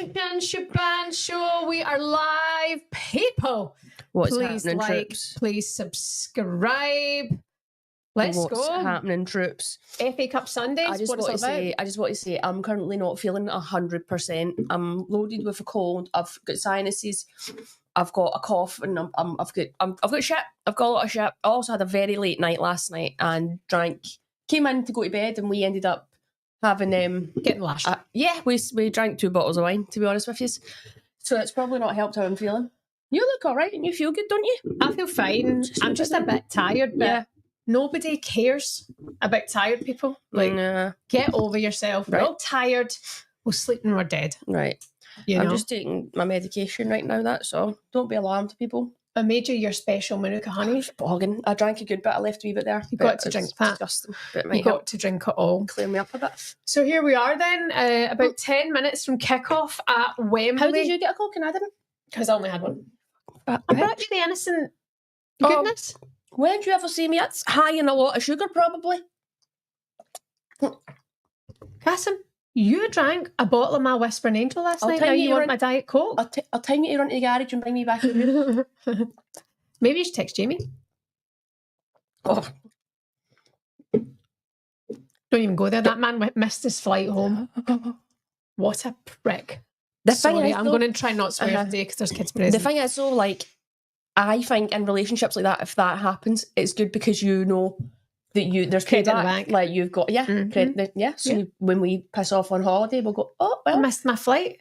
Shan Shaban Show. We are live, people. What's Please happening, like, troops? please subscribe. Let's What's go. happening, troops? FA Cup Sundays. I just want to say, I'm currently not feeling 100%. I'm loaded with a cold. I've got sinuses. I've got a cough, and I've got shit. I've got a lot of shit. I also had a very late night last night and drank. Came in to go to bed, and we ended up having getting lashed. We drank 2 bottles of wine, to be honest with you. So it's probably not helped how I'm feeling. You look all right, and you feel good, don't you? I feel fine. I'm just a bit tired, but yeah. Nobody cares about tired people. Like, get over yourself. We're all tired. We'll sleep when we're dead. Right. I'm just taking my medication right now, that's all. Don't be alarmed, people. I made you your special Manuka honey. Bogging. I drank a good bit. I left a wee bit there. You got to drink that. Disgusting. You got to drink it all. Clear me up a bit. So here we are then, about 10 minutes from kickoff at Wembley. How did you get a Coke and I didn't? Because I only had one. I'm actually innocent. Goodness. When did you ever see me? It's high in a lot of sugar, probably. Kasim, you drank a bottle of my Whispering Angel last night. Now you want my Diet Coke? I'll time you to run to the garage and bring me back. Maybe you should text Jamie. Oh. Don't even go there. That man missed his flight home. What a prick. Sorry, I'm going to try not to swear today because there's kids present. The thing is, though, like, I think in relationships like that, if that happens, it's good because you know that there's credit in the bank. Like, you've got, credit, So when we piss off on holiday, we'll go, oh, well. I missed my flight.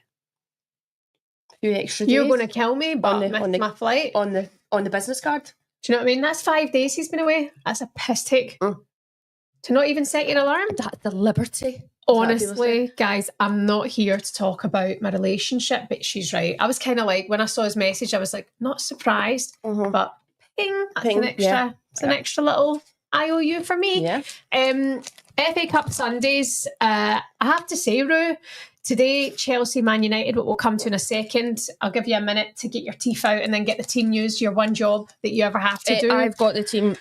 A few extra days. You're going to kill me, but I missed my flight. On the business card. Do you know what I mean? That's 5 days he's been away. That's a piss take. To not even set your alarm. That's the liberty. Honestly, guys, I'm not here to talk about my relationship, but she's right. I was kind of like, when I saw his message, I was like, not surprised, but ping, that's an extra, it's an extra little IOU for me. Yeah. FA Cup Sundays, I have to say, Roo, today, Chelsea, Man United, what we'll come to in a second. I'll give you a minute to get your teeth out and then get the team news, your one job that you ever have to do. I've got the teams.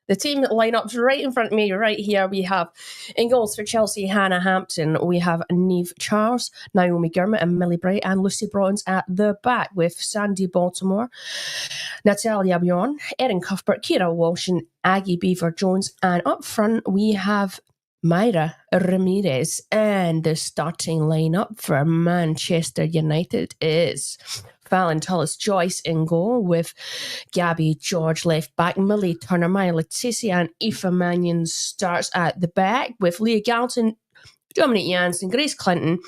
The team lineups right in front of me, right here. We have in goals for Chelsea, Hannah Hampton. We have Niamh Charles, Naomi Gurmit and Millie Bright, and Lucy Bronze at the back with Sandy Baltimore, Natalia Bjorn, Erin Cuthbert, Kira Walsh and Aggie Beaver-Jones. And up front, we have Mayra Ramirez. And the starting lineup for Manchester United is Fallon Tullis-Joyce in goal with Gabby George left back, Millie Turner, Maya Leticia and Aoife Mannion starts at the back with Leah Galton, Dominic Janssen, Grace Clinton,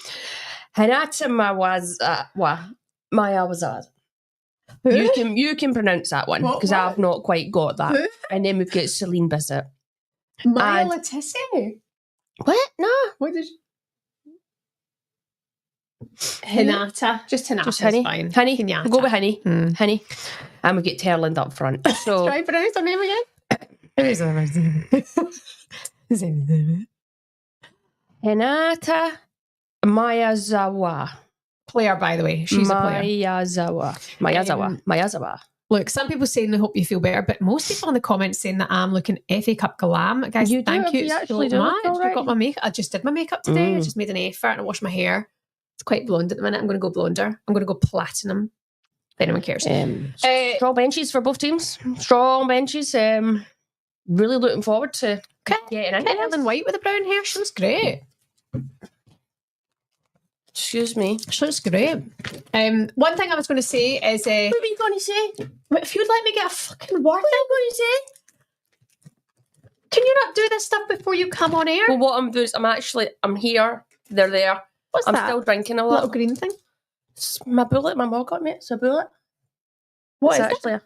Hinata Mayawazad. You can pronounce that one because I've not quite got that. Who? And then we've got Celine Bissett. Maya Leticia? What? No. What did you... Hinata. Just Hinata. Just Hinny. Fine. Hinny. We'll go with Hinny. Hinny. And we get Terland up front. So try and pronounce her name again. Hinata Miyazawa. Player, by the way. She's a player. Miyazawa. Look, some people saying they hope you feel better, but most people in the comments saying that I'm looking FA Cup glam. Guys, thank you so much. I got my makeup. I just did my makeup today. I just made an effort and I washed my hair. It's quite blonde at the minute. I'm going to go blonder. I'm going to go platinum. If anyone cares. Strong benches for both teams. Strong benches. Really looking forward to getting into Ellen White with the brown hair. She looks great. Excuse me. She looks great. One thing I was going to say is... what were you going to say? If you'd let me get a fucking word... What are you going to say? Can you not do this stuff before you come on air? Well, what I'm doing is I'm here. They're there. What's I'm that? Still drinking a lot. Little green thing? It's my bullet. My mug got me. It's a bullet. What is actually it?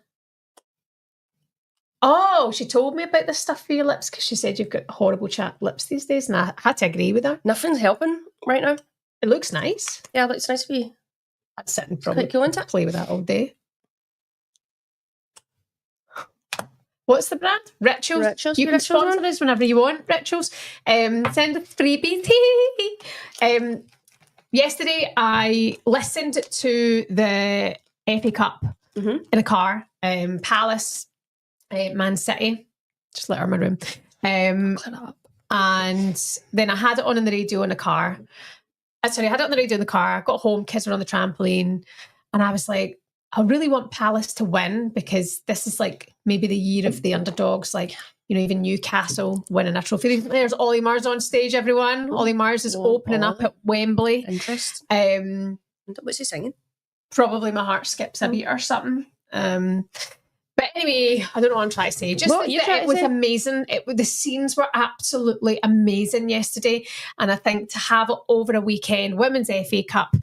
Oh, she told me about this stuff for your lips because she said you've got horrible chapped lips these days, and I had to agree with her. Nothing's helping right now. It looks nice. Yeah, it looks nice for you. I'd sit and probably play with that all day. What's the brand? Rituals. You can sponsor us whenever you want. Rituals. Send a freebie. Yesterday, I listened to the FA Cup in a car. Palace, Man City. Just let her in my room. And then I had it on the radio in the car. I had it on the radio in the car. I got home, kids were on the trampoline, and I was like, I really want Palace to win because this is like maybe the year of the underdogs, like, you know, even Newcastle winning a trophy. There's Ollie Mars on stage, everyone. Ollie Mars is opening up at Wembley. Interest. What's he singing? Probably My Heart Skips a Beat or something. But anyway, I don't know what I'm trying to say. Just it was amazing. The scenes were absolutely amazing yesterday. And I think to have it over a weekend, Women's FA Cup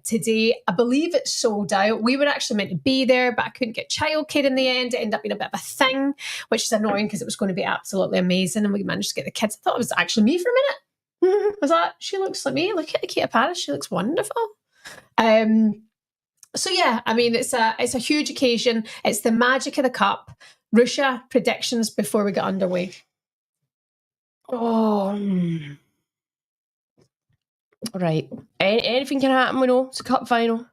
today, I believe it's sold out. We were actually meant to be there, but I couldn't get childcare in the end. It ended up being a bit of a thing, which is annoying because it was going to be absolutely amazing. And we managed to get the kids. I thought it was actually me for a minute. I was like, she looks like me. Look at Akita Paris. She looks wonderful. So yeah, I mean, it's a huge occasion. It's the magic of the cup. Russia, predictions before we get underway. Right. Anything can happen, we know. It's a cup final.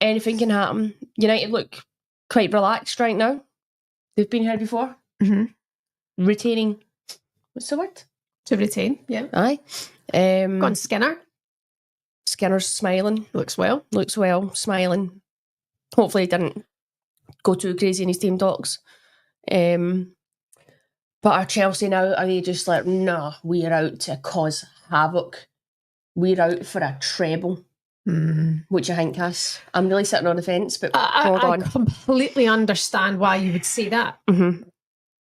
Anything can happen. United look quite relaxed right now. They've been here before. Mm-hmm. Retaining. What's the word? To retain, yeah. Aye. Go on, Skinner. Skinner's smiling. Looks well, smiling. Hopefully he didn't go too crazy in his team talks. But are Chelsea now, are they just like, no, we're out to cause havoc. We're out for a treble. What do you think, Cass? I'm really sitting on the fence, but hold on. I completely understand why you would say that. Mm-hmm.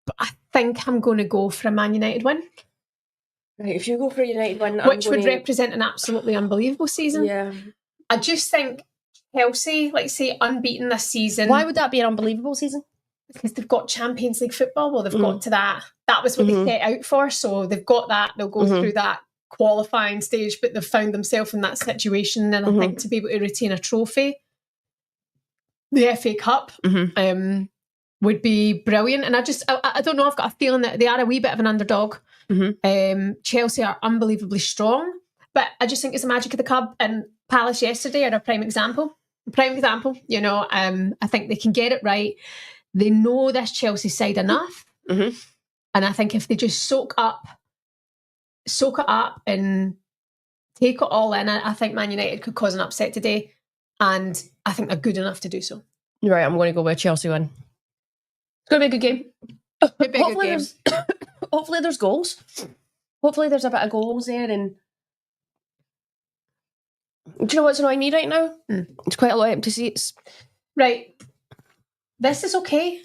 But I think I'm going to go for a Man United win. Right, if you go for a United win... Which would represent an absolutely unbelievable season. Yeah. I just think Chelsea, like say, unbeaten this season... Why would that be an unbelievable season? Because they've got Champions League football. Well, they've got to that. That was what they set out for. So they've got that. They'll go through that qualifying stage, but they've found themselves in that situation. And I think to be able to retain a trophy, the FA Cup... would be brilliant. And I don't know, I've got a feeling that they are a wee bit of an underdog. Chelsea are unbelievably strong, but I just think it's the magic of the cup, and Palace yesterday are a prime example. You know, I think they can get it right. They know this Chelsea side enough. And I think if they just soak it up and take it all in, I think Man United could cause an upset today, and I think they're good enough to do so. Right, I'm going to go with Chelsea win. It's going to be a good game. Hopefully there's goals. Hopefully there's a bit of goals there. And do you know what's annoying me right now? It's quite a lot of empty seats. Right. This is okay.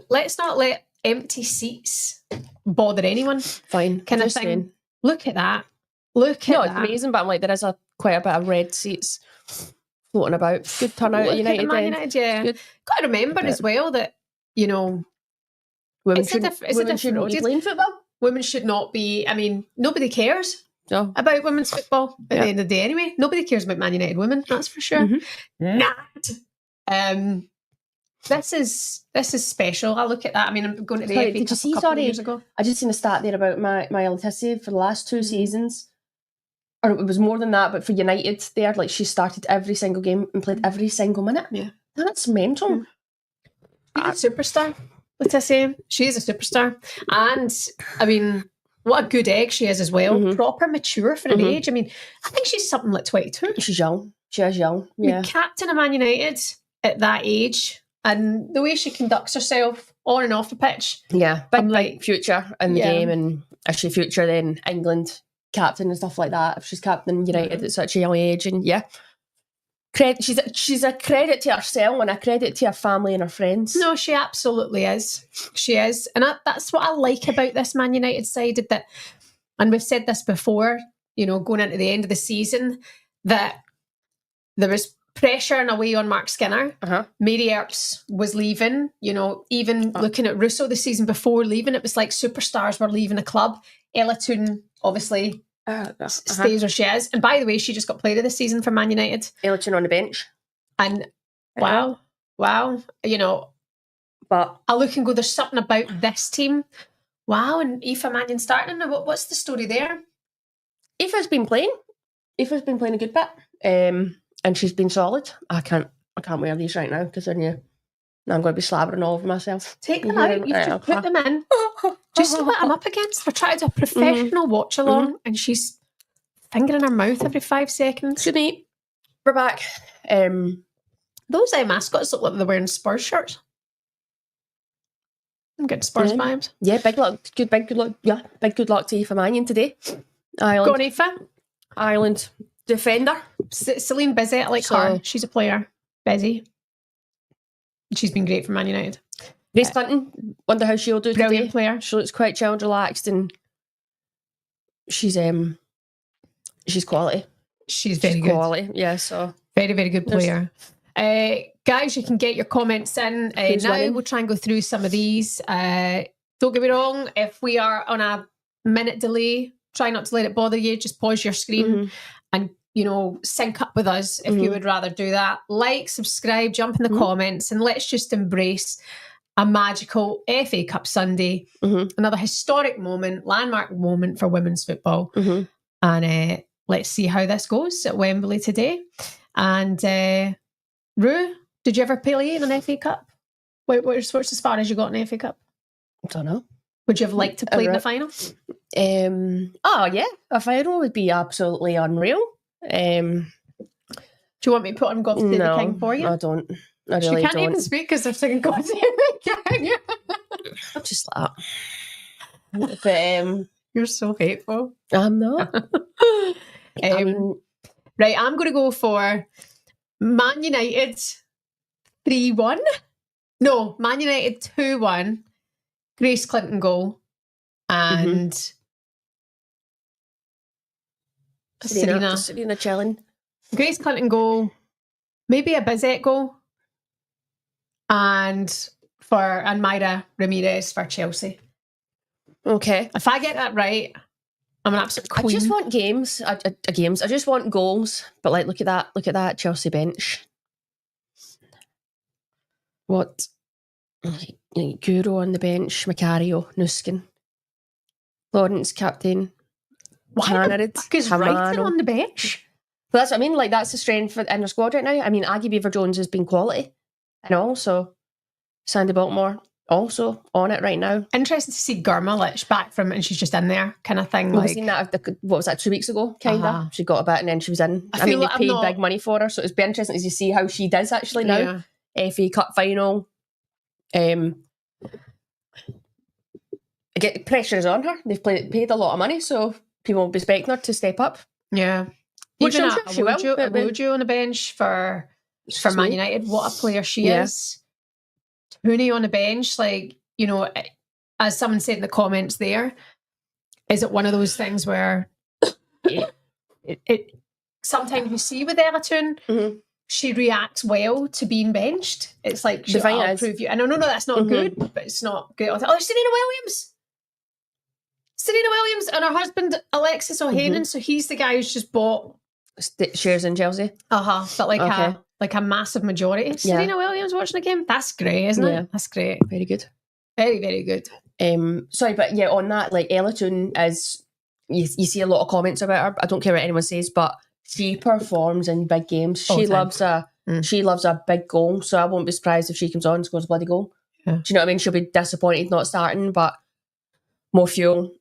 Let's not let empty seats bother anyone. Fine. Kind of thing. Saying. Look at that. It's amazing, but I'm like, there is quite a bit of red seats floating about. Good turnout at United. United, yeah. Got to remember as well that, you know, women shouldn't be playing football. Women should not be. I mean, nobody cares about women's football at the end of the day. Anyway, nobody cares about Man United women. That's for sure. Not. This is special. I look at that. I mean, I'm going to the FA Cup a couple of years ago. I just seen a stat there about my Letizia for the last 2 seasons, or it was more than that. But for United, there, like, she started every single game and played every single minute. Yeah, that's mental. She's a superstar. Letizia, she is a superstar, and I mean, what a good egg she is as well. Proper mature for an age. I mean, I think she's something like 22. She's young. She is young. Yeah, captain of Man United at that age, and the way she conducts herself on and off the pitch. Yeah, big future in the game, and if she's future, then England captain and stuff like that. If she's captain United at such a young age, and she's a credit to herself and a credit to her family and her friends. No, she absolutely is. She is. And that's what I like about this Man United side, that, and we've said this before, you know, going into the end of the season, that there was pressure in a way on Mark Skinner. Mary Earps was leaving, you know, even looking at Russo the season before leaving, it was like superstars were leaving the club. Ella Toon, obviously, stays where she is. And by the way, she just got player of the season for Man United. Ella Toon on the bench. And wow, you know, but I look and go, there's something about this team. Wow, and Aoife Mannion starting. What's the story there? Aoife's been playing a good bit. And she's been solid. I can't wear these right now because then I'm going to be slabbering all over myself. Take them out. You just put them in. Just see what I'm up against. We're trying to do a professional watch along, and she's finger in her mouth every 5 seconds. Good night. We're back. Those mascots look like they're wearing Spurs shirts. I'm getting Spurs vibes. Yeah, big luck. Good luck. Yeah, good luck to Aoife Mannion today. Ireland. Go on, Aoife. Ireland defender. Celine Bizet, I like her. She's a player. Busy. She's been great for Man United. Grace Clinton, wonder how she'll do brilliant today. Player. She looks quite chill and relaxed, and she's quality. She's very good. Quality, yeah. So very, very good player. Guys, you can get your comments in now. Winning? We'll try and go through some of these. Don't get me wrong. If we are on a minute delay, try not to let it bother you. Just pause your screen and sync up with us if you would rather do that. Like, subscribe, jump in the comments, and let's just embrace a magical FA Cup Sunday, another historic moment, landmark moment for women's football. And let's see how this goes at Wembley today. And Rue, did you ever play in an FA Cup? What's as far as you got in an FA Cup? I don't know. Would you have liked to play in the final? Oh yeah, a final would be absolutely unreal. Do you want me to put on God Save the King for you? I don't. I really can't even speak because they're singing God Save the King. I'm just like that. But you're so hateful. I'm not. Right, I'm going to go for Man United 3-1. No, Man United 2-1. Grace Clinton goal. And Serena chilling. Grace Clinton goal. Maybe a Bizet goal. And Mayra Ramirez for Chelsea. Okay. If I get that right, I'm an absolute queen. I just want games. I just want goals. But like, look at that Chelsea bench. What? Guro on the bench, Macario, Nuskin, Lawrence captain. Why the fuck is Wrighton on the bench? Well, that's what I mean. Like, that's the strength in their squad right now. I mean, Aggie Beaver-Jones has been quality, and also Sandy Baltimore also on it right now. Interesting to see Gurmalic back from it, and she's just in there, kind of thing. We've seen that. What was that? 2 weeks ago, kind of. She got a bit, and then she was in. I mean, they paid big money for her, so it's been interesting to see how she does actually now. Yeah. FA Cup final. Pressure is on her. They've paid a lot of money, so people will be expecting her to step up. Yeah. Even Wojo on the bench for Man United. What a player she is. Hooney on the bench, as someone said in the comments there, is it one of those things where it sometimes you see with Ellerton, she reacts well to being benched. It's like, I'll prove you. And no, that's not good, but it's not good. Serena Williams and her husband Alexis O'Hanan. So he's the guy who's just bought shares in Chelsea. But like a massive majority. Serena Williams watching the game. That's great, isn't it? That's great. Very good. Very, very good. Sorry, but yeah, on that, like, Ellerton is, you see a lot of comments about her. I don't care what anyone says, but she performs in big games. She loves a big goal. So I won't be surprised if she comes on and scores a bloody goal. Yeah. Do you know what I mean? She'll be disappointed not starting, but more fuel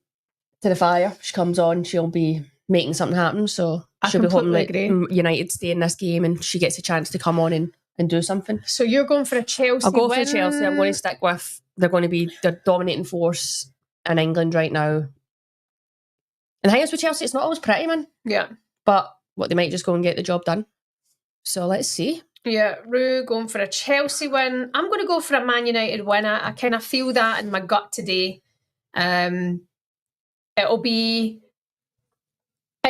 to the fire. She comes on, she'll be making something happen. So she'll be hoping that United stay in this game and she gets a chance to come on and do something. So you're going for a Chelsea I'll go for Chelsea. I'm going to stick with, they're going to be the dominating force in England right now. And the thing is with Chelsea, it's not always pretty, man. Yeah. But they might just go and get the job done. So let's see. Yeah, Rue going for a Chelsea win. I'm going to go for a Man United win. I kind of feel that in my gut today. It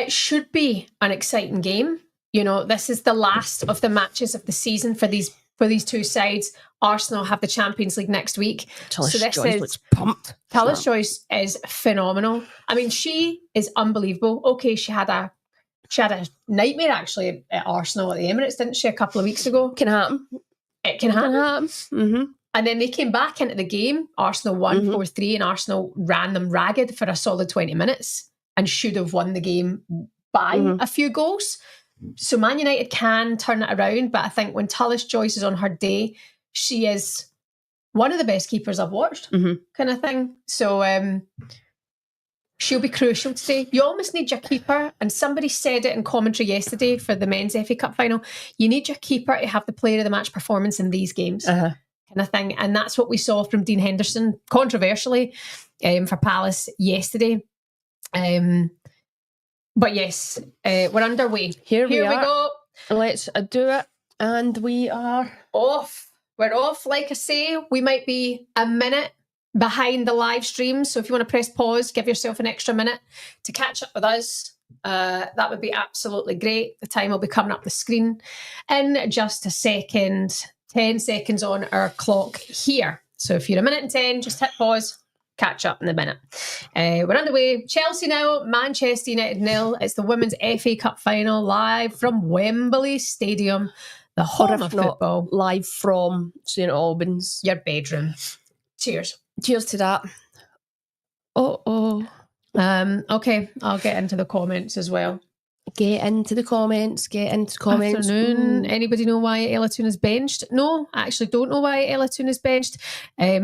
should be an exciting game. This is the last of the matches of the season for these two sides. Arsenal have the Champions League next week. Tallis Joyce looks pumped. Tallis Joyce is phenomenal. I mean, she is unbelievable. Okay, she had a nightmare actually at Arsenal at the Emirates, didn't she, a couple of weeks ago? It can happen. Mm-hmm. And then they came back into the game. Arsenal won 4-3 and Arsenal ran them ragged for a solid 20 minutes and should have won the game by a few goals. So Man United can turn it around, but I think when Tallis Joyce is on her day, she is one of the best keepers I've watched, kind of thing. So She'll be crucial today. You almost need your keeper, and somebody said it in commentary yesterday for the men's FA Cup final. You need your keeper to have the player of the match performance in these games, kind of thing. And that's what we saw from Dean Henderson, controversially, for Palace yesterday. But yes, we're underway. Here we go. Let's do it. And we are off. We're off. Like I say, we might be a minute behind the live stream. So if you want to press pause, give yourself an extra minute to catch up with us. That would be absolutely great. The time will be coming up the screen in just a second. 10 seconds on our clock here. So if you're a minute and 10, just hit pause. Catch up in a minute. We're underway. Chelsea now, Manchester United 0. It's the Women's FA Cup final live from Wembley Stadium, the home of football. Live from St Albans. Your bedroom. Cheers. Cheers to that. Okay, I'll get into the comments as well. Get into the comments. Afternoon. Anybody know why Ella Toon is benched? No, I actually don't know why Ella Toon is benched.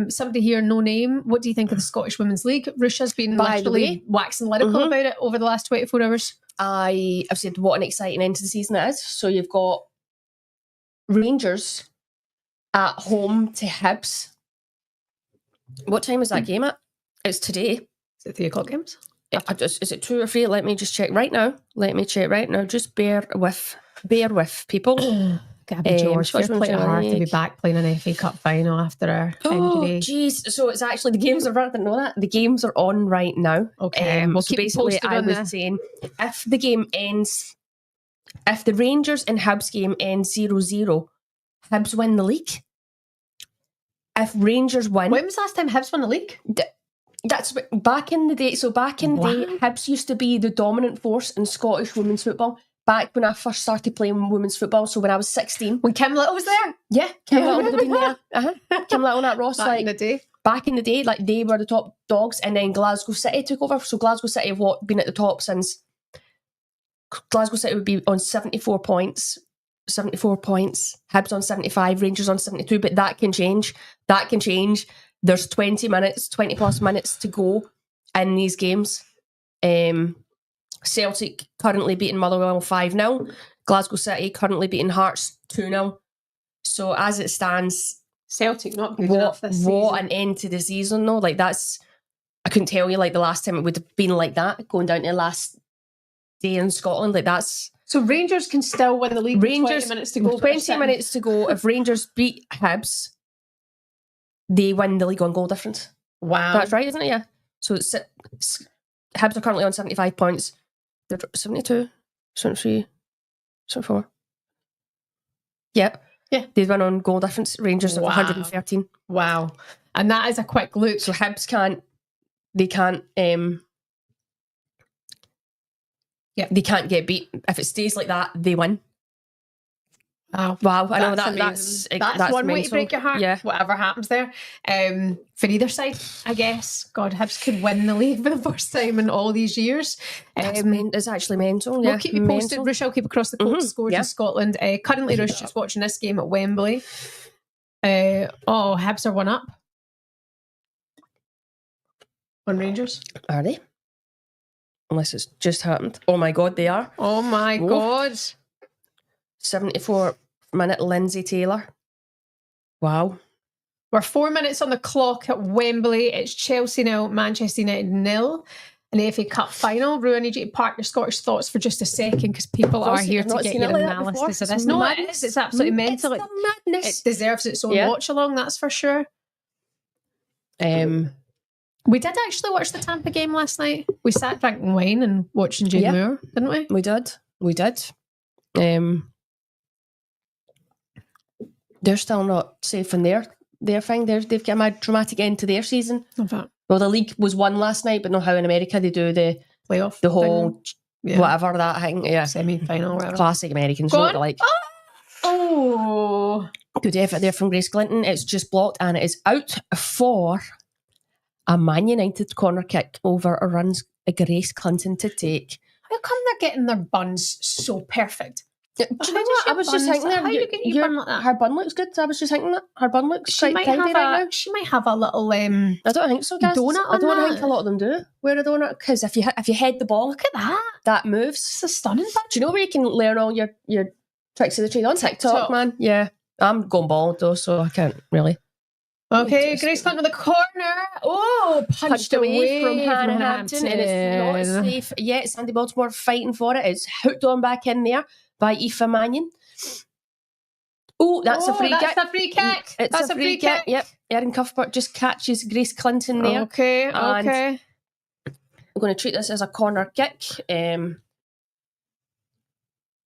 Somebody here, no name. What do you think of the Scottish Women's League? Rusha's been literally waxing lyrical about it over the last 24 hours. I've said what an exciting end to the season it is. So you've got Rangers at home to Hibs. What time is that game at? It's today. Is it 3 o'clock games? Is it 2 or 3? Let me just check right now. Just bear with people. Gabby George, it's quite hard to be back playing an FA Cup final after our injury. Jeez. So it's actually the games are. I didn't know that. The games are on right now. Okay. We'll keep basically, I was saying, if the game ends, if the Rangers and Hibs game ends 0-0, Hibs win the league. If Rangers win... When was the last time Hibs won the league? That's back in the day. So back in the day, Hibs used to be the dominant force in Scottish women's football. Back when I first started playing women's football, so when I was 16. When Kim Little was there? Yeah, Kim Little would have been there. Kim Little and that Ross. Back in the day? Back in the day, like they were the top dogs, and then Glasgow City took over. So Glasgow City have been at the top since... Glasgow City would be on 74 points. 74 points. Hibs on 75, Rangers on 72, but that can change. There's 20 plus minutes to go in these games. Celtic currently beating Motherwell 5-0. Glasgow City currently beating Hearts 2-0. So as it stands, Celtic not good enough this season. What an end to the season though. Like that's, I couldn't tell you like the last time it would have been like that, going down to the last day in Scotland. Like that's... So Rangers can still win the league with 20 minutes to go. 20 minutes to go. If Rangers beat Hibs, they win the league on goal difference. Wow. That's right, isn't it? Yeah. So it's Hibs are currently on 75 points. They're 72, 73, 74. Yep. Yeah. They win on goal difference. Rangers have 113. Wow. And that is a quick look. So Hibs can't they can't get beat. If it stays like that, they win. Wow. I know that's one way mental. to break your heart. Yeah. Whatever happens there. For either side, I guess. God, Hibs could win the league for the first time in all these years. It's actually mental. We'll keep you posted. Rush, I'll keep across the coast scores in Scotland. Currently, Rush just watching this game at Wembley. Hibs are 1 up on Rangers. Are they? Unless it's just happened. Oh my God, they are. Oh my God. 74-minute Lindsay Taylor. Wow. We're 4 minutes on the clock at Wembley. It's Chelsea 0, Manchester United 0. An FA Cup final. Rue, I need you to park your Scottish thoughts for just a second because people are here to get your analysis of this. No, it is. It's absolutely mental. It's madness. It deserves its own watch along, that's for sure. We did actually watch the Tampa game last night. We sat drinking wine and watching Jane Moore, didn't we? We did. They're still not safe in their thing. They've got a dramatic end to their season. Well, the league was won last night, but not how in America they do the playoff, the whole whatever that thing. Yeah, semi-final. Classic Americans. What like? Good effort there from Grace Clinton. It's just blocked and it is out for a Man United corner kick over a runs Grace Clinton to take. How come they're getting their buns so perfect? Do you know what? I was just thinking how you get your bun like that? Her bun looks good. I was just thinking that her bun looks quite tidy right now. She might have a little I don't think so, guys. donut on I don't that. think a lot of them do wear a donut, because if you head the ball, look at that moves. It's a stunning bun. Do you know where you can learn all your tricks of the trade? On TikTok, man. Yeah, I'm going bald though, so I can't really. Okay, Grace Clinton with the corner. Oh, punched away from Hannah Hampton, and it's not safe yet. Sandy Baltimore fighting for it. It's hooked on back in there by Aoife Mannion. Oh, that's a free kick. That's a free kick. That's a free kick. Yep. Erin Cuthbert just catches Grace Clinton there. Okay. We're going to treat this as a corner kick. Erin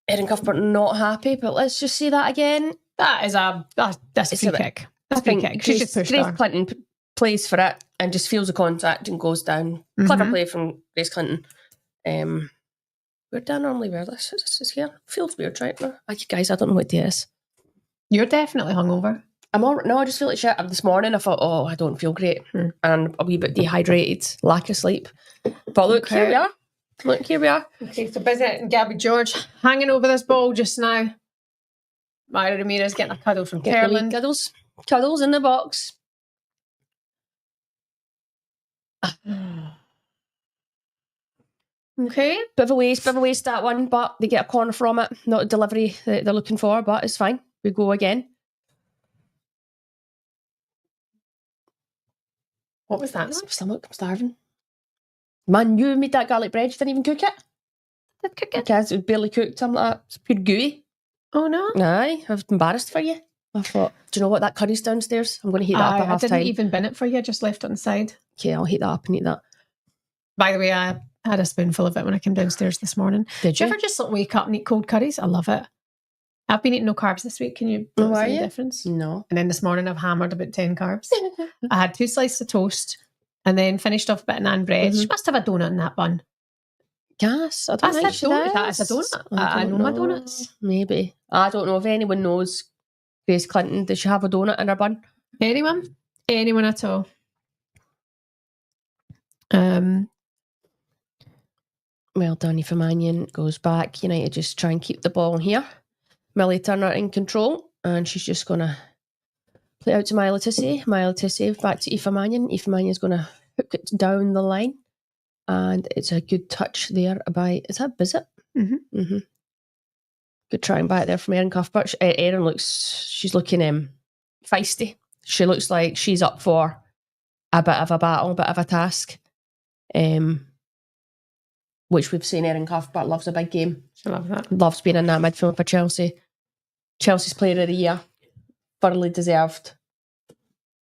Cuthbert not happy, but let's just see that again. That's a free kick. That's a free kick. She just pushed her. Grace Clinton plays for it and just feels the contact and goes down. Clever play from Grace Clinton. Where do I normally wear this? This is here. Feels weird right now. Guys, I don't know what day it is. You're definitely hungover. No, I just feel like shit. This morning I thought, I don't feel great. And a wee bit dehydrated, lack of sleep. But look, here we are. Okay, so Bizet and Gabby George hanging over this ball just now. Myra Ramirez getting a cuddle from Caroline. Cuddles in the box. Okay. Bit of a waste that one, but they get a corner from it. Not a delivery that they're looking for, but it's fine. We go again. What was that? My stomach, I'm starving. Man, you made that garlic bread, you didn't even cook it? Did cook it? Because it was barely cooked, something like that. It's pure gooey. Oh no. Aye, I was embarrassed for you. I thought, do you know what, that curry's downstairs? I'm going to heat that up at half time. I didn't even bin it for you, I just left it on the side. Okay, I'll heat that up and eat that. By the way, I had a spoonful of it when I came downstairs this morning. Did you? Do you ever just wake up and eat cold curries? I love it. I've been eating no carbs this week. Can you notice any difference? No. And then this morning I've hammered about 10 carbs. I had 2 slices of toast and then finished off a bit of naan bread. She must have a donut in that bun. Yes, I don't think she does. That's a donut. I know my donuts. Maybe. I don't know if anyone knows Grace Clinton. Does she have a donut in her bun? Anyone? Anyone at all? Well done, Aoife Mannion goes back. United just try and keep the ball here. Millie Turner in control, and she's just going to play out to Myla Tissey. Myla Tissey back to Aoife Mannion. Aoife Mannion's going to hook it down the line, and it's a good touch there by, is that Bizet? Good trying back there from Erin Cuthbert. Erin she's looking feisty. She looks like she's up for a bit of a battle, a bit of a task. Which we've seen Erin Cuthbert loves a big game. She loves that. Loves being in that midfield for Chelsea. Chelsea's player of the year. Thoroughly deserved.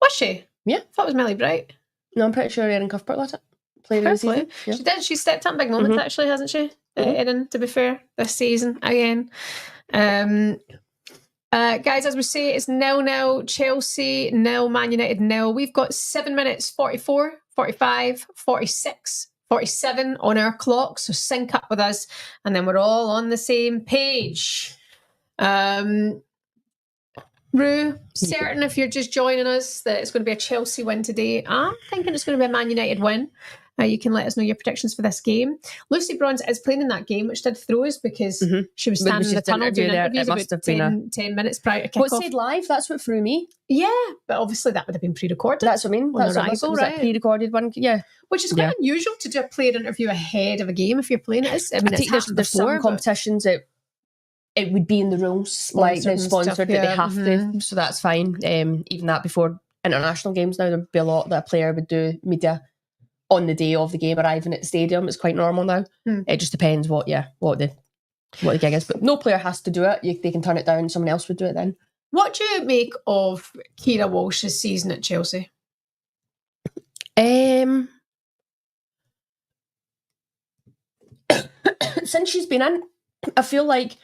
Was she? Yeah. I thought it was Millie Bright. No, I'm pretty sure Erin Cuthbert got it. Player of the season. Yeah. She did. She stepped up in big moments, actually, hasn't she? Erin, to be fair, this season again. Guys, as we say, it's 0-0. Chelsea 0, Man United 0. We've got 7 minutes, 44, 45, 46, 47 on our clock, so sync up with us and then we're all on the same page. Rue, certain if you're just joining us that it's going to be a Chelsea win today. I'm thinking it's going to be a Man United win. You can let us know your predictions for this game. Lucy Bronze is playing in that game, which did throw us because she was standing in the tunnel doing interviews about 10 minutes prior to kickoff. What said live? That's what threw me. Yeah, but obviously that would have been pre-recorded. That's what I mean. That's was a pre-recorded one. Yeah, which is quite unusual to do a player interview ahead of a game if you're playing it. I think there's some competitions that it would be in the rules, like they're sponsored, that they have to, so that's fine. Even that before international games now, there'd be a lot that a player would do media on the day of the game arriving at the stadium. It's quite normal now. It just depends what the gig is, but no player has to do it. They can turn it down. Someone else would do it then. What do you make of Keira Walsh's season at Chelsea? Since she's been in, I feel like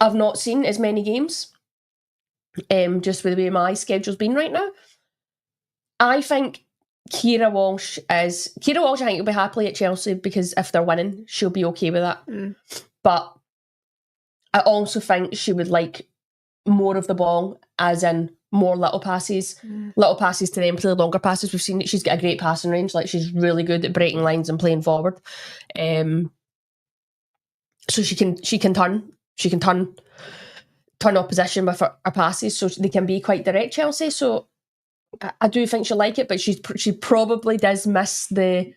I've not seen as many games. Just with the way my schedule's been right now. I think Keira Walsh, I think, will be happily at Chelsea because if they're winning, she'll be okay with that. But I also think she would like more of the ball, as in more little passes to them, play longer passes. We've seen that she's got a great passing range. Like, she's really good at breaking lines and playing forward. So she can turn she can turn opposition with her passes, so they can be quite direct, Chelsea. So I do think she'll like it, but she probably does miss the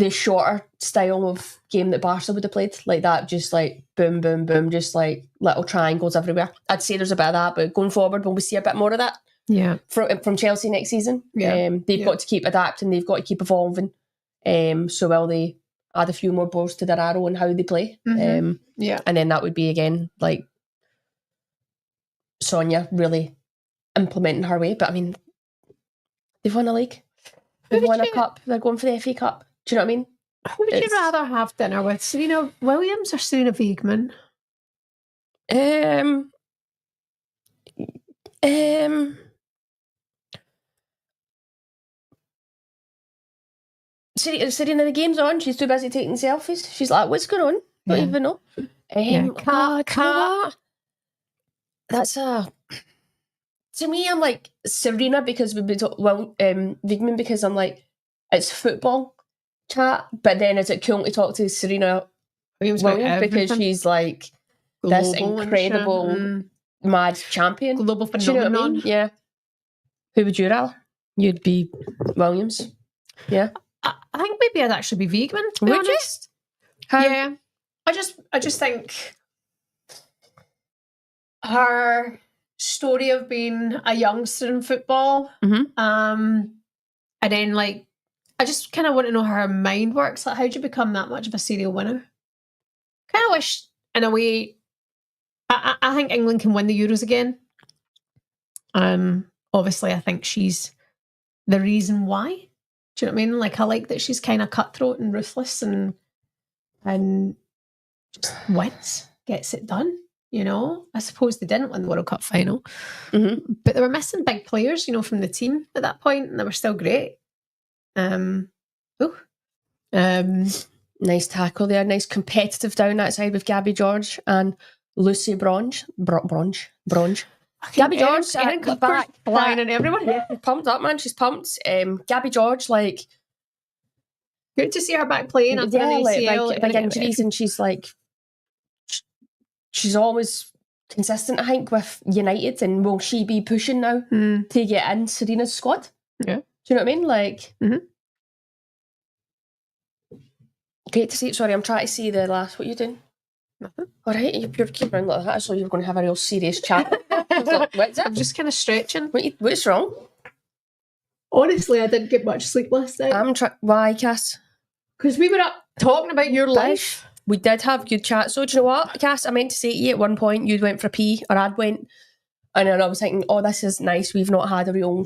shorter style of game that Barca would have played, like that, just like boom, boom, boom, just like little triangles everywhere. I'd say there's a bit of that, but going forward, will we see a bit more of that? Yeah, from Chelsea next season. Yeah, they've got to keep adapting. They've got to keep evolving. So will they add a few more balls to their arrow and how they play? And then that would be again like Sonia really implementing her way. But I mean, they've won a league. They've won a cup. They're going for the FA Cup. Do you know what I mean? Who would you rather have dinner with, Serena Williams or Serena Wiegmann? Serena, the game's on. She's too busy taking selfies. She's like, what's going on? Don't even know. Kat. That's to me, I'm like Serena because we've been Wiegmann because I'm like, it's football chat, but then is it cool to talk to Serena Williams because she's like global, this incredible mad champion, global phenomenon. Do you know what I mean? Yeah. Who would you rather? You'd be Williams. Yeah. I think maybe I'd actually be Wiegmann, to be honest. Yeah. I just think her story of being a youngster in football, and then like I just kind of want to know how her mind works. Like, how do you become that much of a serial winner? Kind of wish, in a way, I think England can win the Euros again. Obviously, I think she's the reason why. Do you know what I mean? Like, I like that she's kind of cutthroat and ruthless and just wins, gets it done. You know, I suppose they didn't win the World Cup final, but they were missing big players, you know, from the team at that point, and they were still great. Nice tackle there, nice competitive down that side with Gabby George and Lucy Bronge. Gabby George, back flying in everyone. Yeah, she's pumped up, man. She's pumped. Gabby George, like, good to see her back playing after an ACL, big injuries, and she's like, she's always consistent, I think, with United. And will she be pushing now to get in Serena's squad? Yeah, do you know what I mean? Like, great to see. Sorry, I'm trying to see the last. What are you doing? Nothing. All right, you're keeping around like that, so you're going to have a real serious chat. What's it? I'm just kind of stretching. What's wrong? Honestly, I didn't get much sleep last night. Why, Cass? Because we were up talking about your life. We did have good chat. So do you know what, Cass? I meant to say to you at one point, you went for a pee, or I'd went, and then I was thinking, oh, this is nice. We've not had a real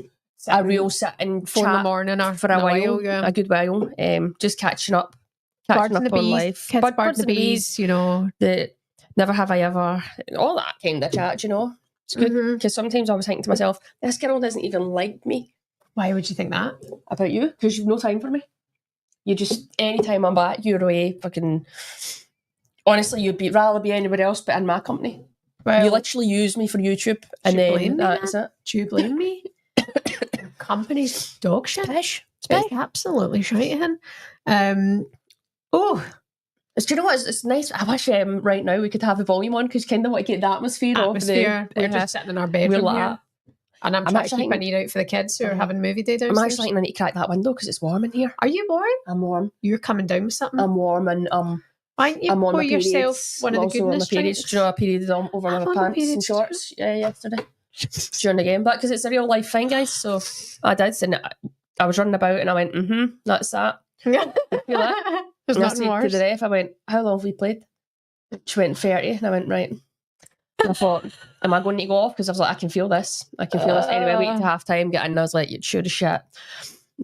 sitting for chat in the morning or for a while, a good while. Just catching up on life. Birds and the bees, you know. The never have I ever, all that kind of chat, you know. It's good because sometimes I was thinking to myself, this girl doesn't even like me. Why would you think that? About you? Because you've no time for me. You just, anytime I'm back, you're away fucking... Honestly, you'd rather be anywhere else but in my company. Well, you literally use me for YouTube and then that's it. Do you blame me? Company's dog shit. Spish. Absolutely shite. Do you know what? It's nice. I wish right now we could have the volume on because kind of want to get the atmosphere of the... We're just sitting in our bedroom here. And I'm trying to keep an ear out for the kids who are having movie day downstairs. I'm actually thinking I need to crack that window because it's warm in here. Are you warm? I'm warm. You're coming down with something? I'm warm and why don't you I'm on pour my yourself periods. one of the goodness drinks? Do you know I period over my pants and shorts yesterday during the game? But because it's a real life thing, guys. So I did, and I was running about and I went, that's that. Feel that? There's nothing worse. To the ref, I went, how long have we played? She went 30 and I went, right. And I thought, am I going to go off? Because I was like, I can feel this. Anyway, wait to half time, get in, and I was like, you sure as shit.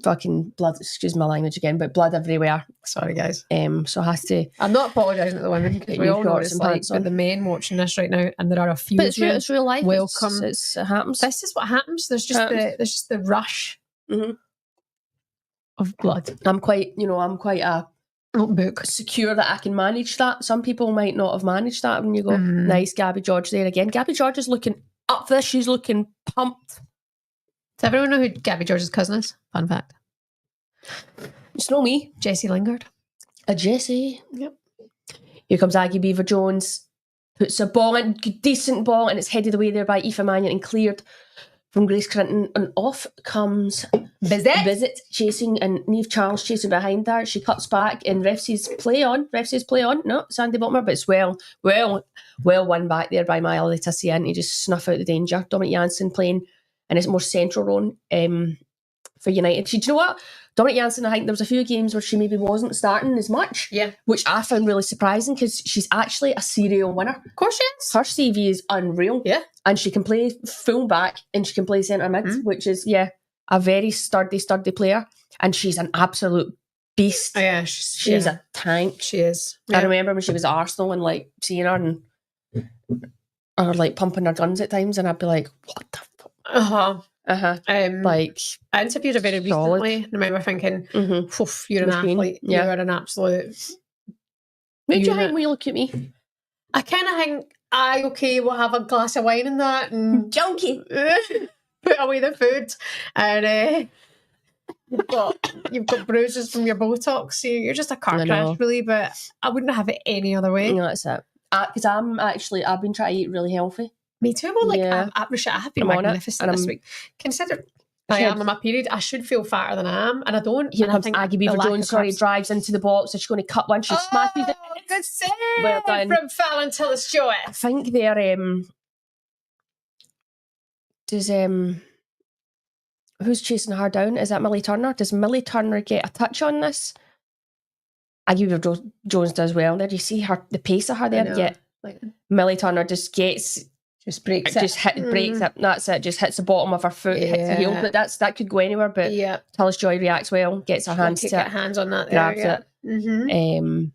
Fucking blood, excuse my language again, but blood everywhere. Sorry, guys. So I has to... I'm not apologising to the women, because we all know what it's like, but the men watching this right now, and there are a few but it's real life. Welcome. It happens. This is what happens. There's just the rush of blood. I'm quite a book secure that I can manage that. Some people might not have managed that. When you go, nice, Gabby George there again. Gabby George is looking up this. She's looking pumped. Does everyone know who Gabby George's cousin is? Fun fact. It's not me. Jessie Lingard. A Jessie. Yep. Here comes Aggie Beaver Jones. puts a ball in, decent ball, and it's headed away there by Aoife Mannion and cleared from Grace Clinton, and off comes Visit chasing, and Niamh Charles chasing behind her. She cuts back, and ref says play on. No, Sandy Bottomer, but it's well won back there by Maya Letizia, and he just snuff out the danger. Dominic Janssen playing in his more central role for United. Do you know what? Dominic Janssen, I think there was a few games where she maybe wasn't starting as much, which I found really surprising because she's actually a serial winner. Of course she is. Her CV is unreal. Yeah. And she can play full back and she can play centre mid, which is, a very sturdy player. And she's an absolute beast. Oh, yeah. She's a tank. She is. Yeah. I remember when she was at Arsenal and like seeing her and or like pumping her guns at times, and I'd be like, what the fuck? Like, I interviewed her very recently. I remember thinking, you're an athlete. You're an absolute. What do you think when you look at me? I kind of think, we'll have a glass of wine and that, and junkie. Put away the food, and you've got bruises from your Botox. So you're just a car crash, really. But I wouldn't have it any other way. No, that's it. Because I've been trying to eat really healthy. Me too. Well, I have been magnificent this week. Consider I am on my period. I should feel fatter than I am, and I don't. Here comes Aggie Beaver-Jones. Drives into the box, and she's going to cut one. She smashes it. Good save from Fallon Tillis-Joy. I think they're who's chasing her down? Is that Millie Turner? Does Millie Turner get a touch on this? Aggie Beaver-Jones does well. There, you see her, the pace of her there. Yeah, Millie Turner just breaks it. That's it. Just hits the bottom of her foot, hits the heel. But that could go anywhere. But Tillis-Joy reacts well, gets her hands on that. Grabs it.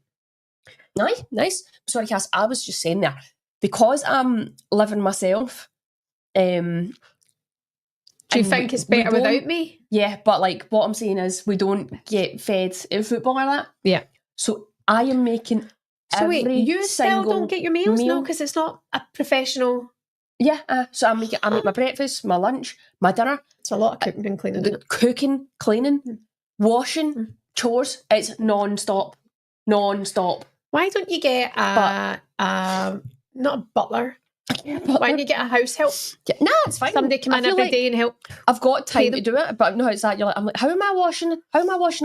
Nice. Sorry, Cass. I was just saying there, because I'm living myself. Do you think it's better without me? Yeah, but like what I'm saying is we don't get fed in football like that. Yeah. So I am making. So wait, you still don't get your meals now because it's not a professional. Yeah. So I make my breakfast, my lunch, my dinner. It's a lot of cooking and cleaning. Cooking, cleaning, washing, chores. It's non-stop. Why don't you get not a butler? Why don't you get a house help? No, it's fine. Somebody come in every day and help. I've got time to do it, but no, it's that I'm like, how am I washing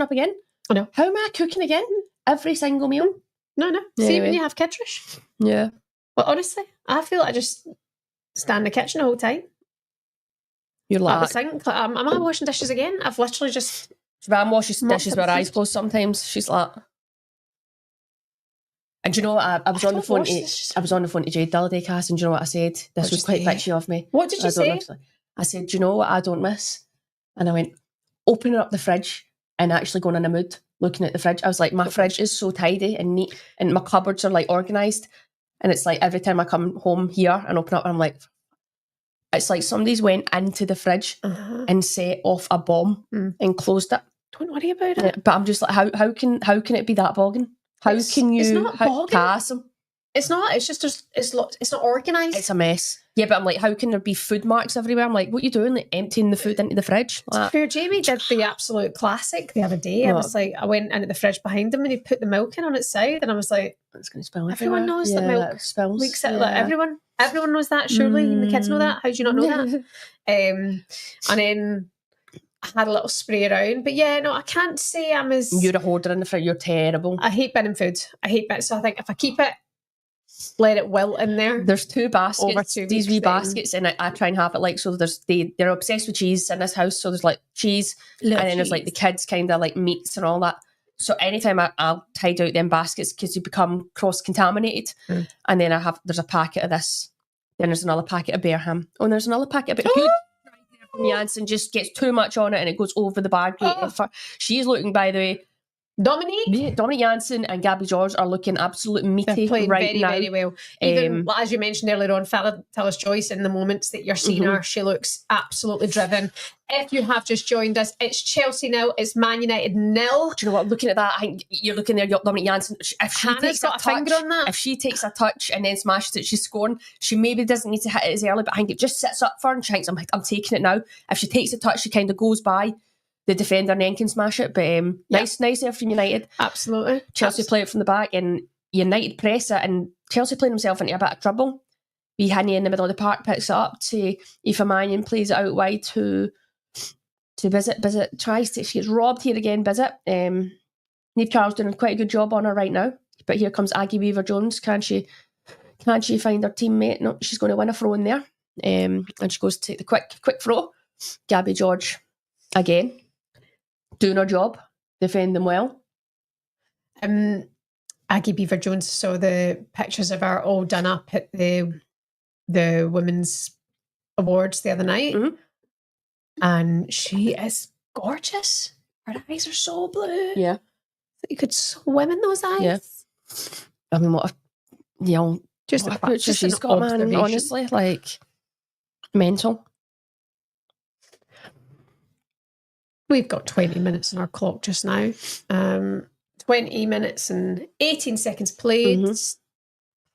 up again? I know. How am I cooking again? Every single meal? No. Yeah, see, when you have kid, Trish. Yeah. Well, honestly, I feel like I just stand in the kitchen the whole time. You're like, at the sink. Am I washing dishes again? I've literally just. I'm washing dishes with her eyes closed sometimes. She's like. And do you know what? I was on the phone to Jade the other day, Cass, and do you know what I said? This was quite bitchy of me. What did you say? I said, do you know what I don't miss? And I went, opening up the fridge and actually going in a mood, looking at the fridge. I was like, my fridge is so tidy and neat, and my cupboards are like organised. And it's like every time I come home here and open up, I'm like, it's like somebody's went into the fridge and set off a bomb and closed it. Don't worry about it. But I'm just like, how can it be that bogging? How can you? It's not bogging. It's not. It's just it's not organised. It's a mess. Yeah, but I'm like, how can there be food marks everywhere? I'm like, what are you doing? Like emptying the food into the fridge? Like, fair, Jamie did the absolute classic the other day. I was like, I went into the fridge behind him and he put the milk in on its side, and I was like, it's going to spill. Everyone knows that milk spills. Leaks out. Like, everyone knows that. Surely the kids know that. How do you not know that? And then I had a little spray around, but yeah, no, I can't say I'm as. You're a hoarder in the fridge. You're terrible. I hate binning food. So I think if I keep it, let it wilt in there. There's 2 baskets, these wee baskets, and I try and have it like, so they're obsessed with cheese in this house, so there's like cheese, and then there's like the kids kind of like meats and all that. So anytime I'll tide out them baskets because you become cross-contaminated, and then there's a packet of this, then there's another packet of bear ham, and there's another packet of good from Janssen, just gets too much on it and it goes over the bag. She's looking, by the way, Dominique Janssen and Gabby George are looking absolute meaty right now. Very well. Even as you mentioned earlier on, Tillis-Joy, in the moments that you're seeing her, she looks absolutely driven. If you have just joined us, it's Chelsea 0, it's Man United 0. Do you know what? Looking at that, I think you're looking there, Dominique Janssen. If she takes a touch and then smashes it, she's scoring. She maybe doesn't need to hit it as early, but I think it just sits up for her and she thinks, I'm taking it now. If she takes a touch, she kind of goes by the defender and then can smash it. But nice there from United. Absolutely. Chelsea play it from the back and United press it, and Chelsea playing himself into a bit of trouble. Wee Hinny in the middle of the park picks it up to Aoife Mannion, plays it out wide to Visit. Visit tries to, she gets robbed here again, Visit. Niamh Charles doing quite a good job on her right now. But here comes Aggie Weaver-Jones. Can she find her teammate? No, she's going to win a throw in there. And she goes to take the quick throw. Gabby George, again, doing her job, defend them well. Aggie Beaver-Jones saw the pictures of her all done up at the Women's Awards the other night. Mm-hmm. And she is gorgeous. Her eyes are so blue. Yeah. You could swim in those eyes. Yeah. I mean, what a just a picture she's got, man, honestly, like, mental. We've got 20 minutes on our clock just now. 20 minutes and 18 seconds played. Mm-hmm.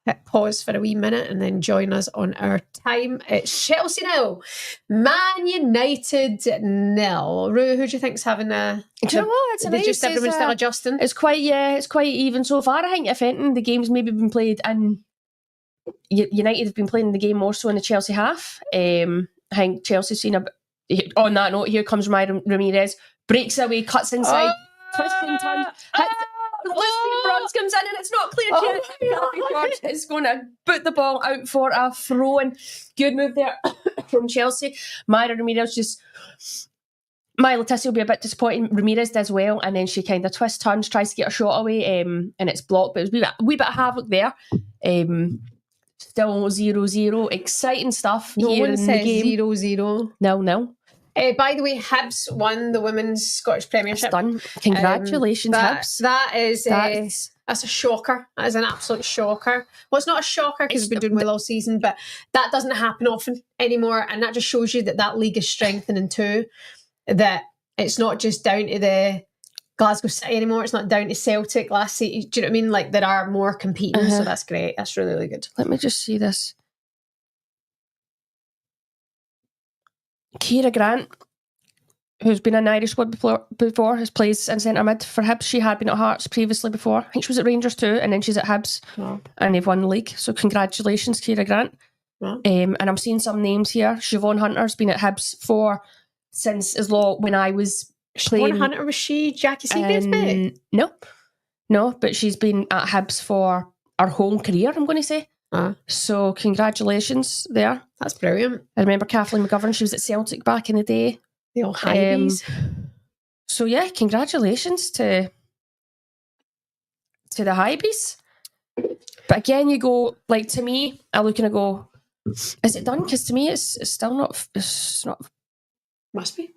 Hit pause for a wee minute and then join us on our time. It's Chelsea 0, Man United 0. Rue, who do you think's having a... Do you know what? It's nice. Just everyone still adjusting? It's quite even so far. I think, if anything, the game's maybe been played in... United have been playing the game more so in the Chelsea half. I think Chelsea's seen a... On that note, here comes Ramirez, breaks away, cuts inside, twists and turns, hits... Lucy Bronze comes in and it's not clear. George is going to put the ball out for a throw-in. Good move there from Chelsea. Myra Ramirez just... My Letizia will be a bit disappointing. Ramirez does well, and then she kind of twists, turns, tries to get a shot away, and it's blocked. But it was a wee bit of havoc there. Still 0-0. Exciting stuff here in the game. 0-0. No. By the way, Hibs won the Women's Scottish Premiership. Done. Congratulations, Hibs. That's a shocker. That is an absolute shocker. Well, it's not a shocker because we've been doing well all season, but that doesn't happen often anymore, and that just shows you that league is strengthening too. That it's not just down to the Glasgow City anymore. It's not down to Celtic last season. Do you know what I mean? Like, there are more competing, so that's great. That's really, really good. Let me just see this. Ciara Grant, who's been in the Irish squad before, has played in centre mid for Hibs. She had been at Hearts previously before. I think she was at Rangers too, and then she's at Hibs, and they've won the league. So congratulations, Ciara Grant. And I'm seeing some names here. Siobhan Hunter's been at Hibs since as long when I was playing. Siobhan Hunter, was she Jackie Seagrave's mate? No, but she's been at Hibs for her whole career, I'm going to say. So congratulations there. That's brilliant. I remember Kathleen McGovern, she was at Celtic back in the day. The old Highbees. So yeah, congratulations to the Highbees. But again, you go, like, to me, I look and I go, is it done? Because to me, it's still not. It's not. Must be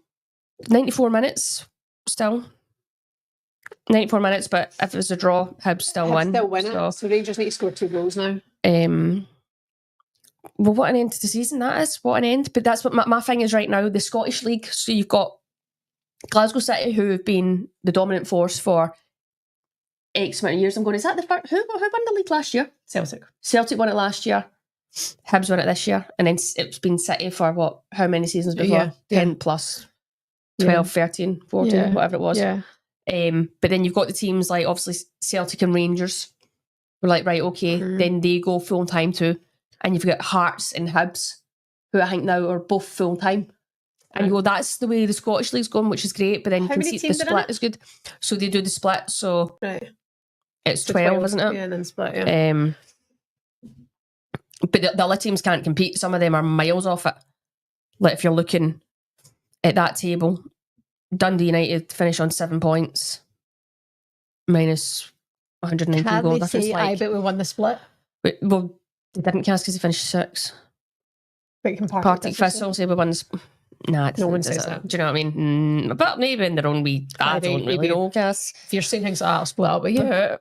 94 minutes still. 94 minutes, but if it was a draw, Hibs still win. Still win it. So Rangers need to score 2 goals now. Well, what an end to the season that is. What an end. But that's what my thing is right now. The Scottish League. So you've got Glasgow City, who have been the dominant force for X amount of years. I'm going, is that the first? Who won the league last year? Celtic won it last year. Hibs won it this year. And then it's been City for how many seasons before? 10 plus 12, 13, 14, whatever it was. Yeah. But then you've got the teams like obviously Celtic and Rangers. We're like, right, okay, then they go full time too. And you've got Hearts and Hibs, who I think now are both full time. And you go, that's the way the Scottish League's going, which is great. But then you can see the split is good. So they do the split. So it's 12, isn't it? Yeah, and then split. Yeah. But the other teams can't compete. Some of them are miles off it. Like if you're looking at that table, Dundee United finish on 7 points, minus 119 goals. Can they say, I bet we won the split? Well, they didn't cast because they finished 6. But you can Partick Thistle say we won the split. Nah, no one says that. Do you know what I mean? But maybe in their own wee... I don't really know, Cass. If you're saying things like that, I'll split up with you. Yeah.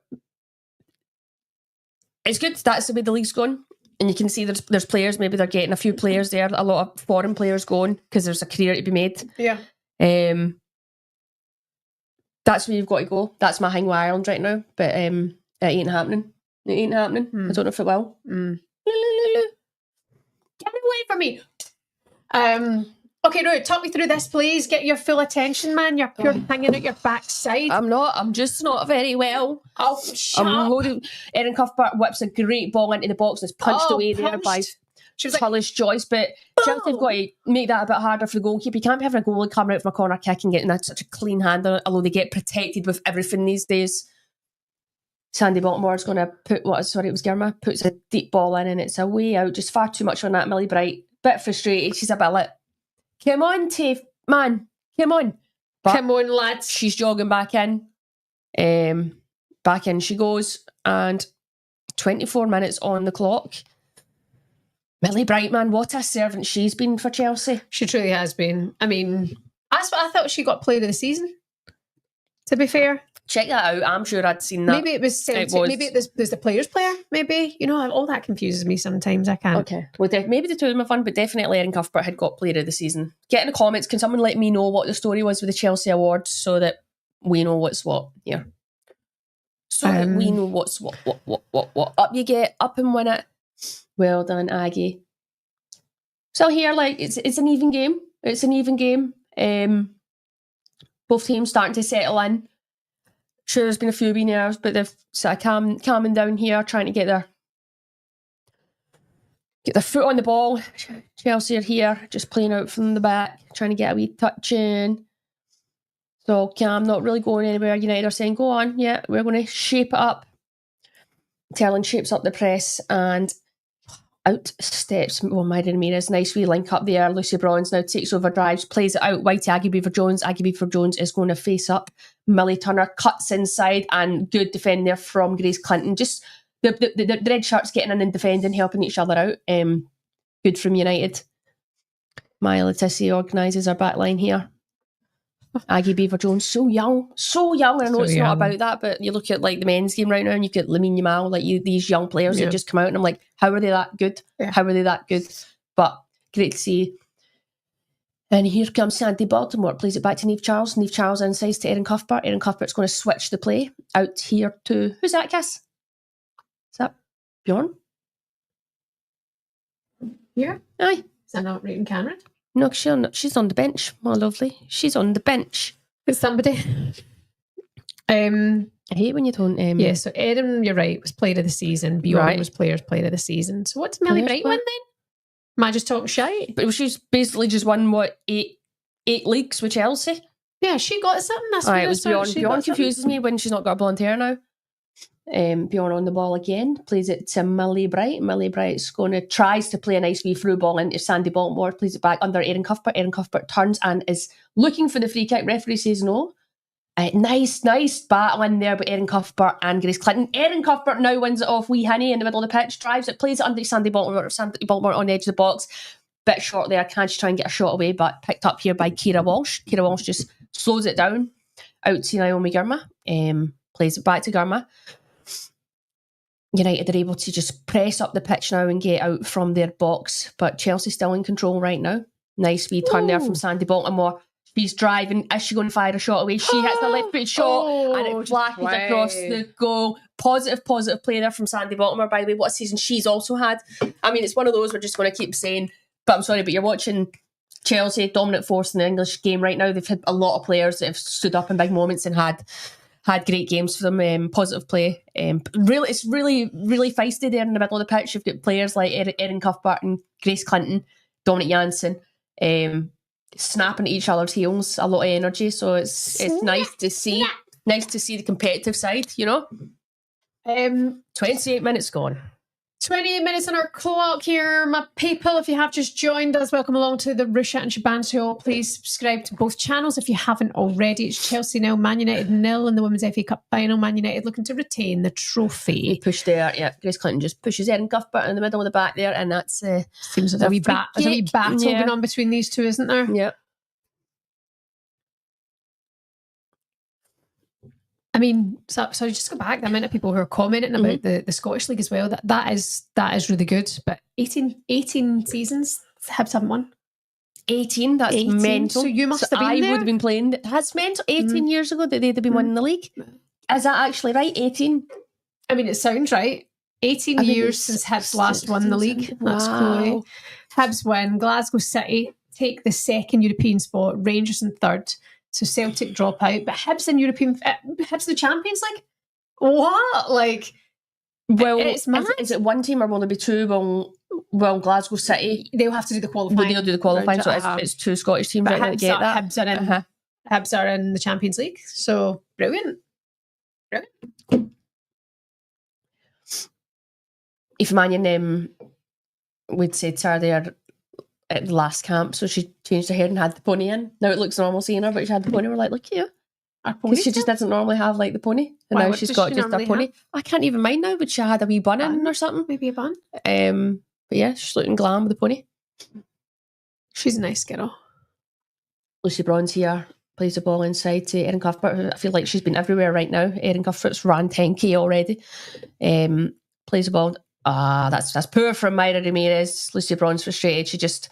It's good. That's the way the league's going. And you can see there's players, maybe they're getting a few players there, a lot of foreign players going, because there's a career to be made. Yeah. That's where you've got to go. That's my thing with Ireland right now. But it ain't happening. It ain't happening. I don't know if it will. Get away from me. Okay, no, talk me through this, please. Get your full attention, man. You're hanging out your backside. I'm just not very well. Oh, shut up. Erin Cuthbert whips a great ball into the box and it's punched away there by Tullis Joyce. But Chelsea have got to make that a bit harder for the goalkeeper. You can't be having a goalie coming out from a corner kick and getting that such a clean hand on it, although they get protected with everything these days. Sandy Baltimore's going to it was Girma, puts a deep ball in and it's a way out. Just far too much on that. Millie Bright, bit frustrated. She's a bit like, come on, Tafe, man, come on. But come on, lads. She's jogging back in. Back in she goes, and 24 minutes on the clock. Millie Bright, man, what a servant she's been for Chelsea. She truly has been. I mean, that's what I thought. She got player of the season, to be fair. Check that out. I'm sure I'd seen that. Maybe it was maybe it was the players' player. Maybe, you know, all that confuses me sometimes. I can't. Okay. Well, maybe the two of them have fun, but definitely Erin Cuthbert had got player of the season. Get in the comments. Can someone let me know what the story was with the Chelsea Awards so that we know what's what here? So that we know what's what. Up you get, up and win it. Well done, Aggie. So here, like, it's an even game. It's an even game. Both teams starting to settle in. Sure, there's been a few wee nerves, but they've sort of calming down here, trying to get their foot on the ball. Chelsea are here, just playing out from the back, trying to get a wee touch in. So Cam not really going anywhere. United are saying, go on, yeah, we're going to shape it up. Terlin shapes up the press and out steps Myra Ramirez. Nice wee link up there. Lucy Bronze now takes over, drives, plays it out. Whitey Aggie Beaver-Jones. Aggie Beaver-Jones is going to face up. Millie Turner cuts inside and good defend there from Grace Clinton. Just the red shirts getting in and defending, helping each other out. Good from United. Maya Leticia organises our back line here. Aggie Beaver-Jones, so young. And I know it's not about that, but you look at like the men's game right now and you get Lamine Yamal, like these young players that just come out and I'm like, how are they that good? How are they that good? But great to see. And here comes Sandy Baltimore, plays it back to Niamh Charles. Niamh Charles insides to Erin Cuthbert. Erin Cuthbert's going to switch the play out here to, who's that, Cass? Is that Bjorn? Yeah. Aye. Is that not Rayton Cameron? No, she's on the bench, my lovely. She's on the bench. It's somebody. I hate when you don't... Yeah, so Erin, you're right, was player of the season. Bjorn was player of the season. So what's Millie Bright win then? Am I just talking shite? But she's basically just won, eight leagues with Chelsea? Yeah, she got something. That's right, it was Bjorn. Bjorn confuses me when she's not got a blonde hair now. Bjorn on the ball again, plays it to Millie Bright. Millie Bright's tries to play a nice wee through ball into Sandy Baltimore, plays it back under Erin Cuthbert. Erin Cuthbert turns and is looking for the free kick. Referee says no. Nice battle in there with Erin Cuthbert and Grace Clinton. Erin Cuthbert now wins it off wee Honey in the middle of the pitch, drives it, plays it under Sandy Baltimore on the edge of the box. Bit short there, can't she try and get a shot away, but picked up here by Kira Walsh. Kira Walsh just slows it down out to Naomi Girma. Plays it back to Girma. United are able to just press up the pitch now and get out from their box, but Chelsea's still in control right now. Nice wee turn there from Sandy Baltimore. She's driving. Is she going to fire a shot away? She hits a left-foot shot and it flashes across the goal. Positive play there from Sandy Baltimore, by the way. What a season she's also had. I mean, it's one of those we're just going to keep saying, but I'm sorry, but you're watching Chelsea, dominant force in the English game right now. They've had a lot of players that have stood up in big moments and had great games for them, positive play. It's really feisty there in the middle of the pitch. You've got players like Erin Cuthbert and Grace Clinton, Dominic Janssen, snapping at each other's heels, a lot of energy. So it's nice to see. Nice to see the competitive side, you know. 28 minutes gone. 28 minutes on our clock here, my people. If you have just joined us, welcome along to the Rusha and Shaban show. Please subscribe to both channels if you haven't already. It's Chelsea 0, Man United 0 in the Women's FA Cup final. Man United looking to retain the trophy. Push there, yeah. Grace Clinton just pushes Erin Cuthbert in the middle of the back there, and that's seems like a wee battle going on between these two, isn't there? Yeah. I mean, so just go back. The amount of people who are commenting about the Scottish League as well. That is really good. But 18 seasons, Hibs haven't won. 18, that's 18. Mental. So you must have been there. I would have been playing. That's mental. 18 years ago that they'd have been winning the league. Is that actually right? 18? I mean, it sounds right. 18 years since Hibs last won the league. That's cool. Hibs win. Glasgow City take the second European spot, Rangers in third. So Celtic drop out, but Hibs in Hibs the Champions League. What? Like, well, it's mad. Is it one team or will there be two? Well, Glasgow City, they'll have to do the qualifying. They'll do the qualifying, so it's two Scottish teams. But right, get that. Hibs are in the Champions League, so brilliant. If Mannion would say to her there at the last camp, so she changed her hair and had the pony in. Now it looks normal seeing her, but she had the pony. We're like, look at you. Because she just doesn't normally have like the pony, and now she's got just a pony. I can't even mind now, but she had a wee bun in or something. Maybe a bun. But yeah, she's looking glam with the pony. She's a nice girl. Lucy Bronze here plays the ball inside to Erin Cuthbert. I feel like she's been everywhere right now. Erin Cuthbert's ran 10k already. Plays the ball. That's poor from Myra Ramirez. Lucy Bronze frustrated. She just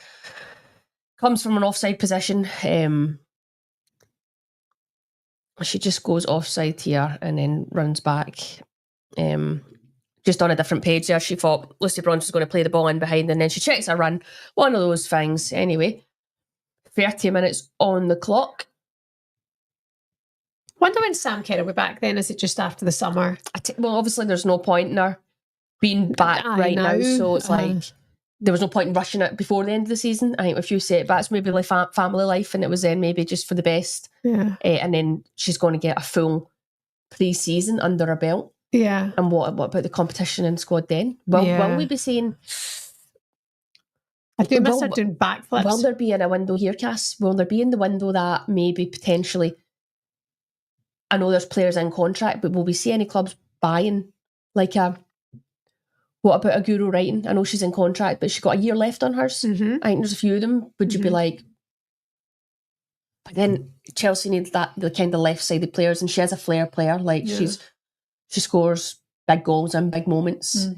comes from an offside position. She just goes offside here and then runs back. Just on a different page there, she thought Lucy Bronze was going to play the ball in behind, and then she checks her run. One of those things. Anyway, 30 minutes on the clock. Wonder when Sam Kerr will be back then. Is it just after the summer? Well, obviously there's no point in her being back right now, so it's like there was no point in rushing it before the end of the season. I think a few setbacks, maybe like family life, and it was then maybe just for the best. Yeah. And then she's going to get a full pre-season under her belt. Yeah. And what about the competition and squad then? Will we be saying... I do miss her doing backflips. Will there be in a window here, Cass? Will there be in the window that maybe potentially... I know there's players in contract, but will we see any clubs buying like a... What about a Guru Wrighton? I know she's in contract, but she's got a year left on hers. Mm-hmm. I think there's a few of them. Would you be like... But then Chelsea needs the kind of left-sided players, and she is a flair player. Like she scores big goals and big moments.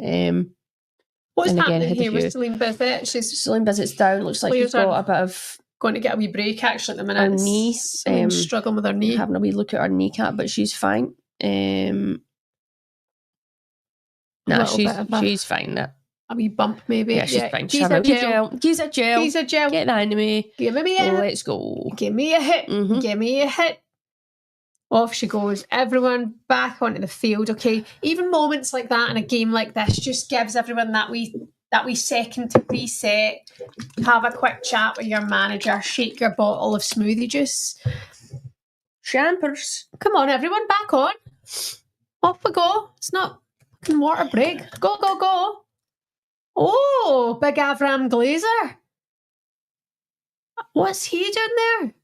What's happening here with Celine Bizet? Celine Bizzet's down. Looks like she's got a bit of... Going to get a wee break actually at the minute. Her knee. Struggling with her knee. Having a wee look at her kneecap, but she's fine. She's fine. A wee bump maybe. Yeah, she's fine. She's having a gel. Giza gel. Get that into me. Give me a hit. Let's go. Give me a hit. Mm-hmm. Give me a hit. Off she goes. Everyone back onto the field. Okay, even moments like that in a game like this just gives everyone that wee second to reset. Have a quick chat with your manager. Shake your bottle of smoothie juice. Champers. Come on, everyone, back on. Off we go. It's not fucking water break. Go, go, go. Oh, big Avram Glazer. What's he doing there?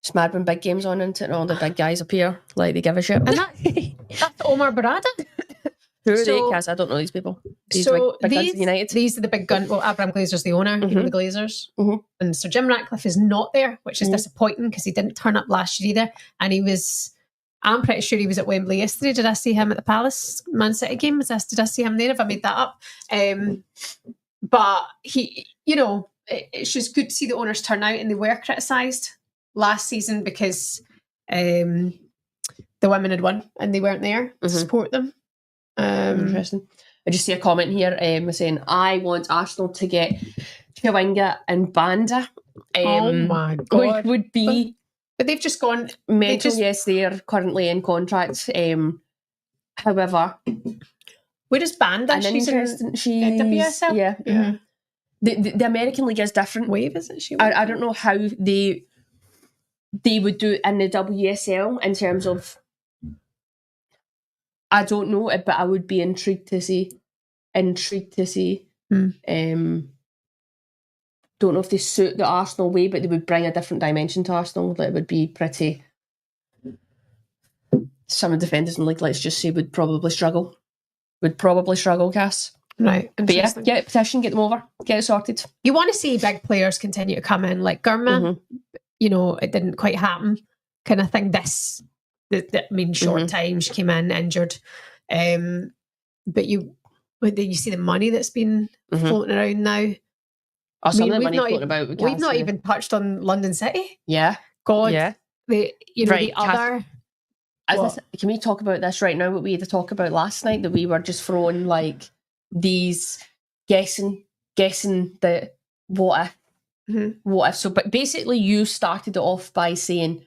It's mad when big games on and all the big guys appear like they give a shit. And that's Omar Barada. Who are they, Cass? I don't know these people. These guns of United. These are the big gun. Well, Abraham Glazer's the owner, the Glazers. Mm-hmm. And Sir Jim Ratcliffe is not there, which is disappointing because he didn't turn up last year either. And I'm pretty sure he was at Wembley yesterday. Did I see him at the Palace Man City game? Did I see him there? Have I made that up? But he, it's just good to see the owners turn out, and they were criticised last season because the women had won and they weren't there to support them. Interesting. I just see a comment here saying, I want Arsenal to get Chawinga and Banda. Oh my God. Which would be... But they've just gone... Mental, yes, they are currently in contract. However... Where does Banda? She's in WSL? Yeah. Mm-hmm. The American League is different. Wave, isn't she? I don't know how they would do it in the WSL in terms of... I don't know, but I would be intrigued to see. Don't know if they suit the Arsenal way, but they would bring a different dimension to Arsenal. That would be pretty... Some of the defenders in the league, let's just say, would probably struggle, Cass. Right. But yeah, get a petition, get them over, get it sorted. You want to see big players continue to come in, like Gurma. It didn't quite happen, kind of thing. Short time she came in injured, but you see the money that's been floating around now. Some of the money floating about. We've not even touched on London City. Yeah, God. Yeah, the other. Can we talk about this right now? What we had to talk about last night, that we were just throwing like these guessing that what if what if. So, but basically you started it off by saying...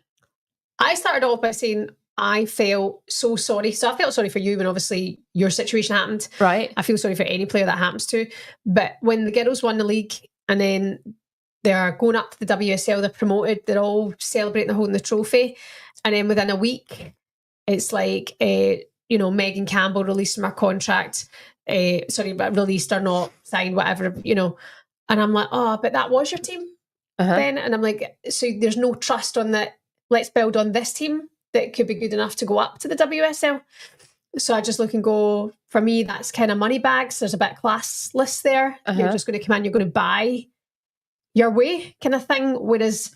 I started off by saying I felt so sorry. So I felt sorry for you when obviously your situation happened. Right. I feel sorry for any player that happens to. But when the girls won the league and then they're going up to the WSL, they're promoted, they're all celebrating, they're holding the trophy. And then within a week, it's like, Megan Campbell released her contract. Released or not, signed, whatever, And I'm like, oh, but that was your team then? And I'm like, so there's no trust on that. Let's build on this team that could be good enough to go up to the WSL. So I just look and go, for me, that's kind of money bags. There's a bit classless there. You're just going to come in, you're going to buy your way kind of thing. Whereas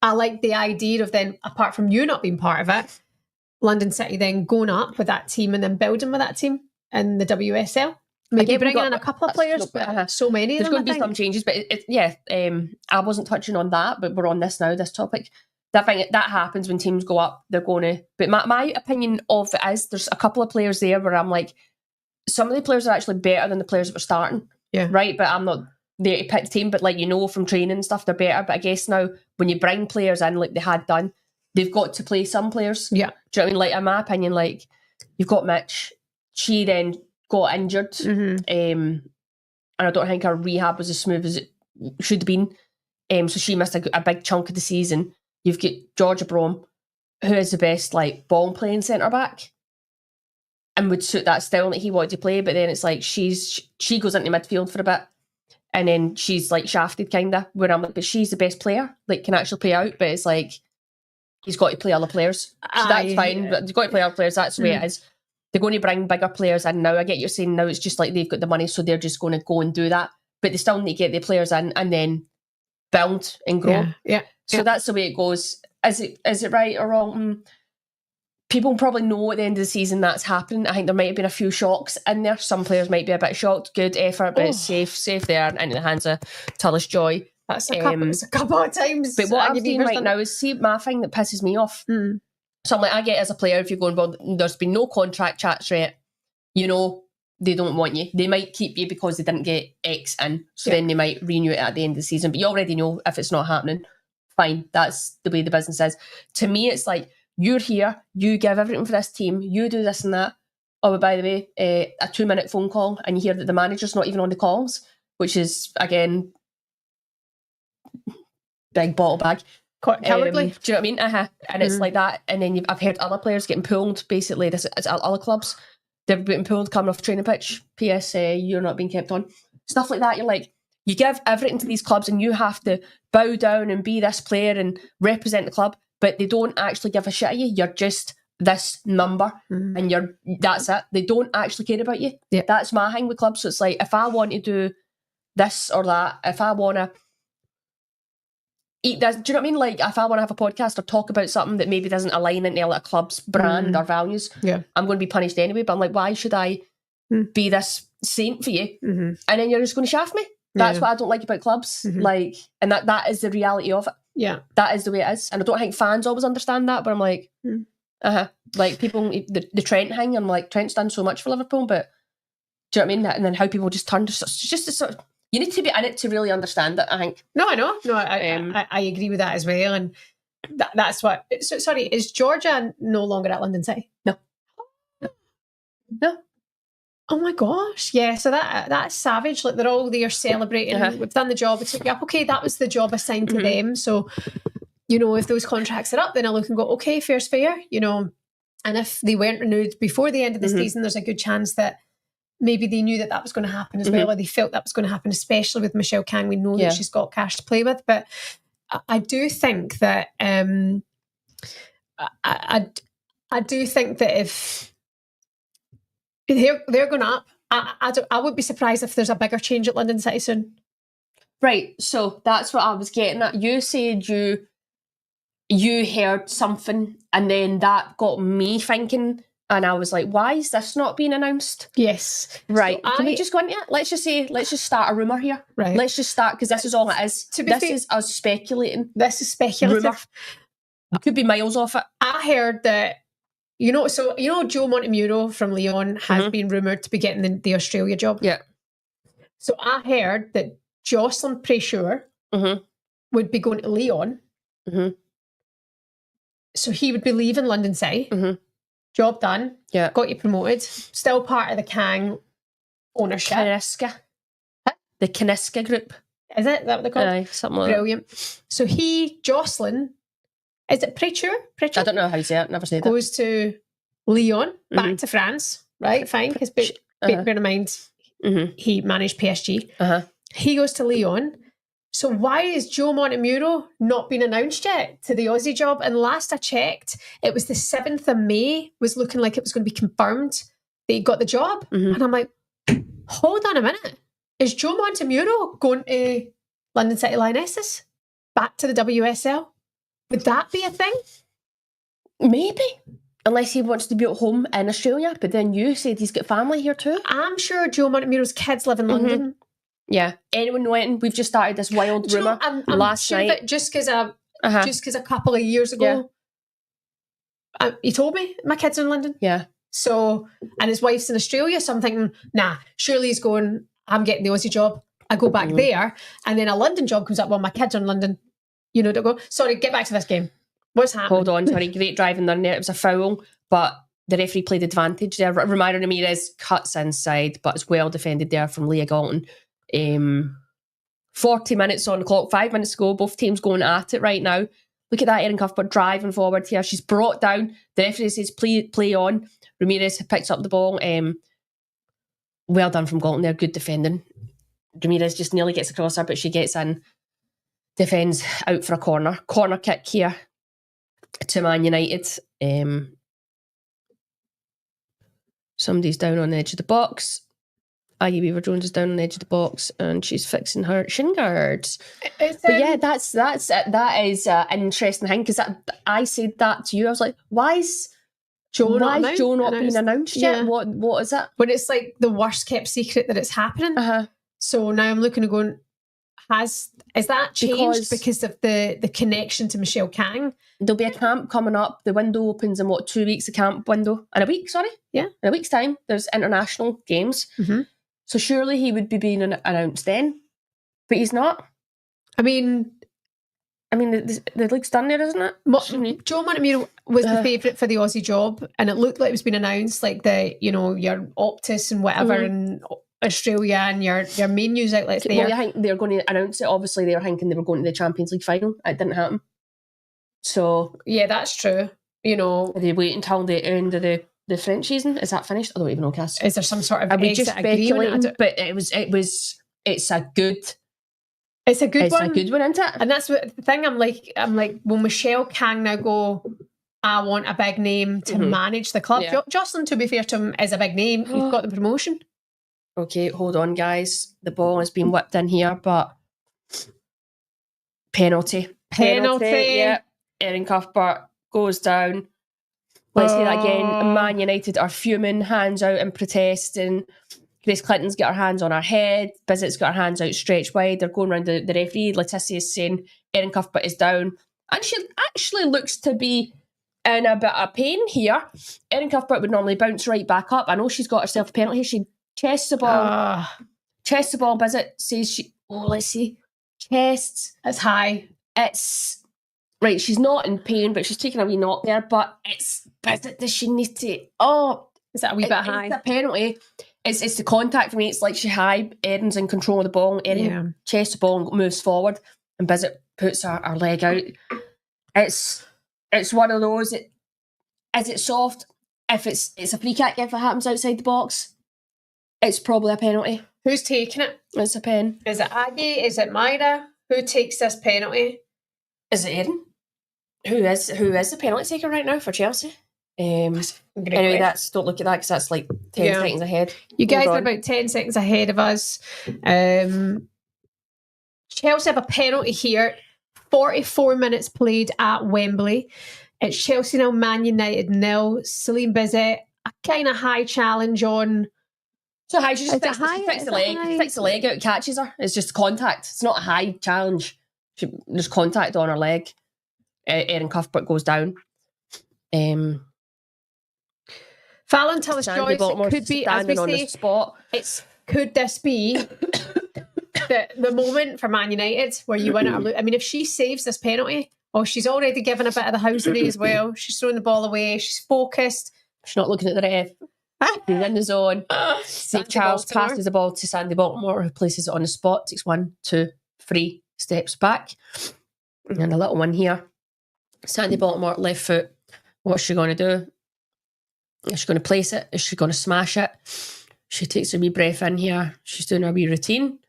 I like the idea of then, apart from you not being part of it, London City then going up with that team and then building with that team in the WSL. Maybe bringing in a couple of players, but so many. There's going to be some changes, but I wasn't touching on that, but we're on this now, this topic. That happens when teams go up, they're going to... But my opinion of it is there's a couple of players there where I'm like, some of the players are actually better than the players that were starting. Yeah. Right? But I'm not there to pick the team, but from training and stuff, they're better. But I guess now, when you bring players in like they had done, they've got to play some players. Yeah. Do you know what I mean? Like, in my opinion, you've got Mitch. She then got injured. And I don't think her rehab was as smooth as it should have been. So she missed a big chunk of the season. You've got Georgia Brom, who is the best ball-playing centre-back and would suit that style that he wanted to play, but then it's like she goes into midfield for a bit and then she's shafted kind of, where I'm like, but she's the best player, can actually play out, but it's like, he's got to play other players. So that's fine, but he's got to play other players, that's the way it is. They're going to bring bigger players in now. I get you're saying now it's just like they've got the money, so they're just going to go and do that, but they still need to get the players in and then build and grow. Yeah. So that's the way it goes. Is it right or wrong? People probably know at the end of the season that's happening. I think there might have been a few shocks in there. Some players might be a bit shocked. Good effort, but it's safe there into the hands of Tullis Joy. That's a couple of times. But what I'm seeing right now is, see, my thing that pisses me off. So I'm like, I get as a player, if you're going, well, there's been no contract chats yet, they don't want you. They might keep you because they didn't get X in, so then they might renew it at the end of the season. But you already know if it's not happening, fine. That's the way the business is. To me, it's like, you're here, you give everything for this team, you do this and that. Oh, but by the way, a 2-minute phone call and you hear that the manager's not even on the calls, which is, again, big bottle bag. Cowardly. Do you know what I mean? And it's like that. And then I've heard other players getting pulled, basically. This is other clubs. They're getting pulled coming off training pitch. PS, you're not being kept on. Stuff like that. You're like, you give everything to these clubs and you have to bow down and be this player and represent the club, but they don't actually give a shit of you. You're just this number and that's it. They don't actually care about you. Yeah. That's my thing with clubs. So it's like, if I want to do this or that, if I want to eat this, do you know what I mean? Like, if I want to have a podcast or talk about something that maybe doesn't align into a club's brand or values, I'm going to be punished anyway. But I'm like, why should I be this saint for you? And then you're just going to shaft me. That's what I don't like about clubs. Like, and that is the reality of it. Yeah. That is the way it is. And I don't think fans always understand that, but I'm like, like people, the Trent thing, I'm like, Trent's done so much for Liverpool, but do you know what I mean? And then how people just turn to just a sort of, you need to be in it to really understand it, I think. No, I know. No, I agree with that as well. And that's what... So, sorry, is Georgia no longer at London City? No. Oh my gosh. Yeah, so that's savage. Like, they're all there celebrating. We've done the job. We took you up. Okay, that was the job assigned to them. So, if those contracts are up, then I look and go, okay, fair's fair, And if they weren't renewed before the end of the season, there's a good chance that maybe they knew that was going to happen as well, or they felt that was going to happen, especially with Michelle Kang. We know that she's got cash to play with, but I do think that I do think that if they're going up, I would be surprised if there's a bigger change at London City soon. Right, so that's what I was getting at. You said you heard something, and then that got me thinking. And I was like, why is this not being announced? Yes. Right. So can we just go into it? Let's just start a rumour here. Right. Let's just start, because this is all it is. This is us speculating. This is speculative. Rumour. Could be miles off it. I heard that, Joe Montemuro from Lyon has been rumoured to be getting the Australia job. Yeah. So I heard that Jocelyn Pressure would be going to Lyon. Mm-hmm. So he would be leaving London City. Mm-hmm. Job done. Yeah. Got you promoted. Still part of the Kang ownership. Kaniska. The Kaniska group. Is it? Is that what they're called? Aye, something like Brilliant. that. So Jocelyn, is it Preacher? I don't know how you say it. Never said it. Goes to Lyon, back to France. Right, fine. Because bear in mind, he managed PSG. He goes to Lyon. So why is Joe Montemuro not been announced yet to the Aussie job? And last I checked, it was the 7th of May, was looking like it was going to be confirmed that he got the job. And I'm like, hold on a minute. Is Joe Montemuro going to London City Lionesses? Back to the WSL? Would that be a thing? Maybe. Unless he wants to be at home in Australia, but then you said he's got family here too. I'm sure Joe Montemuro's kids live in London. Yeah. Anyone knowing? We've just started this wild rumour last sure night. That just because a couple of years ago, he told me my kids are in London. Yeah. So, and his wife's in Australia, so I'm thinking, nah, surely he's going, I'm getting the Aussie job. I go back there, and then a London job comes up. Well, my kids are in London. You know, don't go. Sorry, get back to this game. What's happening? Hold on, sorry, great driving there. It was a foul, but the referee played advantage there. Reminder Ramirez cuts inside, but it's well defended there from Leah Galton. 40 minutes on the clock, 5 minutes to go. Both teams going at it right now. Look at that, Erin Cuthbert driving forward here. She's brought down. The referee says play on. Ramirez picks up the ball. Well done from Galton there. Good defending. Ramirez just nearly gets across her, but she gets in. Defends out for a corner. Corner kick here to Man United. Somebody's down on the edge of the box. Aggie Weaver-Jones is down on the edge of the box and she's fixing her shin guards. But yeah, that is an interesting thing because I said that to you. I was like, why is Joe not being announced yet? What is it? But it's like the worst kept secret that it's happening. So now I'm looking and going, is that changed because of the connection to Michelle Kang? There'll be a camp coming up. The window opens in 2 weeks, a camp window? In a week, sorry? Yeah. In a week's time, there's international games. So surely he would be being announced then. But he's not. I mean, the league's done there, isn't it? Joe Montemuro was the favourite for the Aussie job, and it looked like it was being announced, like your Optus and whatever in Australia and your main news outlets there. Well, I think they're going to announce it. Obviously, they were thinking they were going to the Champions League final. It didn't happen. So yeah, that's true. Are they wait until the end of the French season? Is that finished? I don't even know, Cass. Is there some sort of Are we just speculating? But it's a good one. It's a good one, isn't it? And that's what the thing. I'm like, will Michelle Kang now go, I want a big name to manage the club? Yeah. Jocelyn, to be fair to him, is a big name. He's got the promotion. Okay, hold on, guys. The ball has been whipped in here, but penalty. Yeah. Erin Cuthbert goes down. Let's say that again. Man United are fuming, hands out in protest, and Grace Clinton's got her hands on her head. Bizzett's got her hands out stretched wide. They're going around the referee. Leticia is saying Erin Cuthbert is down. And she actually looks to be in a bit of pain here. Erin Cuthbert would normally bounce right back up. I know she's got herself a penalty. She chests the ball. Chests the ball. Bizzett says let's see. Chests. It's high. It's... Right, she's not in pain, but she's taking a wee knock there. But does she need to... Is that a wee bit high? It's a penalty. It's the contact for me. It's like she high. Erin's in control of the ball. Erin chests the ball and moves forward. And Bizzett puts her leg out. It's one of those... Is it soft? If it's a free kick, if it happens outside the box, it's probably a penalty. Who's taking it? It's a pen. Is it Aggie? Is it Myra? Who takes this penalty? Is it Erin? Who is the penalty taker right now for Chelsea? Anyway, don't look at that because that's like 10 seconds ahead. You guys are about 10 seconds ahead of us. Chelsea have a penalty here. 44 minutes played at Wembley. It's Chelsea 0, Man United 0. Celine Bizzett, a kind of high challenge on... So high, she just fixed the leg. Fixed the leg out, catches her. It's just contact. It's not a high challenge. There's contact on her leg. Erin Cuthbert goes down. Fallon Tillis Joyce, it could be, as we say, could this be the moment for Man United where you win it or lose. I mean, if she saves this penalty, she's already given a bit of the house today as well. She's throwing the ball away. She's focused. She's not looking at the ref. She's in the zone. St. Charles passes the ball to Sandy Baltimore, who places it on the spot, takes 1, 2, 3 steps back. And a little one here. Sandy Baltimore, left foot. What's she going to do? Is she going to place it? Is she going to smash it? She takes a wee breath in here. She's doing her wee routine.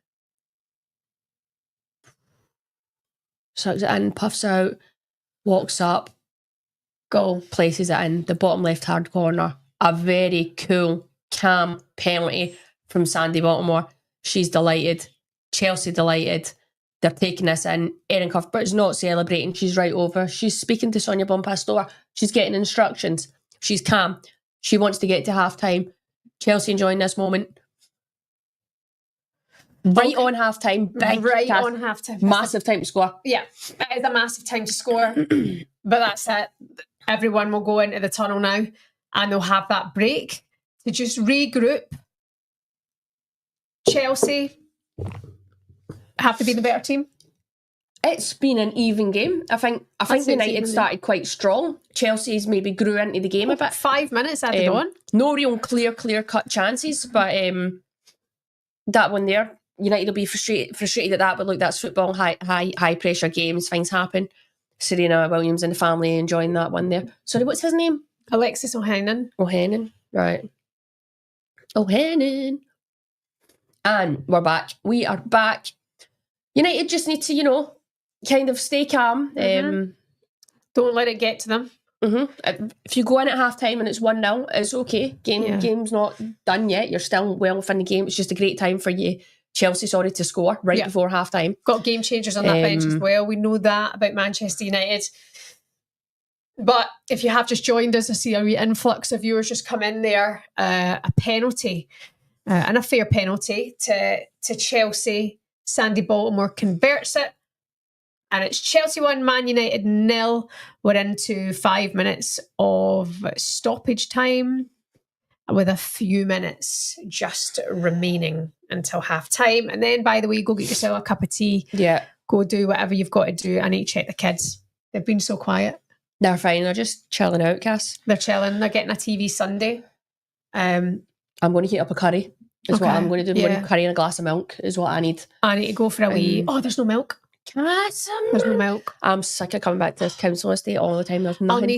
Sucks it in, puffs out, walks up, goal, places it in the bottom left-hand corner. A very cool, calm penalty from Sandy Baltimore. She's delighted. Chelsea delighted. They're taking this in. Erin Cuthbert's not celebrating. She's right over. She's speaking to Sonia Bonpastor. She's getting instructions. She's calm. She wants to get to half-time. Chelsea enjoying this moment. Right on half-time. Right on half-time. Massive time to score. Yeah, it is a massive time to score. But that's it. Everyone will go into the tunnel now and they'll have that break to just regroup. Chelsea have to be the better team. It's been an even game. I think United started quite strong. Chelsea's maybe grew into the game a bit. 5 minutes added on. No real clear-cut chances, but that one there, United will be frustrated at that, but look, that's football, high pressure games, things happen. Serena Williams and the family enjoying that one there. Sorry, what's his name? Alexis Ohanian. Ohanian, right. Ohanian. And we're back. We are back. United just need to, kind of stay calm. Don't let it get to them. If you go in at half-time and it's 1-0, it's okay. Game's not done yet. You're still well within the game. It's just a great time for you. Chelsea, to score right before half-time. Got game changers on that bench as well. We know that about Manchester United. But if you have just joined us, I see a wee influx of viewers just come in there. A penalty, and a fair penalty to Chelsea. Sandy Baltimore converts it. And it's Chelsea 1, Man United 0. We're into 5 minutes of stoppage time with a few minutes just remaining until half time. And then, by the way, go get yourself a cup of tea. Yeah. Go do whatever you've got to do. I need to check the kids. They've been so quiet. They're fine. They're just chilling out, Cass. They're chilling. They're getting a TV Sunday. I'm going to heat up a curry. Is what I'm going to do. I'm going to curry and a glass of milk is what I need. I need to go for a wee... there's no milk. There's no milk. I'm sick of coming back to this council estate all the time. There's nothing.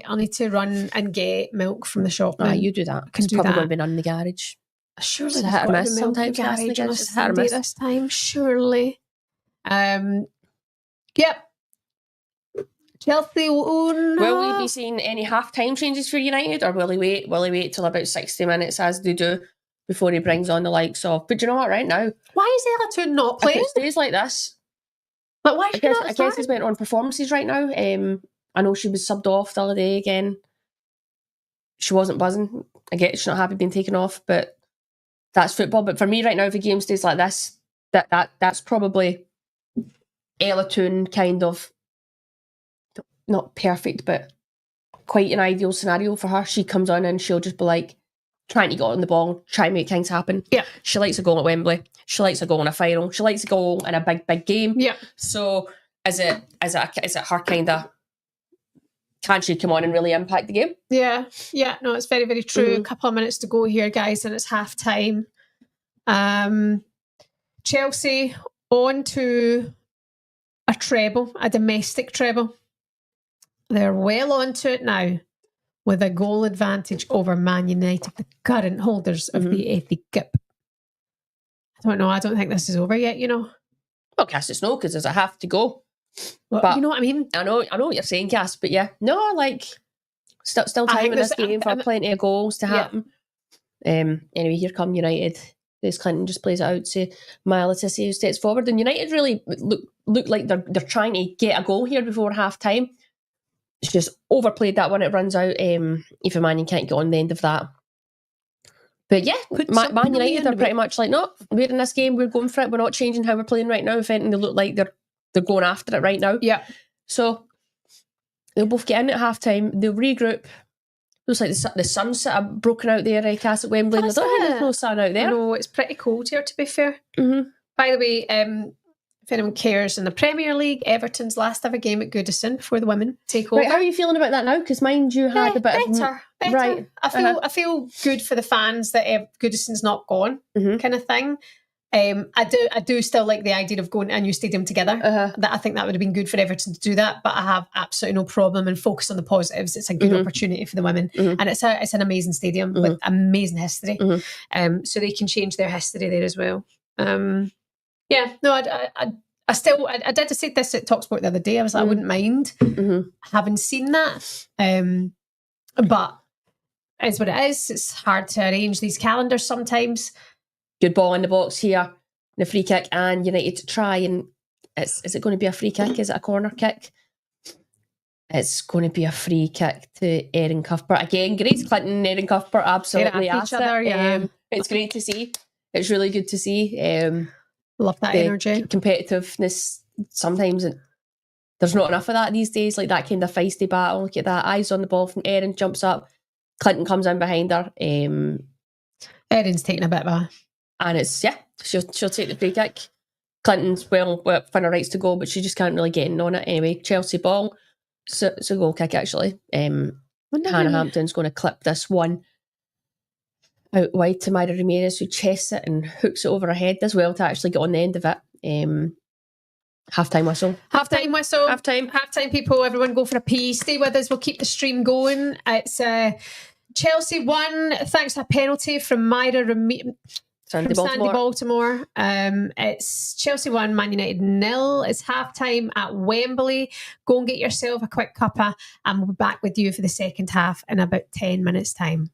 I'll need to run and get milk from the shop. You do that. It's probably going to be none in the garage. Surely it's hit or miss sometimes. This time, surely. Yep. Chelsea. Oh no. Will we be seeing any half-time changes for United, or will he wait? Will he wait till about 60 minutes as they do before he brings on the likes of? But you know what? Right now, why is Ella Toon not playing? If it stays like this. But why? I guess he's went on performances right now. I know she was subbed off the other day again. She wasn't buzzing. I get she's not happy being taken off, but that's football. But for me right now, if the game stays like this, that's probably Ella Toon kind of not perfect, but quite an ideal scenario for her. She comes on and she'll just be like trying to get on the ball, try and make things happen. Yeah. She likes a goal at Wembley. She likes a goal in a final. She likes a goal in a big game. Yeah. So is it her kind of, can she come on and really impact the game? Yeah. Yeah. No, it's very, very true. A couple of minutes to go here, guys, and it's half time. Chelsea on to a treble, a domestic treble. They're well onto it now with a goal advantage over Man United, the current holders of the FA Cup. I don't know. I don't think this is over yet, Well, Cass, it's no, because there's a half to go. Well, but you know what I mean? I know what you're saying, Cass, but yeah. No, still time in this game for plenty of goals to happen. Yeah. Anyway, here come United. Des Clinton just plays it out to Maya Letizia, who steps forward. And United really look like they're trying to get a goal here before half time. It's just overplayed that one. It runs out. Eva Mannion can't get on the end of that. But yeah, Man United are pretty much like, no, we're in this game, we're going for it, we're not changing how we're playing right now. If anything, they look like they're going after it right now. Yeah. So they'll both get in at half time, they'll regroup. Looks like the sun's sort of broken out there, Cass, at Wembley. I don't think there's no sun out there. No, it's pretty cold here, to be fair. By the way, if anyone cares, in the Premier League, Everton's last ever game at Goodison before the women take over. Right, how are you feeling about that now? Because mind you had a bit better. Right. I feel good for the fans that Goodison's not gone, kind of thing. I do still like the idea of going to a new stadium together. That I think that would have been good for Everton to do that, but I have absolutely no problem and focus on the positives. It's a good opportunity for the women, and it's an amazing stadium with amazing history. So they can change their history there as well. Yeah, no, I did say this at Talksport the other day. I was like, I wouldn't mind having seen that, but it's what it is. It's hard to arrange these calendars sometimes. Good ball in the box here, the free kick, and United to try and is it going to be a free kick? Is it a corner kick? It's going to be a free kick to Erin Cuthbert again. Grace Clinton and Erin Cuthbert absolutely at each other. Yeah. It's great to see. It's really good to see. Love that energy, competitiveness. Sometimes there's not enough of that these days. Like that kind of feisty battle. Look at that, eyes on the ball from Erin, jumps up. Clinton comes in behind her. Erin's taking a bit of a. And it's, she'll take the free kick. Clinton's well within her rights to go, but she just can't really get in on it anyway. Chelsea ball. So it's a goal kick, actually. Hannah Hampton's going to clip this one out wide to Myra Ramirez, who chests it and hooks it over her head as well to actually get on the end of it. Half-time whistle. Half-time whistle. Half-time, people. Everyone go for a pee. Stay with us. We'll keep the stream going. It's Chelsea 1, thanks to a penalty from Myra Ramirez. Sandy Baltimore. It's Chelsea 1, Man United 0. It's half-time at Wembley. Go and get yourself a quick cuppa, and we'll be back with you for the second half in about 10 minutes' time.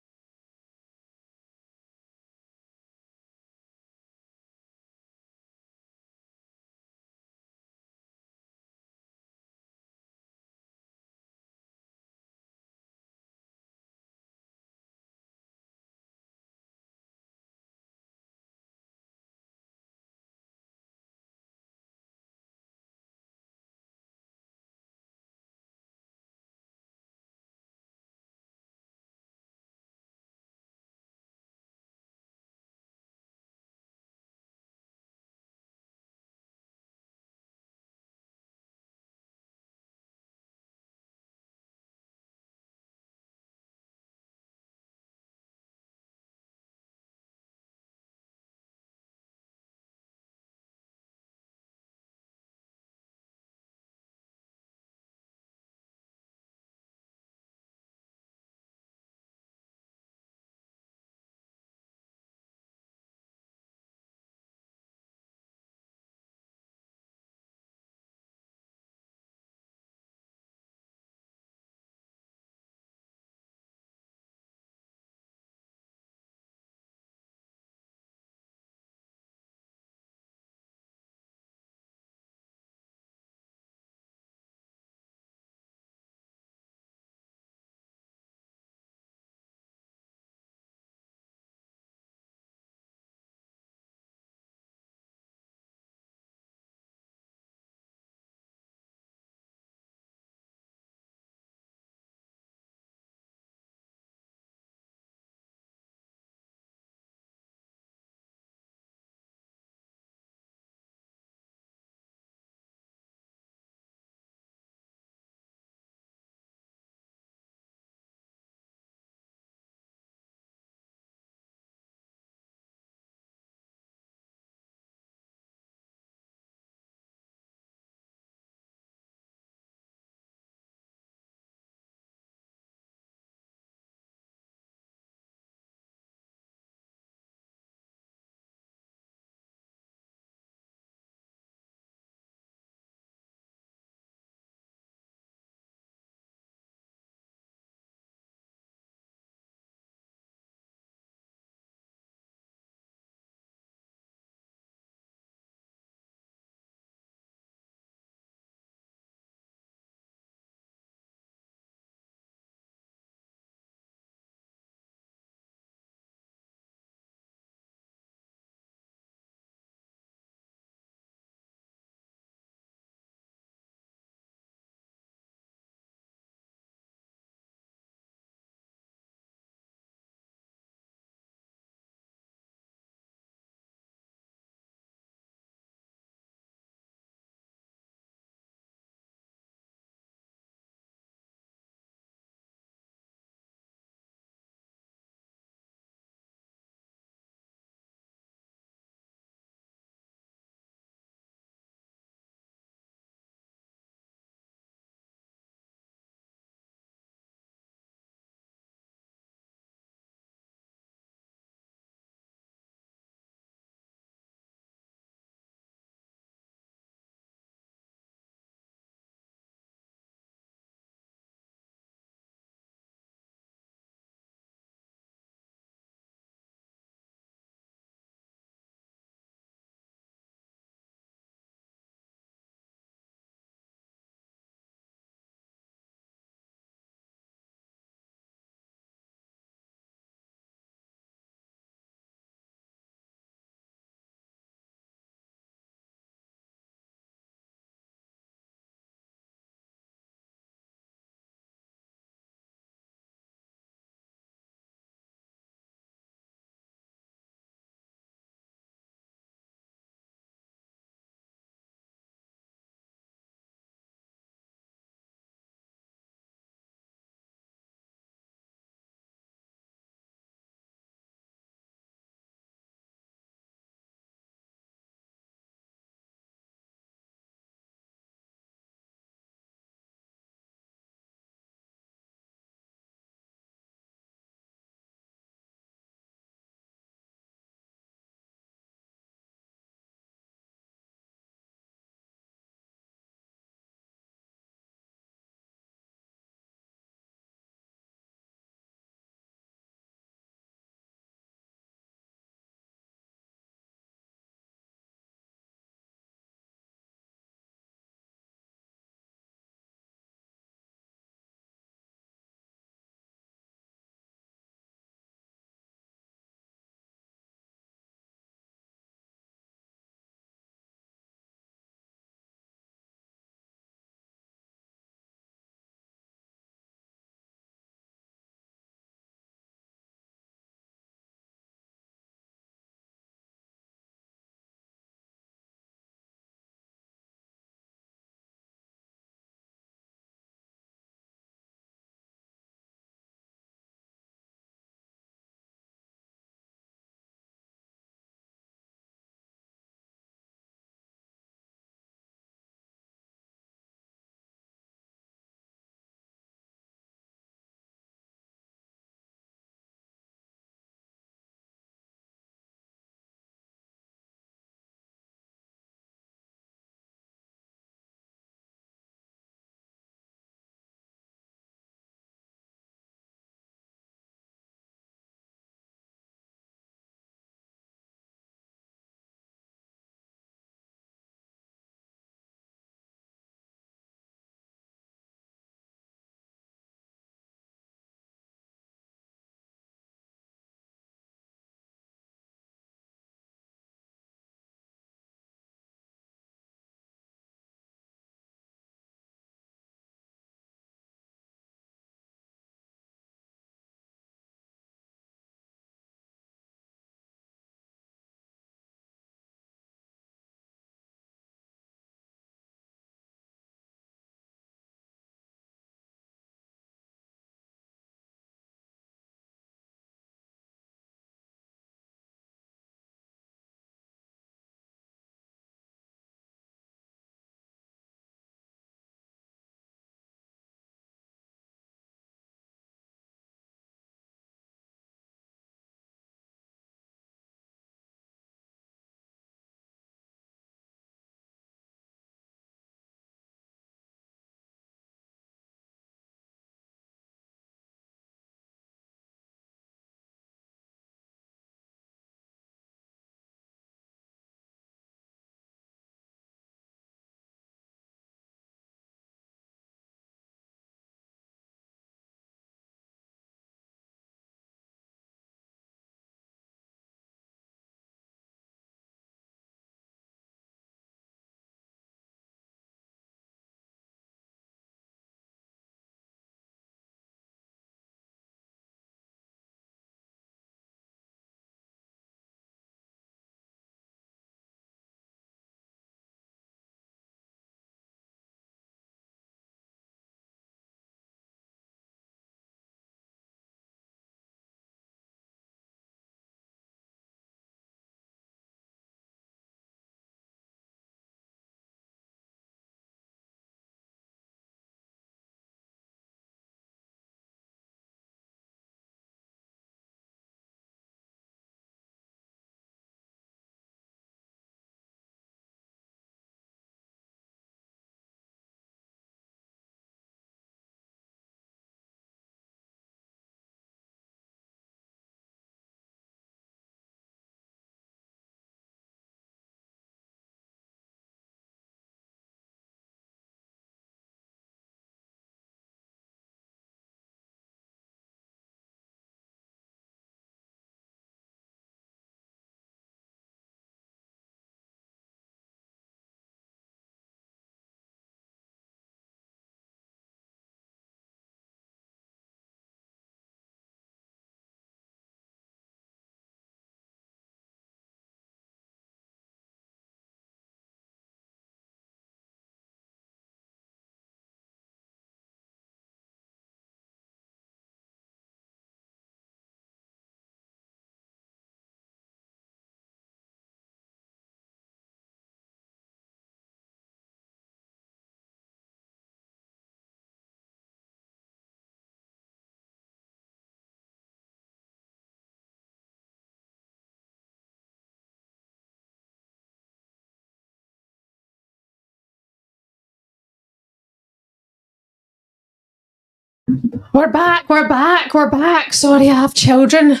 We're back. Sorry, I have children.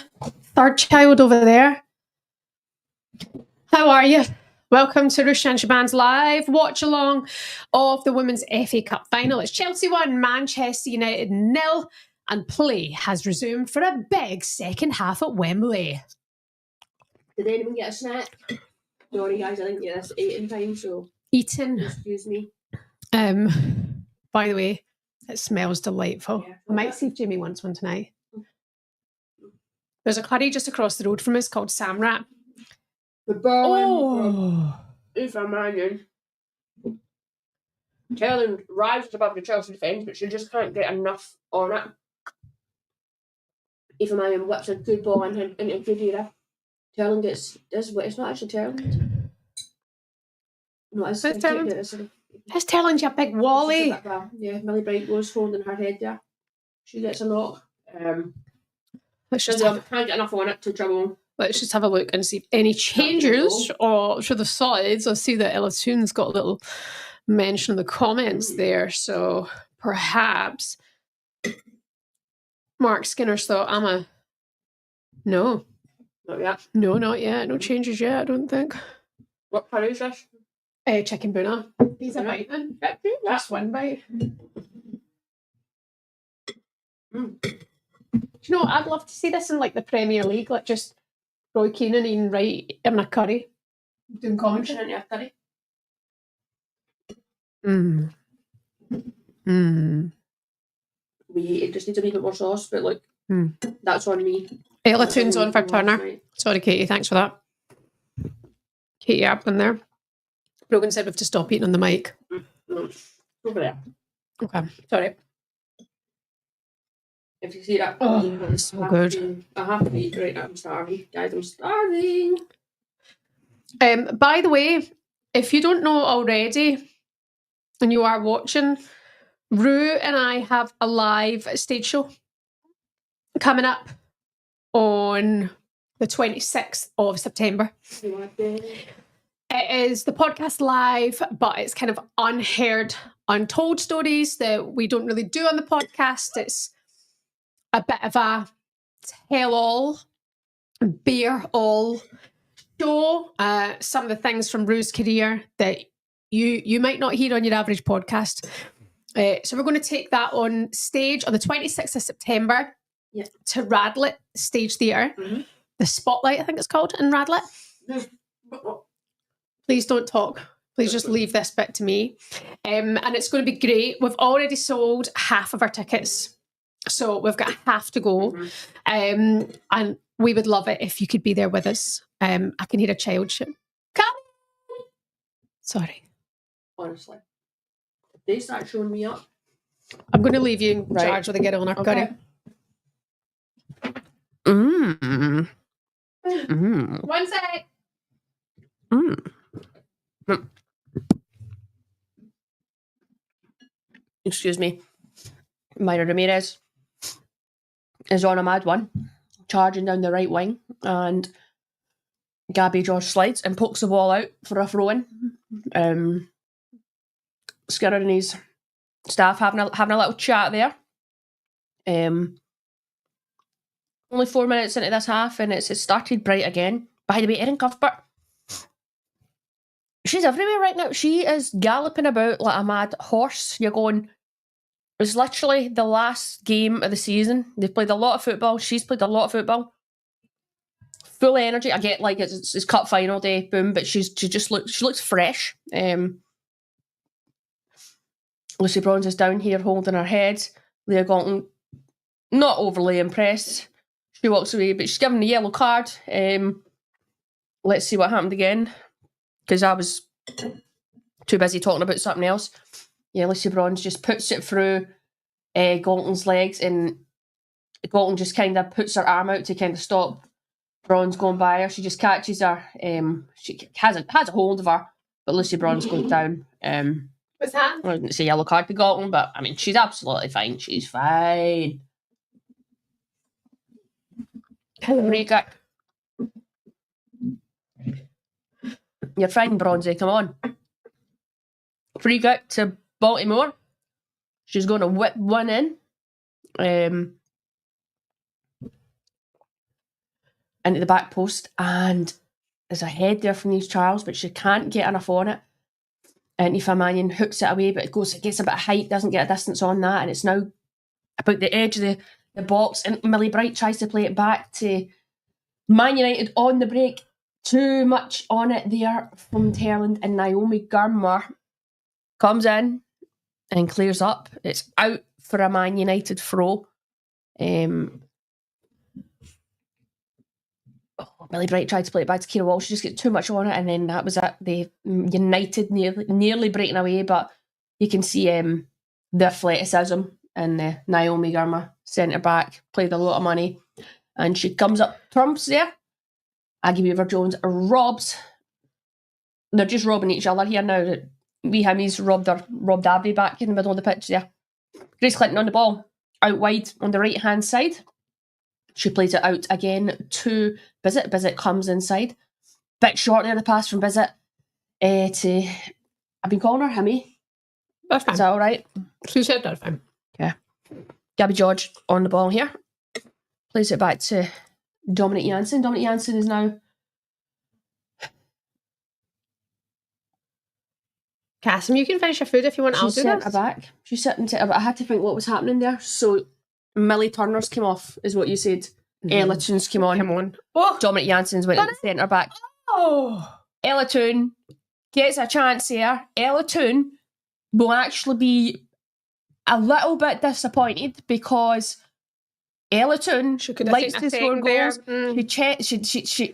Third child over there. How are you? Welcome to Rush and Shaban's live watch along of the Women's FA Cup final. It's Chelsea 1, Manchester United 0, and play has resumed for a big second half at Wembley. Did anyone get a snack? Sorry guys, I didn't get this eating time, so Eating. Excuse me. By the way, it smells delightful. Yeah, I might see if Jamie wants one tonight. There's a curry just across the road from us called Samrat. The Berlin if I'm Marion. Telling rises above the Chelsea defence, but she just can't get enough on it. If Marion whips a good ball into good era. Telling gets this, but it's not actually Telling. No, it's Telling. It's Telling you a big wally. Yeah, Millie Bright goes holding her head there. She gets a knock. Let's just can't get enough on it to Treble. Let's just have a look and see if any changes or to the sides. I see that Ella Toon's got a little mention in the comments there. So perhaps Mark Skinner's thought, no. Not yet. No, not yet. No changes yet, I don't think. What curry is this? Chicken boona. These are biting. Just one bite. Do you know, I'd love to see this in like the Premier League, like just Roy Keane and Ian Wright in a curry. Doing commentary. Yeah, curry. It just needs a wee bit more sauce, but like that's on me. Ella Toon's on for Turner. Sorry, Katie, thanks for that. Katie Aplin there. Brogan said we have to stop eating on the mic. No, over there. Okay, sorry. If you see that, it's so good. I have to eat right now. I'm starving. Guys, I'm starving. By the way, if you don't know already and you are watching, Rue and I have a live stage show coming up on the 26th of September. It is the podcast live, but it's kind of unheard, untold stories that we don't really do on the podcast. It's a bit of a tell-all, bear-all show. Some of the things from Rue's career that you might not hear on your average podcast. So we're going to take that on stage on the 26th of September to Radlett Stage Theatre. The Spotlight, I think it's called, in Radlett. Please don't talk. Please just leave this bit to me. And it's going to be great. We've already sold half of our tickets. So we've got half to go. And we would love it if you could be there with us. I can hear a child shout. Come! Sorry. Honestly. If they start showing me up. I'm going to leave you in charge with a get on our curry. One sec. Excuse me. Myra Ramirez is on a mad one, charging down the right wing, and Gabby Josh slides and pokes the ball out for a throw-in. Skinner and his staff having a little chat there. Only 4 minutes into this half, and it started bright again. By the way, Erin Cuthbert, she's everywhere right now. She is galloping about like a mad horse. You're going, it's literally the last game of the season. They've played a lot of football. She's played a lot of football. Full energy. I get like it's cup final day, boom, but she looks fresh. Lucy Bronze is down here holding her head. Leah Galton, not overly impressed. She walks away, but she's given the yellow card. Let's see what happened again, because I was too busy talking about something else. Yeah, Lucy Bronze just puts it through Galton's legs, and Galton just kind of puts her arm out to kind of stop Bronze going by her. She just catches her. She has a hold of her, but Lucy Bronze goes down. What's that? I didn't say yellow card to Galton, but I mean, she's absolutely fine. She's fine. Free kick. You're fine, Bronzy. Come on. Free kick to Baltimore. She's going to whip one in. into the back post, and there's a head there from Neve Charles, but she can't get enough on it. And Aoife Mannion hooks it away, but it gets a bit of height, doesn't get a distance on that, and it's now about the edge of the box, and Millie Bright tries to play it back to Man United on the break. Too much on it there from Terland, and Naomi Gurmer comes in and clears up. It's out for a Man United throw. Millie Bright tried to play it back to Kira Walsh. She just gets too much on it, and then that was it. The United nearly breaking away, but you can see the athleticism in Naomi Gurmer, centre back, played a lot of money, and she comes up trumps there. Aggie Weaver-Jones robs. They're just robbing each other here now. Wee Himmy's robbed Abby back in the middle of the pitch there. Grace Clinton on the ball, out wide on the right-hand side. She plays it out again to Bizet. Bizet comes inside. Bit short there, the pass from Bizet to... I've been calling her Himmy. That's fine. Is that all right? She said that's fine. Okay. Gabby George on the ball here. Plays it back to Dominic Janssen. Dominic Janssen is now... Cassim, you can finish your food if you want. I'll do this. Back. She's sitting to... But I had to think what was happening there. So Millie Turner's came off, is what you said. Mm-hmm. Ella Toon's came on. Oh. Dominic Janssen's went to the centre back. Oh. Ella Toon gets a chance here. Ella Toon will actually be a little bit disappointed because Ella Toon likes to score goals.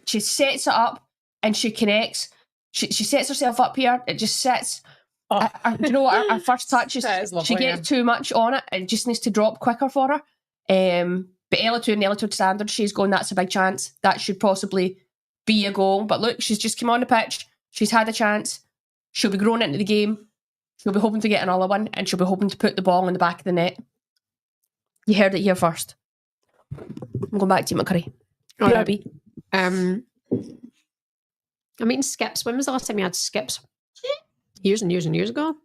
She sets it up and she connects. She sets herself up here. It just sits. Oh. Do you know what? Her first touch is she gets too much on it. It just needs to drop quicker for her. But Ella Toon standard, she's going, that's a big chance. That should possibly be a goal. But look, she's just come on the pitch. She's had a chance. She'll be grown into the game. She'll be hoping to get another one, and she'll be hoping to put the ball in the back of the net. You heard it here first. I'm going back to you, McCurry. All right. I'm eating skips. When was the last time you had skips? Years and years and years ago.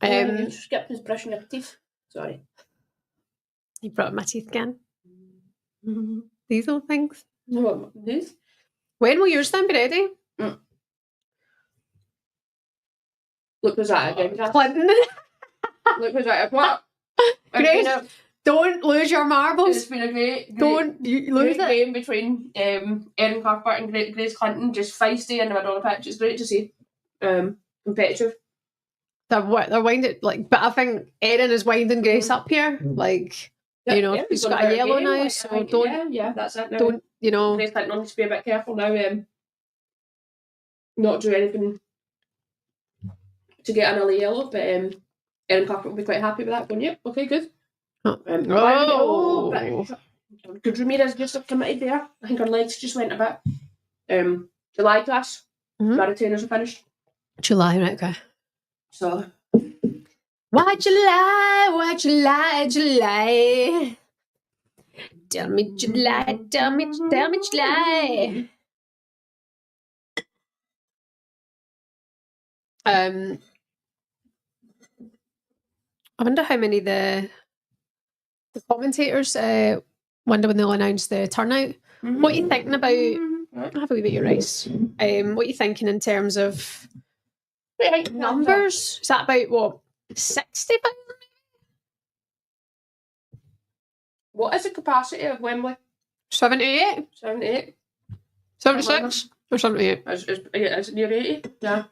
Skip is brushing your teeth. Sorry. You brought up my teeth again. Mm-hmm. These little things. What, these? When will yours then be ready? Mm. Look, was that again? Clinton. Look, was that what? Grace, don't lose your marbles. It's been a great don't lose it. Game between Erin Cuthbert and Grace Clinton, just feisty in the middle of the pitch. It's great to see. Competitive. They're winding, like, but I think Erin is winding Grace up here. Like, you know, she's got a yellow now, so don't. Yeah, that's it. Now. Don't, you know. Grace Clinton needs to be a bit careful now. Not do anything to get another yellow, but Erin Cuthbert will be quite happy with that. Going, yep, okay, good. Good Ramirez just committed there. I think her legs just went a bit. July class. Marathoners are finished. July, right, okay. So. Why July? Tell me July. I wonder how many the commentators wonder when they'll announce the turnout. Mm-hmm. What are you thinking about? Have a wee bit of your rice. What are you thinking in terms of numbers? Is that about what, 60,000? What is the capacity of Wembley? 78. 78. 76 or 78? Is it near 80? Yeah.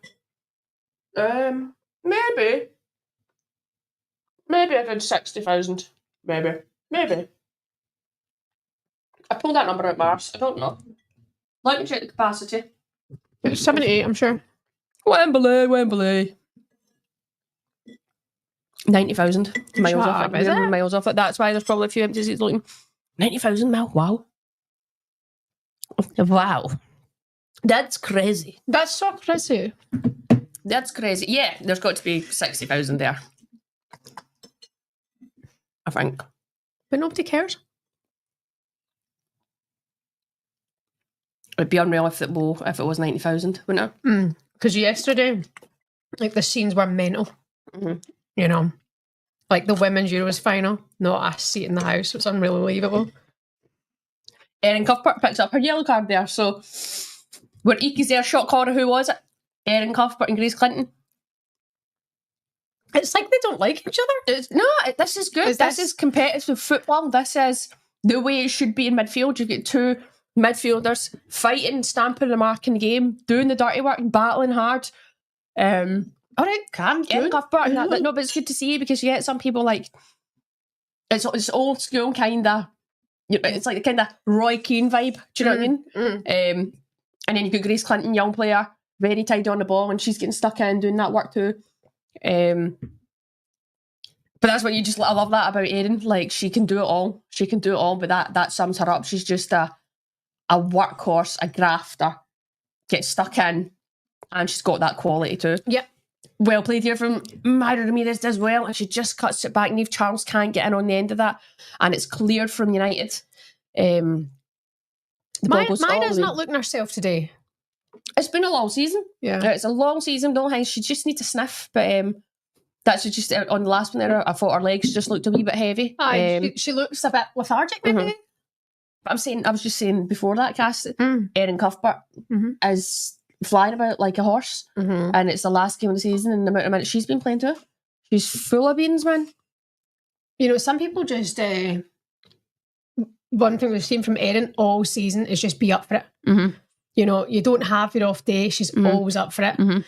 Maybe I did 60,000. Maybe. I pulled that number out Mars. I don't know. Let me check the capacity. It's 78, I'm sure. Wembley. 90,000 miles off it. Miles off it. That's why there's probably a few empty seats looking. 90,000 miles. Wow. That's crazy. That's so crazy. That's crazy. Yeah, there's got to be 60,000 there. I think. But nobody cares. It'd be unreal if it was 90,000, wouldn't it? Because yesterday, like, the scenes were mental. Mm-hmm. You know, like the women's Euros final, not a seat in the house. It's unbelievable. Erin Cuthbert picks up her yellow card there. So were Eki's there, shot caller, who was it? Erin Cuthbert and Grace Clinton. It's like they don't like each other. This is good. This is competitive football. This is the way it should be in midfield. You get two midfielders fighting, stamping the mark in the game, doing the dirty work, battling hard. All right, calm, Erin Cuthbert. No, but it's good to see because you get some people like it's old school kind of. It's like the kind of Roy Keane vibe. Do you know what I mean? And then you got Grace Clinton, young player, very tidy on the ball, and she's getting stuck in doing that work too. But that's what I love that about Erin. Like, she can do it all. She can do it all, but that sums her up. She's just a workhorse, a grafter, gets stuck in, and she's got that quality too. Yep. Well played here from Myra Ramirez as well, and she just cuts it back. Niamh Charles can't get in on the end of that, and it's cleared from United. Myra's not looking herself today. It's been a long season. Yeah. It's a long season, don't think she just needs a sniff, but that's just on the last one there. I thought her legs just looked a wee bit heavy. She looks a bit lethargic, maybe. But I was just saying before that cast, Erin Cuthbert is flying about like a horse, and it's the last game of the season, and the amount of minutes she's been playing too. She's full of beans, man. You know, some people just one thing we've seen from Erin all season is just be up for it. You know, you don't have your off day. She's always up for it. And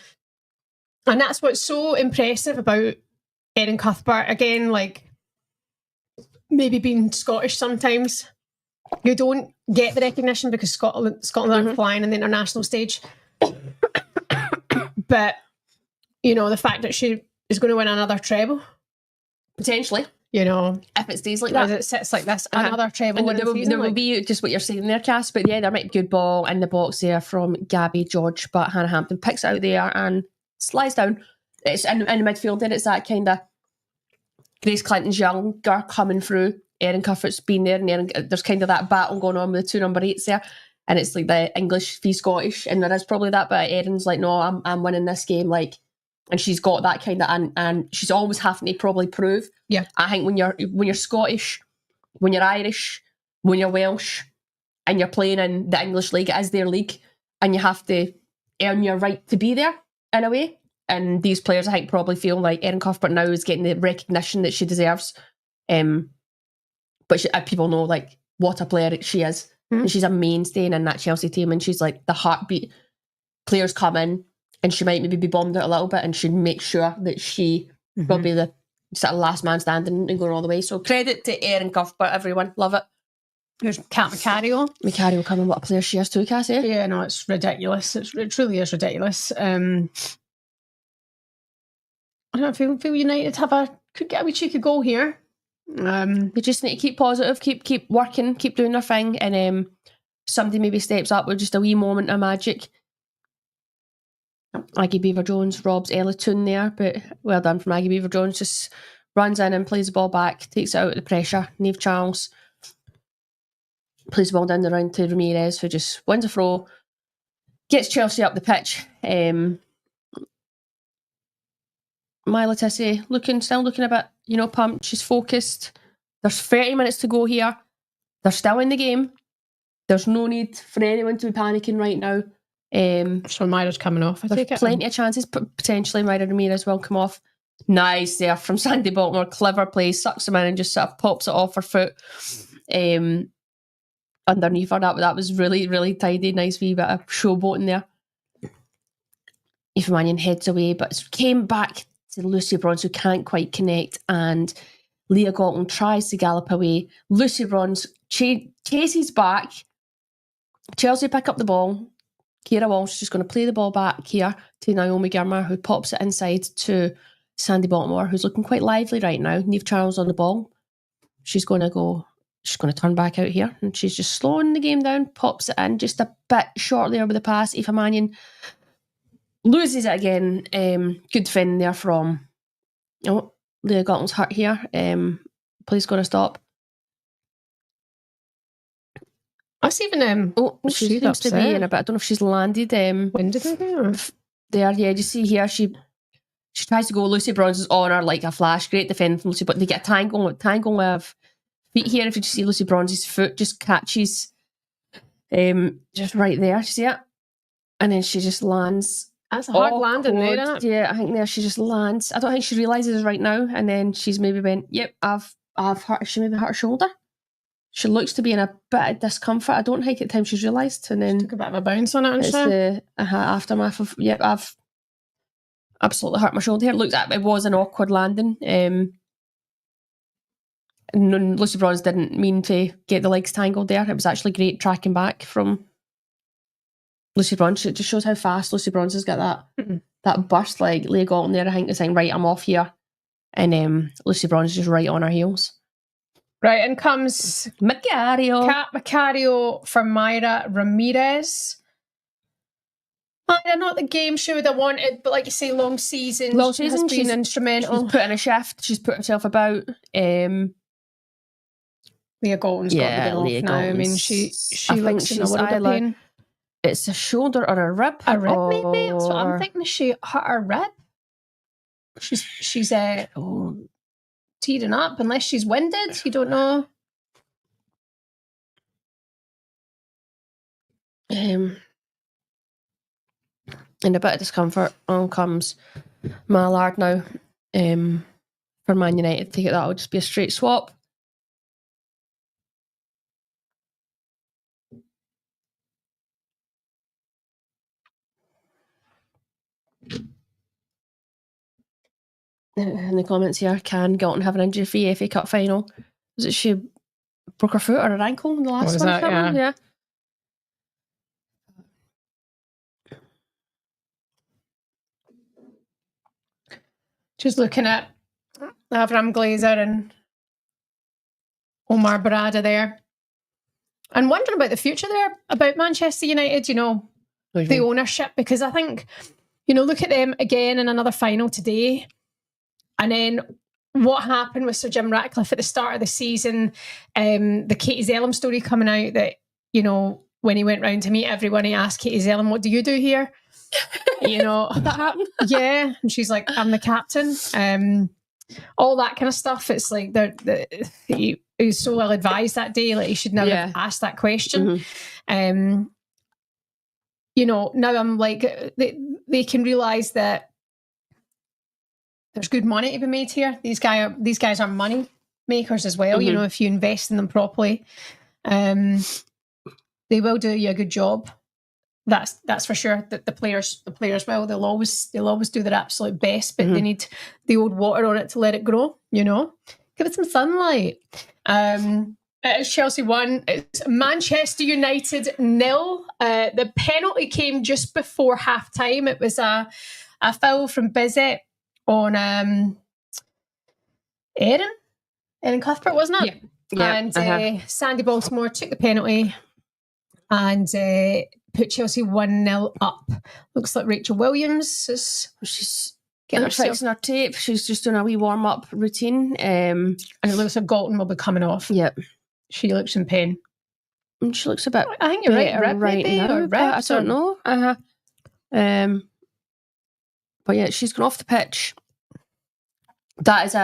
that's what's so impressive about Erin Cuthbert. Again, like, maybe being Scottish sometimes, you don't get the recognition because Scotland aren't flying on the international stage. But, you know, the fact that she is going to win another treble. Potentially. You know, if it stays like that, as it sits like this, another treble. And there will be just what you're saying there, Cass. But yeah, there might be good ball in the box there from Gabby George, but Hannah Hampton picks it out there and slides down. It's in the midfield. Then it's that kind of Grace Clinton's younger coming through. Erin Cuthbert's been there, and there's kind of that battle going on with the two number 8s there, and it's like the English v Scottish, and there is probably that. But Erin's like, no, I'm winning this game, like. And she's got that kind of, and she's always having to probably prove. Yeah, I think when you're Scottish, when you're Irish, when you're Welsh, and you're playing in the English league, it is their league, and you have to earn your right to be there in a way. And these players, I think, probably feel like Erin Cuthbert now is getting the recognition that she deserves. But people know like what a player she is, and she's a mainstay in that Chelsea team, and she's like the heartbeat. Players come in. And she might maybe be bombed out a little bit, and she'd make sure that she will be the sort of last man standing and going all the way. So credit to Erin Cuthbert, everyone. Love it. There's Kat Macario. Macario coming, what a player she is too, Cassie. Yeah, no, it's ridiculous. It truly is ridiculous. I don't feel United could get a wee cheeky goal here. We just need to keep positive, keep working, keep doing their thing, and somebody maybe steps up with just a wee moment of magic. Maggie Beaver-Jones robs Ella Toon there, but well done from Maggie Beaver-Jones. Just runs in and plays the ball back, takes it out of the pressure. Niamh Charles plays the ball down the round to Ramirez, who just wins a throw, gets Chelsea up the pitch. Myla Tissy still looking a bit, pumped. She's focused. There's 30 minutes to go here. They're still in the game. There's no need for anyone to be panicking right now. So Myra's coming off. There's plenty of chances. Potentially Myra Ramirez will come off. Nice there from Sandy Baltimore. Clever play. Sucks him in and just sort of pops it off her foot underneath her. That was really, really tidy. Nice wee bit of showboating there. Aoife Mannion heads away, but came back to Lucy Bronze, who can't quite connect, and Leah Galton tries to gallop away. Lucy Bronze chases back. Chelsea pick up the ball. Ciara Walsh is just going to play the ball back here to Naomi Girma, who pops it inside to Sandy Baltimore, who's looking quite lively right now. Niamh Charles on the ball. She's going to turn back out here, and she's just slowing the game down, pops it in just a bit short there with the pass. Aoife Mannion loses it again. Good defending there from Leah Galton's hurt here. Play's going to stop. That's even she seems to be in a bit. I don't know if she's landed. When did they go? There, yeah. You see here, she She tries to go. Lucy Bronze is on her like a flash. Great defending from Lucy, but they get a tangle of feet here. If you just see Lucy Bronze's foot just catches just right there. See it? And then she just lands. That's a hard landing there, isn't it? Yeah, I think there she just lands. I don't think she realises right now. And then she's maybe went, yep, I've hurt. She maybe hurt her shoulder. She looks to be in a bit of discomfort. I don't think at the time she's realised. And then she took a bit of a bounce on it. It's the aftermath of, yep, I've absolutely hurt my shoulder here. It was an awkward landing. Lucy Bronze didn't mean to get the legs tangled there. It was actually great tracking back from Lucy Bronze. It just shows how fast Lucy Bronze has got that burst, like Leah Galton there, I think, is saying, right, I'm off here. And Lucy Bronze is just right on her heels. Right, in comes Macario. Kat Macario for Mayra Ramirez. Mayra, not the game she would have wanted, but like you say, long season. She's been instrumental. She's put in a shift. She's put herself about. Leah Galton's got to be off now. I mean, she looks in a world of pain. It's a shoulder or a rib. A rib, maybe? That's what I'm thinking. She hurt her rib. She's tearing up, unless she's winded. You don't know. In a bit of discomfort, on comes Mallard now for Man United. Take it that'll just be a straight swap. In the comments here, can Galton have an injury-free FA Cup final? Was it she broke her foot or her ankle in the last one? Yeah. Just looking at Avram Glazer and Omar Barada there. And wondering about the future there, about Manchester United, the ownership, because I think, look at them again in another final today. And then what happened with Sir Jim Ratcliffe at the start of the season, the Katie Zellum story coming out that, when he went round to meet everyone, he asked Katie Zellum, what do you do here? That happened? Yeah. And she's like, I'm the captain. All that kind of stuff. It's like he was so well advised that day, like he should never have asked that question. Mm-hmm. Now I'm like, they can realise that there's good money to be made here. These guys are money makers as well. Mm-hmm. If you invest in them properly, they will do you a good job. That's for sure. That the players will. They'll always do their absolute best, but they need the old water on it to let it grow. Give it some sunlight. It's Chelsea 1. It's Manchester United 0. The penalty came just before half time. It was a foul from Bizet on Erin Cuthbert, wasn't it? Yeah. And Sandy Baltimore took the penalty and put Chelsea 1-0 up. Looks like Rachel Williams she's getting fixing her tape. She's just doing a wee warm up routine. And it looks like Galton will be coming off. Yep. She looks in pain. And she looks a bit. I think you're right. Rib right maybe, now. I don't know. But yeah, she's gone off the pitch. That is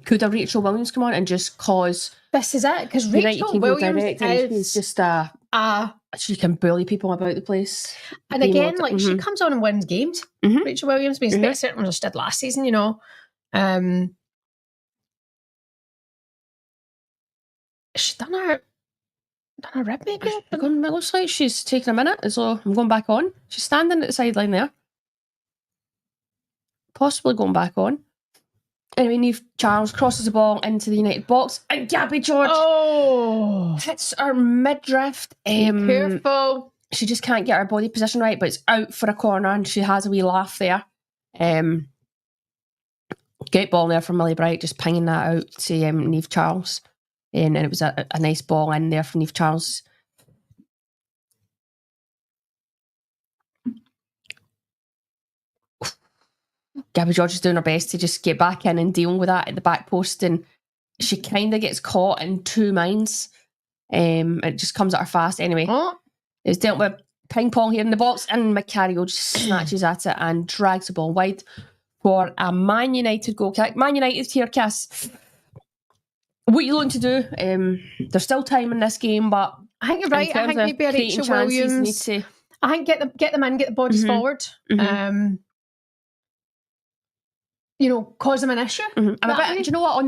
could a Rachel Williams come on and just cause? This is it, because Rachel Williams is just she can bully people about the place. And again, she comes on and wins games. Mm-hmm. Rachel Williams means certainly she did last season. She's done her rib maybe. It looks like she's taking a minute. So I'm going back on. She's standing at the sideline there. Possibly going back on. Anyway, Niamh Charles crosses the ball into the United box, and Gabby George hits her midriff. Careful. She just can't get her body position right, but it's out for a corner, and she has a wee laugh there. Great ball there from Millie Bright, just pinging that out to Niamh Charles. And it was a nice ball in there from Niamh Charles. Gabby George is doing her best to just get back in and deal with that at the back post, and she kind of gets caught in two minds. It just comes at her fast. Anyway, it's dealt with ping pong here in the box, and Macario just snatches at it and drags the ball wide. for a Man United goal kick. Man United here, Cass. What are you looking to do? There's still time in this game, but I think you're right. I think maybe a Rachel Williams. I think get them in, get the bodies forward. You know, cause them an issue. I'm a bit. Do you know what? On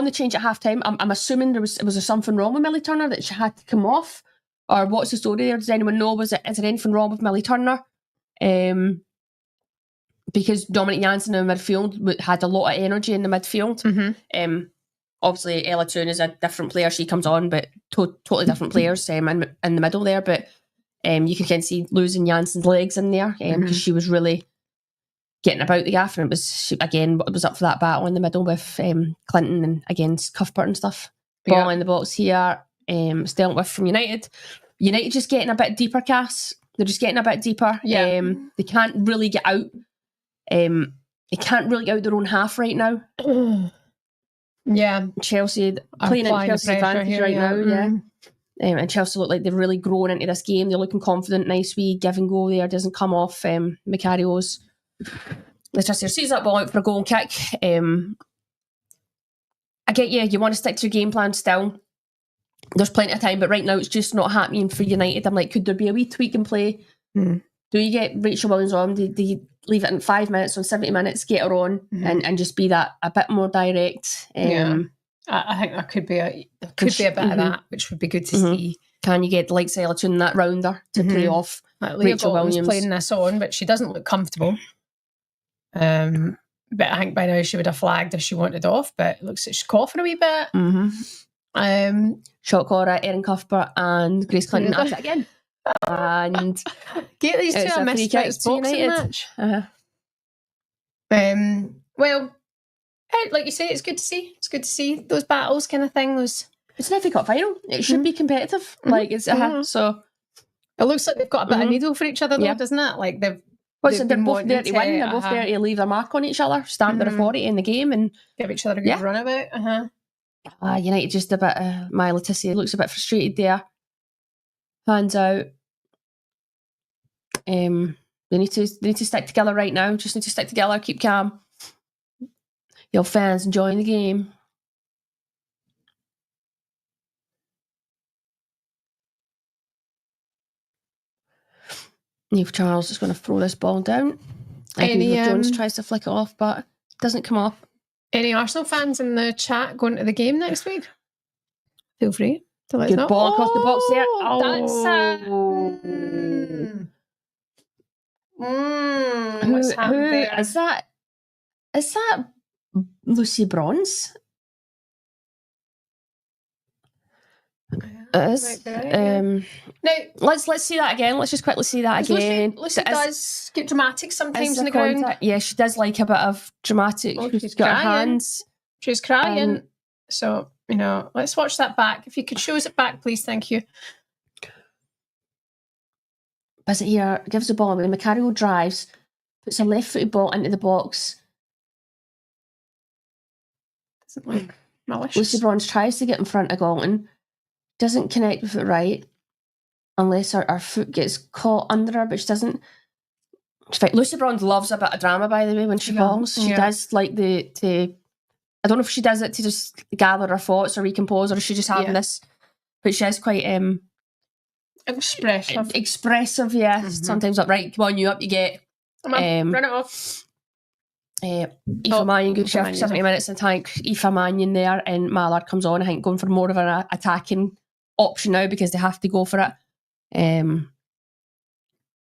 the change at half time, I'm assuming was there something wrong with Millie Turner that she had to come off, or what's the story there? Does anyone know? Is there anything wrong with Millie Turner? Because Dominic Janssen in midfield had a lot of energy in the midfield. Obviously, Ella Toon is a different player. She comes on, but totally different players in the middle there. But you can kind of see losing Janssen's legs in there because she was really getting about the gaff, and it was up for that battle in the middle with Clinton and against Cuthbert and stuff. Ball in the box here, still with from United. United just getting a bit deeper, Cass. They're just getting a bit deeper. They can't really get out. They can't really get out their own half right now. Chelsea playing in Chelsea's advantage right now. And Chelsea look like they're really growing into this game. They're looking confident. Nice wee give and go there. Doesn't come off Macario's. Let's just sees that ball out for a goal kick. I get you want to stick to your game plan still. There's plenty of time, but right now it's just not happening for United. I'm like, could there be a wee tweak in play? Do you get Rachel Williams on? Do you leave it in 5 minutes, on 70 minutes, get her on and just be that a bit more direct? I think there could be a bit of that, which would be good to see. Can you get the likes of Ella Toon, that rounder, to play off Rachel Williams? Playing this on, but she doesn't look comfortable. But I think by now she would have flagged if she wanted off, but it looks like she's coughing a wee bit. Shot caller, Erin Cuthbert and Grace Clinton at it again. And get these two a misfits boxing match. Well, like you say, it's good to see. It's good to see those battles, kind of thing. It's an FA Cup final. It should be competitive. Like it's so. It looks like they've got a bit of needle for each other, though, doesn't it? Like they're both there to win. They're both there to leave their mark on each other, stamp their authority in the game, and give each other a good run about. United just a bit. My Letizia looks a bit frustrated there. Hands out. They need to stick together right now. Just need to stick together. Keep calm. Your fans enjoying the game. Neve Charles is going to throw this ball down. Jones tries to flick it off, but it doesn't come off. Any Arsenal fans in the chat going to the game next week? Feel free to let us know. Good ball across the box there. What's happened there? Is that Lucy Bronze? Now let's see that again. Let's just quickly see that again. Lucy does get dramatic sometimes in the ground. Yeah, she does like a bit of dramatic. She's got her hands. She's crying. So, let's watch that back. If you could show us it back, please. Thank you. Visit here, gives the ball away. Macario drives, puts a left-footed ball into the box. Doesn't look malicious. Lucy Bronze tries to get in front of Galton. Doesn't connect with it right. Unless her foot gets caught under her, but she doesn't. Lucy Bronze loves a bit of drama, by the way, when she falls. She does like I don't know if she does it to just gather her thoughts or recompose, or is she just having this. But she is quite expressive, yeah. Sometimes like, right, come on, you up, you get. Come on, run it off. Aoife Mannion, good shift, 70 minutes in the tank. Aoife Mannion there, and Mallard comes on, I think, going for more of an attacking option now because they have to go for it.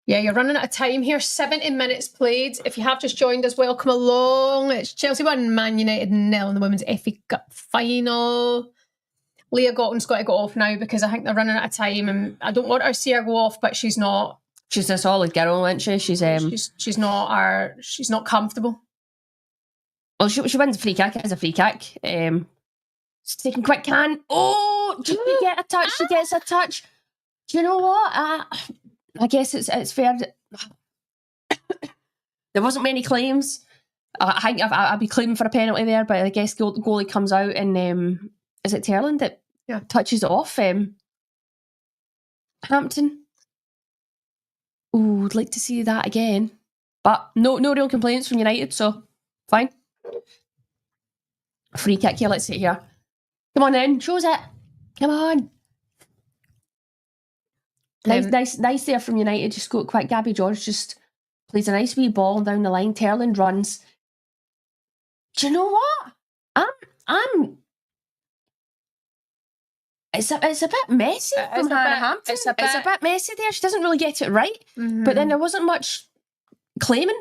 Yeah, you're running out of time here. 70 minutes played. If you have just joined us, welcome along. It's Chelsea 1, Man United 0 in the Women's FA Cup final. Leah Galton's got to go off now because I think they're running out of time, and I don't want her to see her go off, but she's not. She's a solid girl, isn't she? She's not comfortable. Well, she wins a free kick. It is a free kick. She's taking quick can. Oh, did she get a touch? She gets a touch. Do you know what? I guess it's fair. There wasn't many claims. I think I'd be claiming for a penalty there, but I guess the goalie comes out and is it Terland that touches it off? Hampton. Ooh, I'd like to see that again. But no real complaints from United, so fine. Free kick here, let's see here. Come on then, shows it. Come on. Nice there from United. Just go quick. Gabby George just plays a nice wee ball down the line. Terland runs. Do you know what? It's a bit messy from Hannah Hampton. It's a bit messy there. She doesn't really get it right. But then there wasn't much claiming.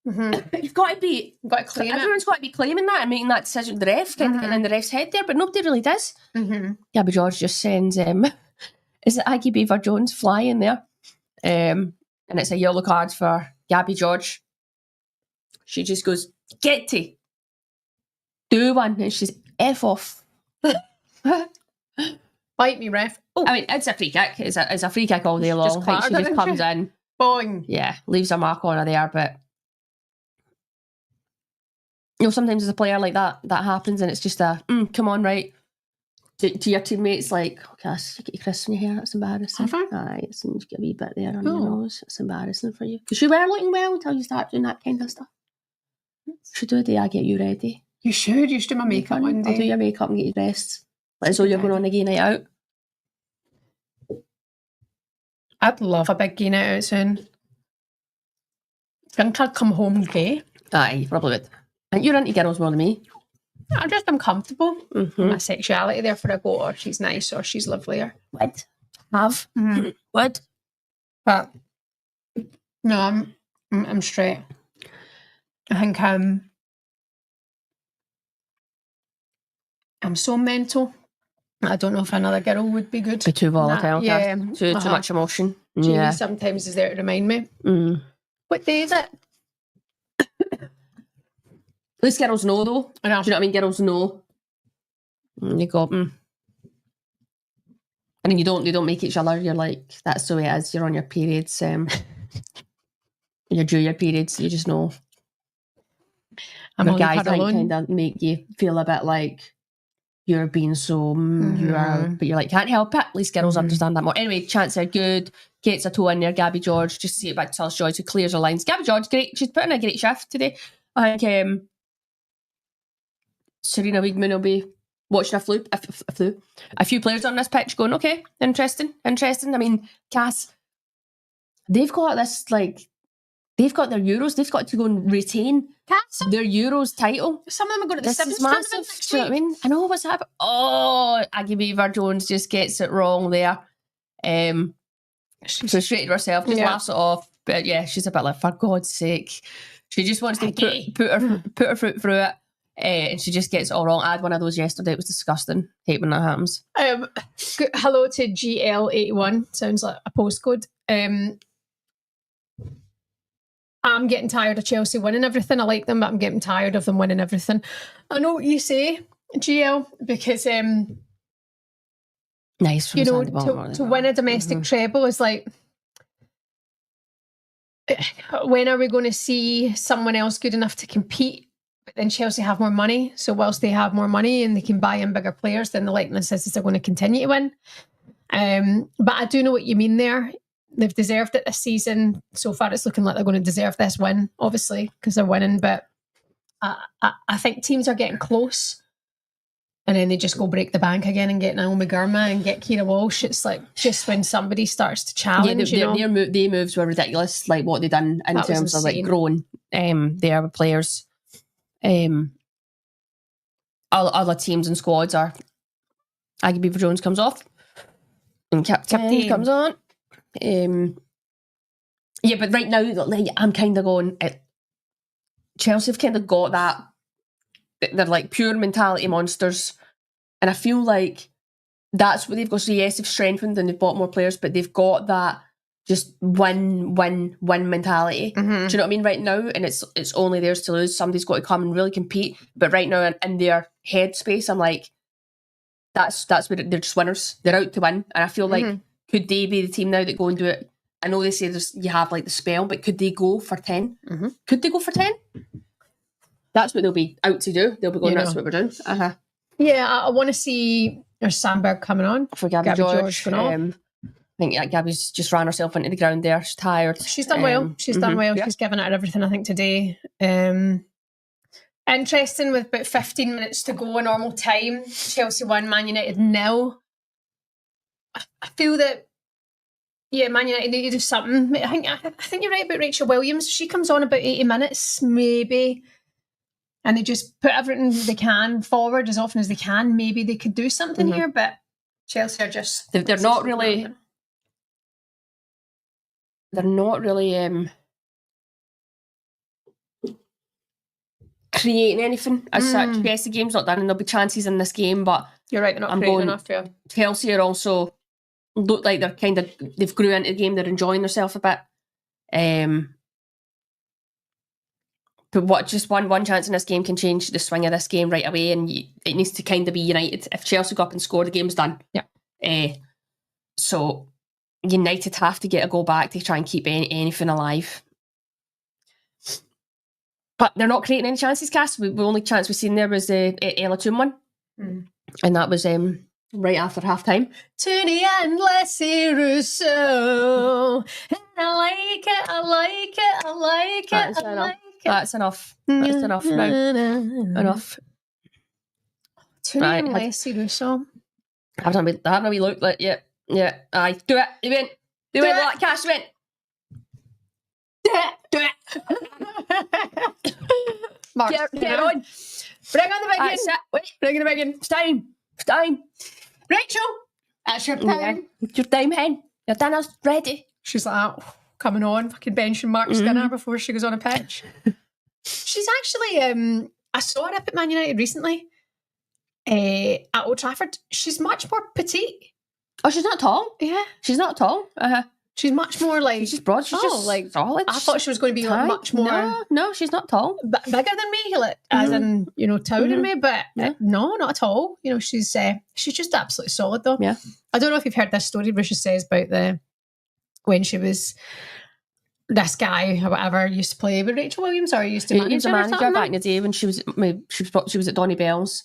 You've got to claim everyone's got to be claiming that and making that decision. The ref kind of getting in the ref's head there, but nobody really does. Gabby George just sends is it Aggie Beaver Jones flying there? And it's a yellow card for Gabby George. She just goes, get to do one, and she's F off. Bite me, ref. Oh. I mean, it's a free kick. It's a free kick all day long. She just comes in. Boing. Yeah, leaves a mark on her there, but sometimes as a player like that happens, and it's just come on, right? To your teammates, like, okay, you get your Chris in your hair, that's embarrassing. Aye, so you get a wee bit there on your nose, it's embarrassing for you. Because you were looking well until you start doing that kind of stuff. Should do a day I get you ready. You should do my makeup one day. I'll do your makeup and get you dressed. As though you're going on a gay night out. I'd love a big gay night out soon. I think I'd come home gay. Aye, you probably would. And you're into girls more than me. I'm comfortable. My sexuality there for a go, or she's nice, or she's lovelier. Would. Have. Would. But no, I'm straight. I think I'm so mental. I don't know if another girl would be good. Be too volatile. Yeah. Too much emotion. Jamie sometimes is there to remind me. What day is it? At least girls know, though. I know. Do you know what I mean? Girls know. And you go, And then you don't make each other. You're like, that's the way it is. You're on your periods. You're due your periods. You just know. I'm guys kind of make you feel a bit like you're being so you are, but you're like, can't help it. At least girls understand that more. Anyway, chance are good. Gets a toe in there. Gabby George, just see it back to Alice Joyce, who clears her lines. Gabby George, great. She's putting a great shift today. I think Serena Wigman will be watching a few players on this pitch going, okay, interesting. I mean, Cass, they've got this, like, they've got their Euros. They've got to go and retain their Euros title. Some of them are going to the Sims tournament next week. You know what I mean? I know what's happening. Oh, Aggie Beaver Jones just gets it wrong there. So straight to herself, just laughs it off. But yeah, she's a bit like, for God's sake. She just wants to put her foot through it. And she just gets it all wrong. I had one of those yesterday. It was disgusting. Hate when that happens. Hello to GL81. Sounds like a postcode. I'm getting tired of Chelsea winning everything. I like them, but I'm getting tired of them winning everything. I know what you say, GL, because nice from to win a domestic treble is like, when are we going to see someone else good enough to compete? But then Chelsea have more money, so whilst they have more money and they can buy in bigger players, then the likeness is they're going to continue to win. But I do know what you mean there. They've deserved it this season. So far, it's looking like they're going to deserve this win, obviously, because they're winning. But I think teams are getting close, and then they just go break the bank again and get Naomi Gurma and get Kira Walsh. It's like just when somebody starts to challenge. Yeah, their moves were ridiculous, like what they done in terms of like growing there with players. Other teams and squads are Aggie Beaver Jones comes off and Captain comes on. Yeah, but right now, like, I'm kind of going. Chelsea have kind of got that. They're like pure mentality monsters, and I feel like that's what they've got. So yes, they've strengthened and they've bought more players, but they've got that just win mentality. Do you know what I mean? Right now, and it's only theirs to lose. Somebody's got to come and really compete. But right now, in their headspace, I'm like, that's what they're just winners. They're out to win, and I feel like. Could they be the team now that go and do it? I know they say you have like the spell, but could they go for 10? Could they go for 10? That's what they'll be out to do. They'll be going, that's what we're doing. Yeah, I want to see there's Sandberg coming on. For Gabby George. I think Gabby's just ran herself into the ground there. She's tired. She's done well. She's done well. Yeah. She's given it everything, I think, today. Interesting, with about 15 minutes to go in normal time. Chelsea 1, Man United 0. I feel that, Man United need to do something. I think you're right about Rachel Williams. She comes on about 80 minutes, maybe, and they just put everything they can forward as often as they can. Maybe they could do something here, but Chelsea are just... They're not really... They're not really creating anything as such. Yes, the game's not done and there'll be chances in this game, but... You're right, they're not creating enough, yeah. Chelsea are also... look like they're they've grew into the game, they're enjoying themselves a bit. But just one chance in this game can change the swing of this game right away, and it needs to kind of be United. If Chelsea go up and score, the game's done. Yeah. So United have to get a goal back to try and keep anything alive. But they're not creating any chances, Cass. The only chance we've seen there was the Ella Toon one. And that was right after half time. Toonie and Leslie Rousseau. And I like it, I like it, I like it, I like it. That's enough. That's enough now. Enough. Toonie and Leslie Rousseau. Having a wee look. Like, yeah. Aye. Do it. You win. Do it. Like Cash win. Do it. Mark, get on. Bring on the big one. Wait, bring the big one. It's time. Rachel, that's your time. Yeah. Your time, hen. Your dinner's ready. She's like, coming on, fucking benching Mark Skinner before she goes on a pitch. She's actually, I saw her up at Man United recently at Old Trafford. She's much more petite. Oh, she's not tall? Yeah. She's not tall? She's much more like... She's just broad. She's just like solid. I thought she was going to be like much more... No, she's not tall. Bigger than me, like, as in, towering me, but no, not at all. She's just absolutely solid though. Yeah. I don't know if you've heard this story where she says about when she was... This guy or whatever used to play with Rachel Williams, or used to manage He was a manager back in the day when she was at Donny Bell's.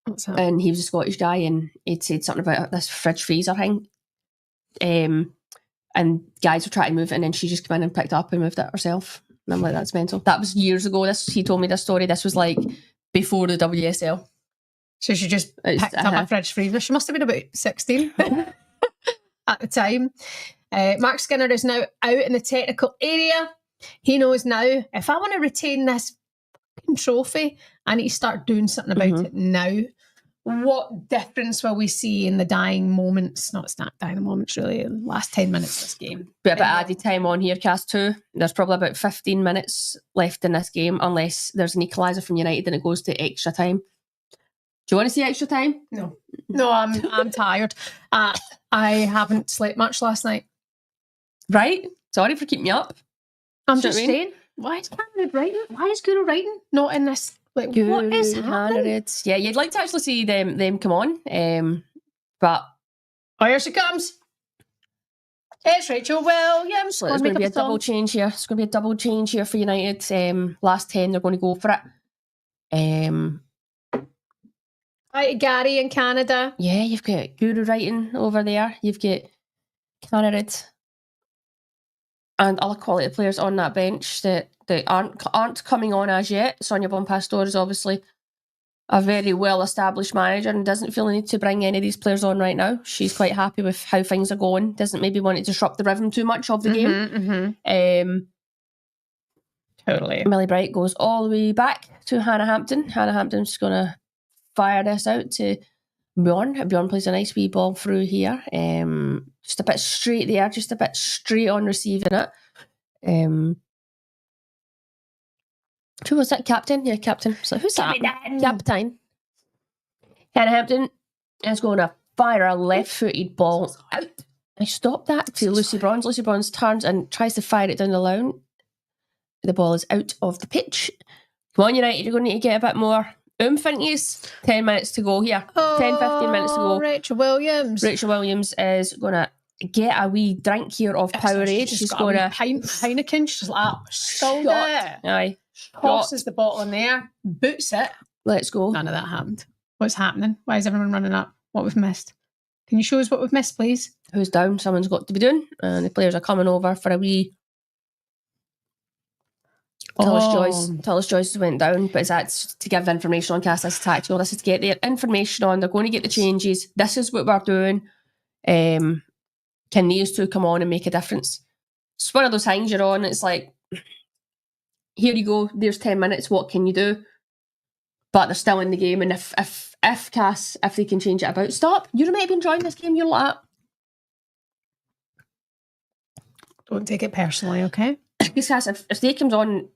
What's that? And he was a Scottish guy, and he'd said something about this fridge freezer thing. And guys were trying to move it, and then she just came in and picked it up and moved it herself. And I'm like, that's mental. That was years ago. He told me this story. This was like before the WSL. So she just picked up a fridge freezer. She must have been about 16 at the time. Mark Skinner is now out in the technical area. He knows now, if I want to retain this trophy, I need to start doing something about it now. What difference will we see in the dying moments? Not dying moments, really. The last 10 minutes of this game. Bit of added time on here, Cass, too. There's probably about 15 minutes left in this game, unless there's an equaliser from United and it goes to extra time. Do you want to see extra time? No, I'm tired. I haven't slept much last night. Right? Sorry for keeping you up. I'm just saying, why is Canada writing? Why is Guru writing not in this? Like, what is happening? Yeah, you'd like to actually see them come on, but... Oh, here she comes. It's Rachel Williams. So there's going to be a double change here. It's going to be a double change here for United. Last 10, they're going to go for it. Hi, Gary in Canada. Yeah, you've got Guru writing over there. You've got Canada and other quality players on that bench that aren't coming on as yet. Sonia Bonpastor is obviously a very well-established manager and doesn't feel the need to bring any of these players on right now. She's quite happy with how things are going. Doesn't maybe want to disrupt the rhythm too much of the game. Totally. Millie Bright goes all the way back to Hannah Hampton. Hannah Hampton's going to fire this out to Bjorn. Bjorn plays a nice wee ball through here. Just a bit straight there, just a bit straight on receiving it. Who was that? Captain? Yeah, captain. So who's that? Captain. Hannah Hampton is going to fire a left-footed ball out. I stopped that to Lucy Bronze. Lucy Bronze turns and tries to fire it down the line. The ball is out of the pitch. Come on, United, you're going to need to get a bit more oomph into you. 10 minutes to go here. 10-15 minutes to go. Rachel Williams. Rachel Williams is going to get a wee drink here of Powerade. She's going to... Heineken. She's like, sold it. Aye. Tosses the bottle in there. Boots it. Let's go. None of that happened. What's happening? Why is everyone running up? What we've missed? Can you show us what we've missed, please? Who's down? Someone's got to be doing. And the players are coming over for a wee... Tullis Joyce went down, but that's to give information on cast. This is tactical. This is to get their information on. They're going to get the changes. This is what we're doing. Can these two come on and make a difference? It's one of those things you're on. It's like, here you go. There's 10 minutes. What can you do? But they're still in the game. And if Cass, if they can change it about, stop. You might be enjoying this game. You're like, don't take it personally, okay? Because Cass, if they comes on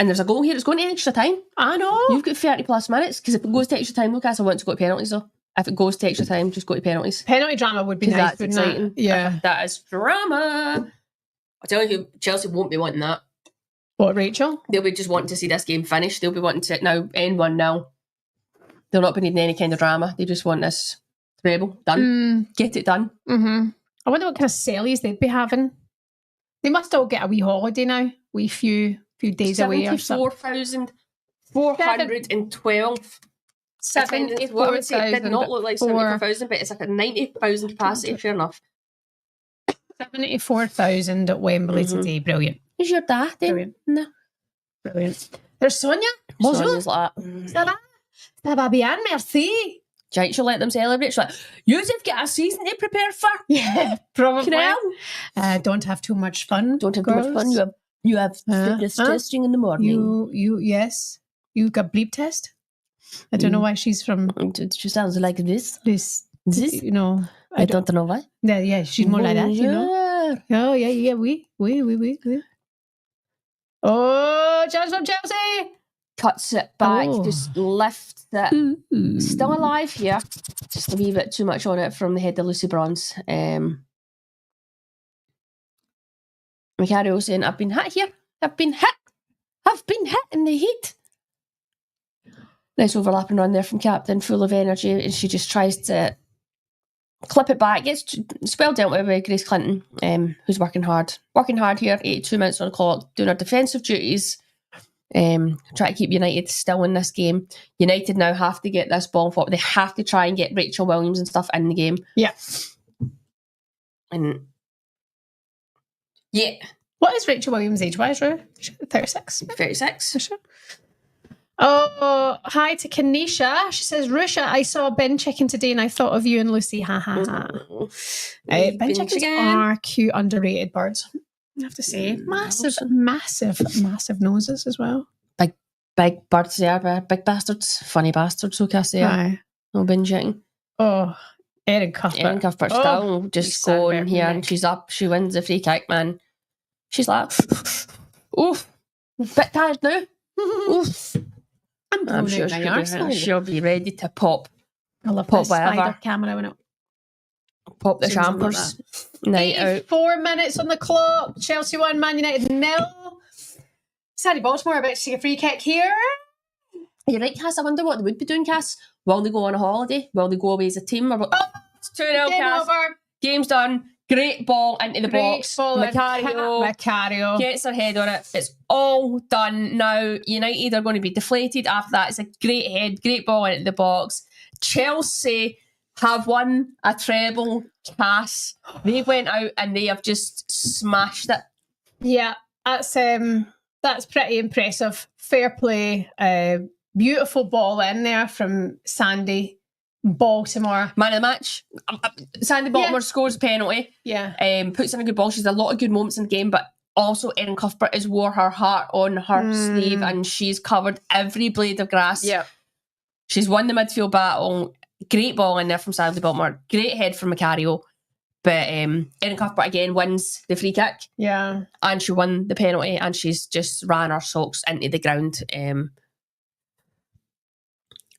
and there's a goal here, it's going to extra time. I know. You've got 30 plus minutes. Because if it goes to extra time, look, I want to go to penalties though. If it goes to extra time, just go to penalties. Penalty drama would be nice, that's exciting. Yeah. That is drama. I'll tell you, Chelsea won't be wanting that. What, Rachel? They'll be just wanting to see this game finished. They'll be wanting to now end 1-0. They'll not be needing any kind of drama. They just want this treble done. Get it done. Mm-hmm. I wonder what kind of sellies they'd be having. They must all get a wee holiday now. Wee few days away or something. 74,412. 74,000. It did not look like 74,000, but it's like a 90,000 capacity. Fair enough. 74,000 at Wembley today. Brilliant. Is your dad then? Brilliant. No. Brilliant. There's Sonia. Sonia's like, Ça va bien, merci. Giant, she'll let them celebrate. She's like, you've got a season to prepare for. Yeah, probably. Don't have too much fun. Don't have too much fun. You have fitness testing in the morning. Yes. You got bleep test? I don't know why she's from... She sounds like this. This? You know. I don't know why. Yeah, she's more like that, you know. Oh, yeah, we. Oh, chance from Chelsea! Cuts it back, just lifts it. Still alive here. Just a wee bit too much on it from the head of Lucy Bronze. Macario saying, I've been hit here. I've been hit in the heat. Nice overlapping run there from Captain, full of energy, and she just tries to clip it back. It's well dealt with by Grace Clinton, who's working hard here, 82 minutes on the clock, doing her defensive duties, trying to keep United still in this game. United now have to get this ball forward. They have to try and get Rachel Williams and stuff in the game. Yeah. And yeah. What is Rachel Williams age-wise, Rue? 36. 36. Sure. Oh, hi to Kanisha. She says, Rusha, I saw bin chicken today and I thought of you and Lucy. Ha ha ha. Bin chickens are cute, underrated birds. I have to say. Massive noses as well. Big birds there, big bastards. Funny bastards, so can I say. No bin chicken. Oh, Erin Cuthbert. Still just going here and she's up. She wins the free kick, man. She's like, oof, bit tired now. Oof. I'm sure she'll be ready to pop. I love pop spider camera when it pop the champers. Night out. 4 minutes on the clock. Chelsea 1, Man United 0. Sadie Baltimore about to take a free kick here. You're right, Cass. I wonder what they would be doing, Cass. Will they go on a holiday? Will they go away as a team? It's 2-0, Cass. Over. Game's done. Great ball into the box. Macario gets her head on it. It's all done now. United are going to be deflated after that. It's a great head, great ball into the box. Chelsea have won a treble. Cass. They went out and they have just smashed it. Yeah, that's pretty impressive. Fair play. Beautiful ball in there from Sandy Baltimore. Man of the match. Sandy Baltimore scores a penalty. Yeah. Puts in a good ball. She's had a lot of good moments in the game, but also Erin Cuthbert has wore her heart on her sleeve and she's covered every blade of grass. Yeah. She's won the midfield battle. Great ball in there from Sandy Baltimore. Great head from Macario. But Erin Cuthbert again wins the free kick. Yeah. And she won the penalty and she's just ran her socks into the ground.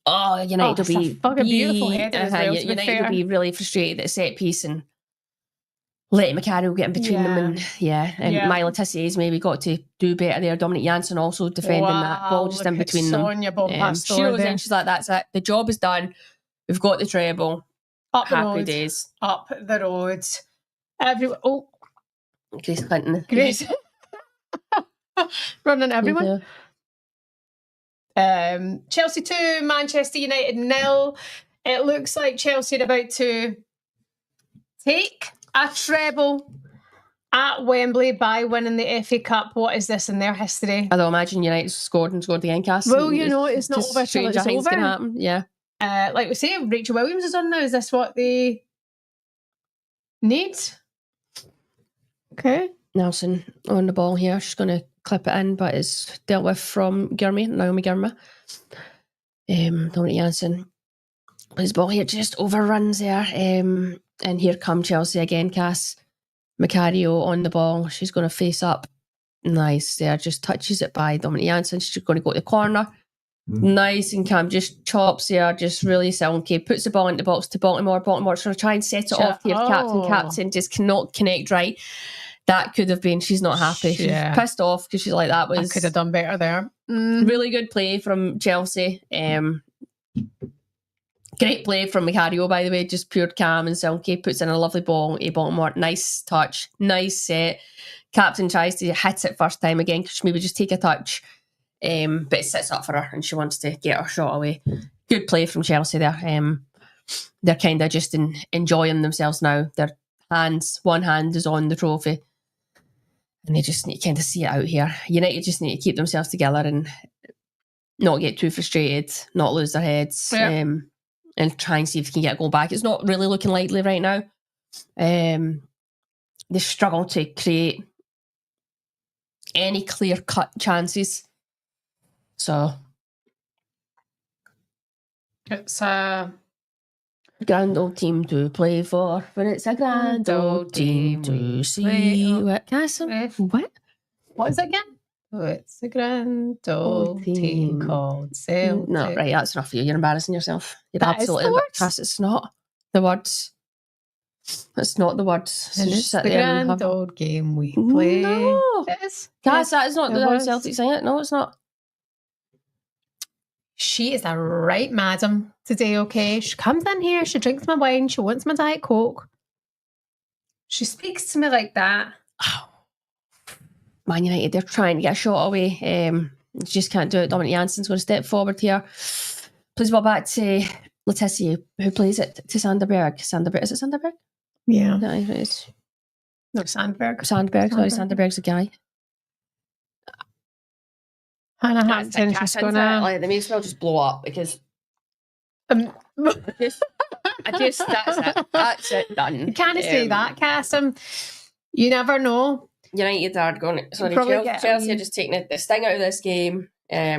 United will be a beautiful header as well, United will be really frustrated at a set piece and letting Macario get in between them and Milo Tissier's maybe got to do better there. Dominic Janssen also defending that ball just in between them. She goes in, she's like, that's it. The job is done. We've got the treble. Up the Happy road. days. Up the road. Everyone. Oh. Grace Clinton. Grace. Running everyone. Chelsea 2, Manchester United 0. It looks like Chelsea are about to take a treble at Wembley by winning the FA Cup. What is this in their history? Although imagine United scored again, Cass. Well, you know, it's not over till it's over. Can happen. Yeah. Like we say, Rachel Williams is on now. Is this what they need? Okay. Nelson on the ball here. She's going to clip it in, but it's dealt with from Naomi Girma. Dominic Janssen. His ball here just overruns there. And here come Chelsea again, Cass. Macario on the ball. She's going to face up. Nice there. Just touches it by Dominic Janssen. She's going to go to the corner. Nice and calm. Just chops there. Just really silky. Puts the ball into the box to Baltimore. Baltimore's going to try and set it off here. Captain just cannot connect right. That could have been. She's not happy. She's pissed off because she's like, that was. I could have done better there. Really good play from Chelsea. Great play from Macario, by the way. Just pure calm and silky. Puts in a lovely ball to Baltimore. Nice touch. Nice set. Captain tries to hit it first time again because she maybe just take a touch. But it sits up for her and she wants to get her shot away. Good play from Chelsea there. They're kind of just enjoying themselves now. Their one hand is on the trophy. And they just need to kind of see it out here. United just need to keep themselves together and not get too frustrated, not lose their heads, and try and see if they can get a goal back. It's not really looking likely right now. They struggle to create any clear-cut chances. So it's a grand old team to play for, but it's a grand old team to see. What? What is it again? Oh, it's a grand old team called Celtic. No, right, that's enough for you. You're embarrassing yourself. You're that absolutely embarrassed. It's not the words. It's not the words. It's the grand old game we play. No. It is. Cass, that is not the Celtic sing it. No, it's not. She is a right madam today, okay? She comes in here, she drinks my wine, she wants my Diet Coke. She speaks to me like that. Oh. Man United, they're trying to get a shot away. Just can't do it. Dominic Janssen's going to step forward here. Plays ball back to Letizia, who plays it to Sandberg. Is it Sandberg? Yeah. No, it is. No, Sandberg. Sorry, Sandberg's a guy. Hannah Hampton, she's going to... Like, they may as well just blow up because... that's it, done. You can't say that, Cass. You never know. United are going to... Sorry, Chelsea are just taking the sting out of this game. They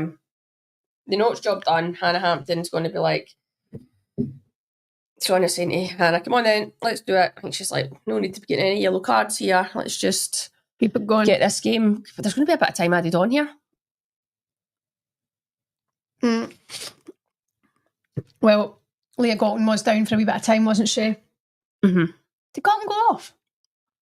know it's job done. Hannah Hampton's going to be like... Sonya's saying to Hannah, come on then, let's do it. I think she's like, no need to be getting any yellow cards here. Let's just keep it going. Get this game. But there's going to be a bit of time added on here. Well, Leah Galton was down for a wee bit of time, wasn't she? Mm-hmm. Did Galton go off?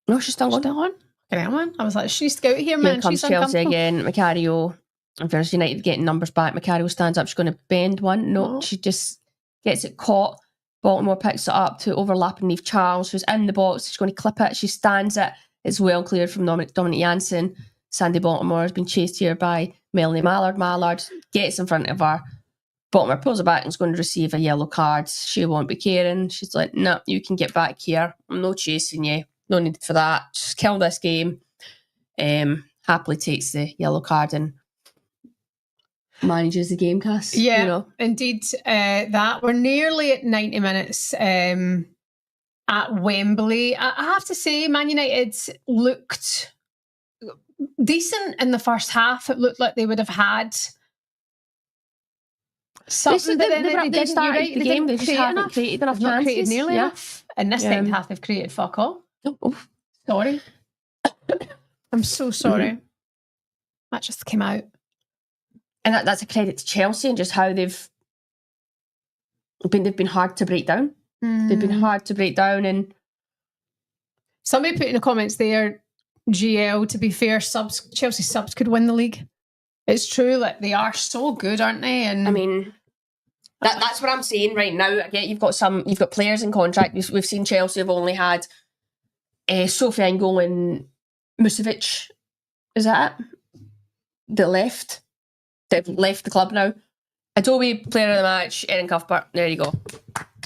No, she's still on. Okay, man. I was like, she's out here, man. Here comes Chelsea again. Macario. And there's United getting numbers back. Macario stands up. She's going to bend one. No, she just gets it caught. Baltimore picks it up to overlap and leave Charles, who's in the box. She's going to clip it. She stands it. It's well cleared from Dominic Janssen. Sandy Baltimore has been chased here by Melanie Mallard. Mallard gets in front of her. Baltimore pulls it back and is going to receive a yellow card. She won't be caring. She's like, no, you can get back here. I'm not chasing you. No need for that. Just kill this game. Happily takes the yellow card and manages the game, Cass. Yeah, you know. Indeed. That we're nearly at 90 minutes at Wembley. I have to say, Man United looked decent in the first half. It looked like they would have had something, but then they didn't. You're right, they didn't create enough. Not created nearly enough. And this second half, they've created fuck all. Oh. Sorry. I'm so sorry. Mm-hmm. That just came out. And that's a credit to Chelsea and just how they've been hard to break down. They've been hard to break down. And somebody put in the comments there, GL, to be fair, Chelsea subs could win the league. It's true, like they are so good, aren't they? And I mean, that's what I'm saying right now. Again, you've got players in contract. We've seen Chelsea have only had Sophie Engel and Musovic. Is that it? That left. They've left the club now. Adobe, player of the match, Erin Cuthbert. There you go.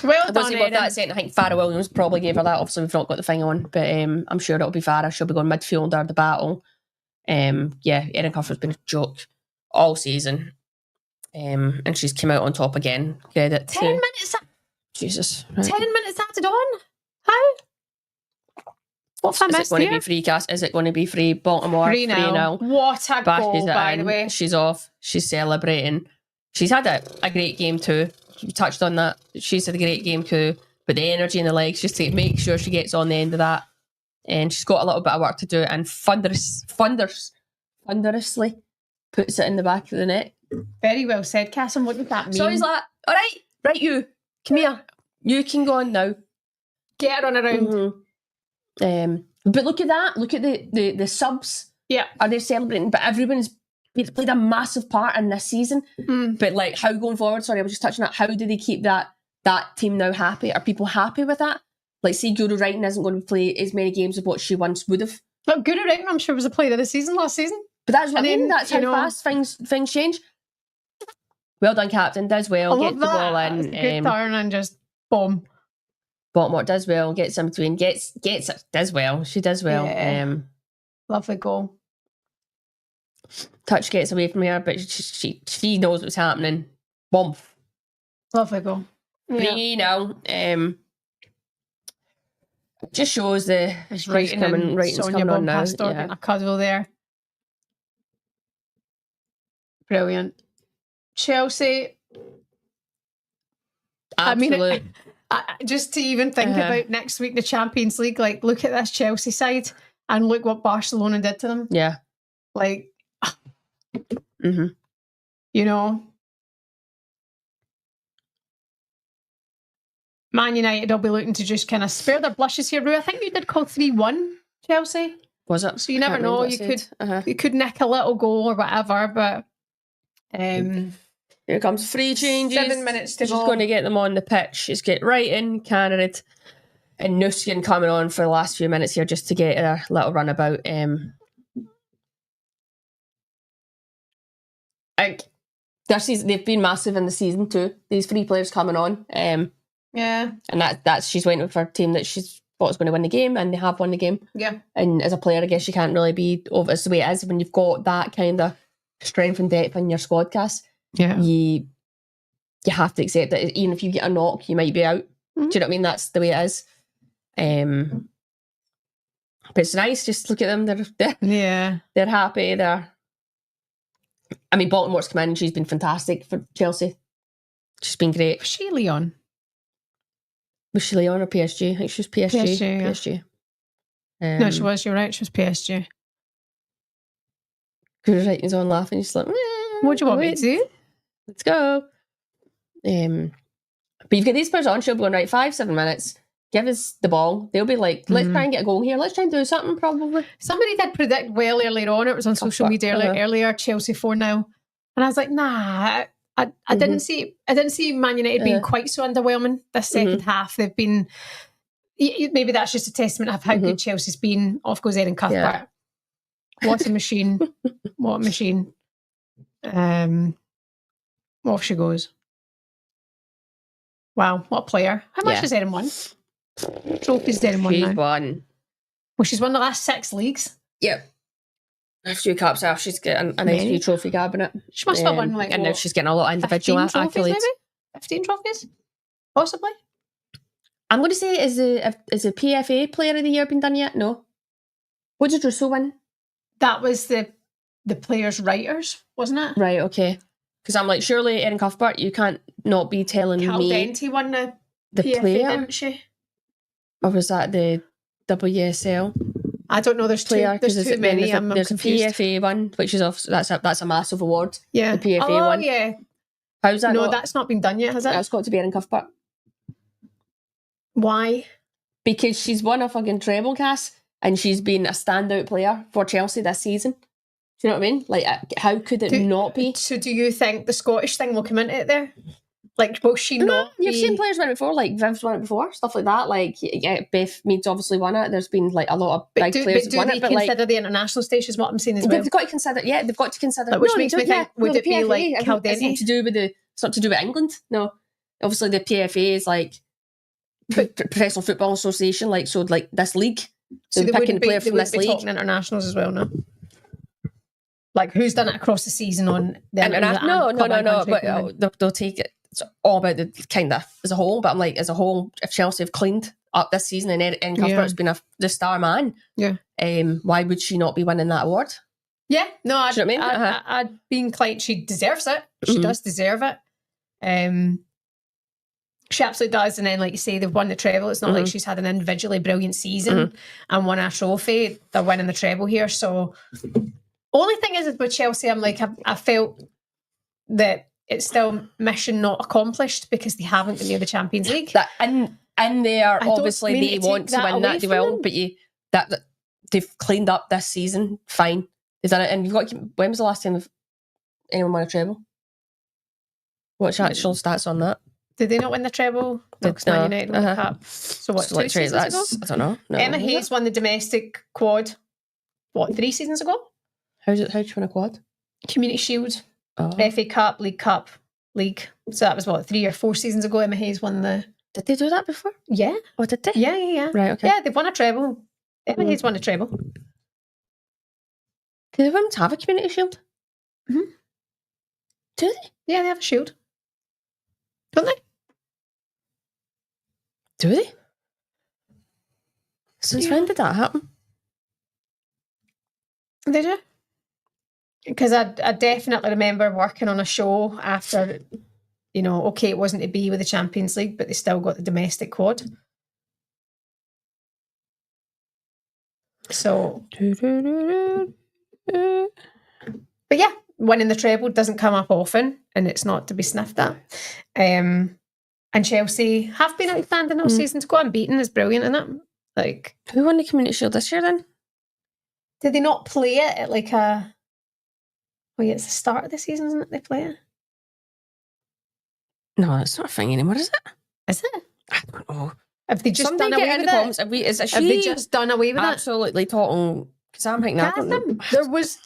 Well done, worth that second. I think Farah Williams probably gave her that. Obviously, we've not got the thing on, but I'm sure it'll be Farah. She'll be going midfielder the battle. Erin Cuff has been a joke all season. And she's come out on top again. Credit 10 minutes. Jesus. Right. 10 minutes added on? How? What's I missed? Is it going to be free, Cass? Is it going to be free? Baltimore 3-0. What a goal, by the way. She's off. She's celebrating. She's had a great game too. You touched on that. She's had a great game too. But the energy in the legs, just to make sure she gets on the end of that. And she's got a little bit of work to do. And thunderously puts it in the back of the net. Very well said, Cass. And what did that mean? So he's like, all right, you, come here. You can go on now. Get her on around. But look at that. Look at the subs. Yeah. Are they celebrating? But everyone's played a massive part in this season. But like, how going forward? Sorry, I was just touching on that. How do they keep that team now happy? Are people happy with that? Like, say Guru Wrighton isn't going to play as many games as what she once would have. But Guru Wrighton, I'm sure, was a player of the season last season. But that's what I mean. That's how fast things change. Well done, captain. Does well. Gets the ball in. Good turn and just boom. Baltimore does well. Gets in between. Gets it. Does well. She does well. Yeah. Lovely goal. Touch gets away from her, but she knows what's happening. Boom. Lovely goal. 3-0. Just shows the Wrighton's coming on now. Getting a cuddle there. Brilliant. Chelsea. Absolute. I mean, just to even think about next week, the Champions League, like, look at this Chelsea side and look what Barcelona did to them. Yeah. Like, you know, Man United will be looking to just kind of spare their blushes here. Rue, I think you did call 3-1 Chelsea. Was it? So you never know. You could nick a little goal or whatever, but here comes free changes. 7 minutes to go. She's going to get them on the pitch. She's got Wrighton, Canada, and Nuskian coming on for the last few minutes here just to get a little runabout. They've been massive in the season too. These three players coming on. Yeah. And that's she's waiting for a team that she's thought was going to win the game, and they have won the game. Yeah. And as a player, I guess you can't really be over. It's the way it is when you've got that kind of strength and depth in your squad cast. Yeah. You have to accept that even if you get a knock, you might be out. Do you know what I mean? That's the way it is. But it's nice. Just look at them. They're happy. I mean, Baltimore's come in and she's been fantastic for Chelsea. She's been great. Was she Leon? Was she Leon or PSG? I think she was PSG. PSG. No, she was. You're right. She was PSG. Guru Wrighton's on laughing. She's like, what do you want me to do? Let's go. But you've got these players on. She'll be going, right, 5-7 minutes. Give us the ball. They'll be like, let's try and get a goal here. Let's try and do something, probably. Somebody did predict well earlier on. It was on social media earlier. Chelsea 4-0. And I was like, nah. I didn't see Man United being quite so underwhelming this second half. They've been, maybe that's just a testament of how good Chelsea's been. Off goes Erin Cuthbert. Yeah. What a machine. What a machine. Off she goes. Wow, what a player. How much has Erin won? Trophies Erin won now. She's won. Well, she's won the last 6 leagues. Yep. A few cups off. She's got a nice new trophy cabinet. She must have won like, and now she's getting a lot of individual accolades. Maybe? 15 trophies? Possibly. I'm going to say, is the PFA Player of the Year been done yet? No. What did Russo win? That was the players' writers, wasn't it? Right, okay. Because I'm like, surely Erin Cuthbert, you can't not be telling Cal me Dente won the PFA, player, didn't she? Or was that the WSL? I don't know. There's too many. There's a PFA one, which is off. That's a massive award. Yeah, the PFA one. Oh yeah. How's that? No, that's not been done yet, has it? That's got to be Erin Cuthbert. Why? Because she's won a fucking treble, Cass, and she's been a standout player for Chelsea this season. Do you know what I mean? Like, how could it not be? So do you think the Scottish thing will come into it there? Like, will she not You've seen players win it before, like Viv's won it before, stuff like that. Like, yeah, Beth Mead's obviously won it. There's been like a lot of big players who've won it. But do they consider the international stage is what I'm saying as well? They've got to consider, they've got to consider. Like, which makes me think, would it be like Cal Dente? It's not to do with England. No. Obviously the PFA is like Professional Football Association, like this league. So they picking wouldn't be, players they from wouldn't this be league. talking internationals as well, no? Like, who's done it across the season on the No, but they'll take it. It's all about the kind of as a whole, but I'm like, as a whole, if Chelsea have cleaned up this season and Cuthbert's been the star man, why would she not be winning that award? Yeah, no, I'd be inclined. She deserves it. She does deserve it. She absolutely does. And then, like you say, they've won the treble. It's not like she's had an individually brilliant season and won a trophy. They're winning the treble here. So, only thing is with Chelsea, I'm like, I felt that it's still mission not accomplished because they haven't been near the Champions League. And they are obviously they want to win that, they will. But that they've cleaned up this season. Fine, they've done it. And you've got. When was the last time anyone won a treble? What's actual stats on that? Did they not win the treble? Because Man United won the cup. So what, 2 seasons ago? I don't know. No, Emma Hayes won the domestic quad, 3 seasons ago? How'd you win a quad? Community Shield, FA Cup, League Cup, League. So that was 3 or 4 seasons ago. Emma Hayes won the... Did they do that before? Yeah. Oh, did they? Yeah. Right, okay. Yeah, they've won a treble. Emma Hayes won a treble. Do the women have a Community Shield? Mm-hmm. Do they? Yeah, they have a shield. Don't they? Do they? Since when did that happen? They do. Because I definitely remember working on a show after, it wasn't to be with the Champions League, but they still got the domestic quad. So, but yeah, winning the treble doesn't come up often, and it's not to be sniffed at. And Chelsea have been outstanding all season. To go unbeaten is brilliant, isn't it? Like, who won the Community Shield this year then? Did they not play it at like a... Oh yeah, it's the start of the season, isn't it? They play it. No, that's not a thing anymore, is it? Is it? I don't know. Have they just done away with it? Have they just done away with it? Absolutely talking. Because I'm thinking there was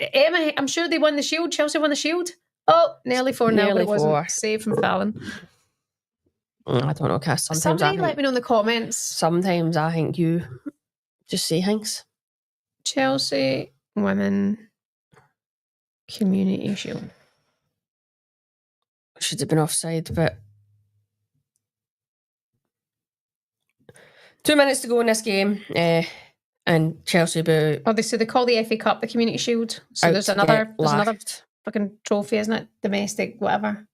Emma. I'm sure they won the Shield. Chelsea won the Shield. Oh, nearly 4-0. It wasn't. Save from Fallon. I don't know, Cass. Somebody let me know in the comments. Sometimes I think you just say things. Chelsea Women Community Shield. Should have been offside, but 2 minutes to go in this game, and Chelsea about. Oh, they call the FA Cup the Community Shield. So there's another fucking trophy, isn't it? Domestic, whatever.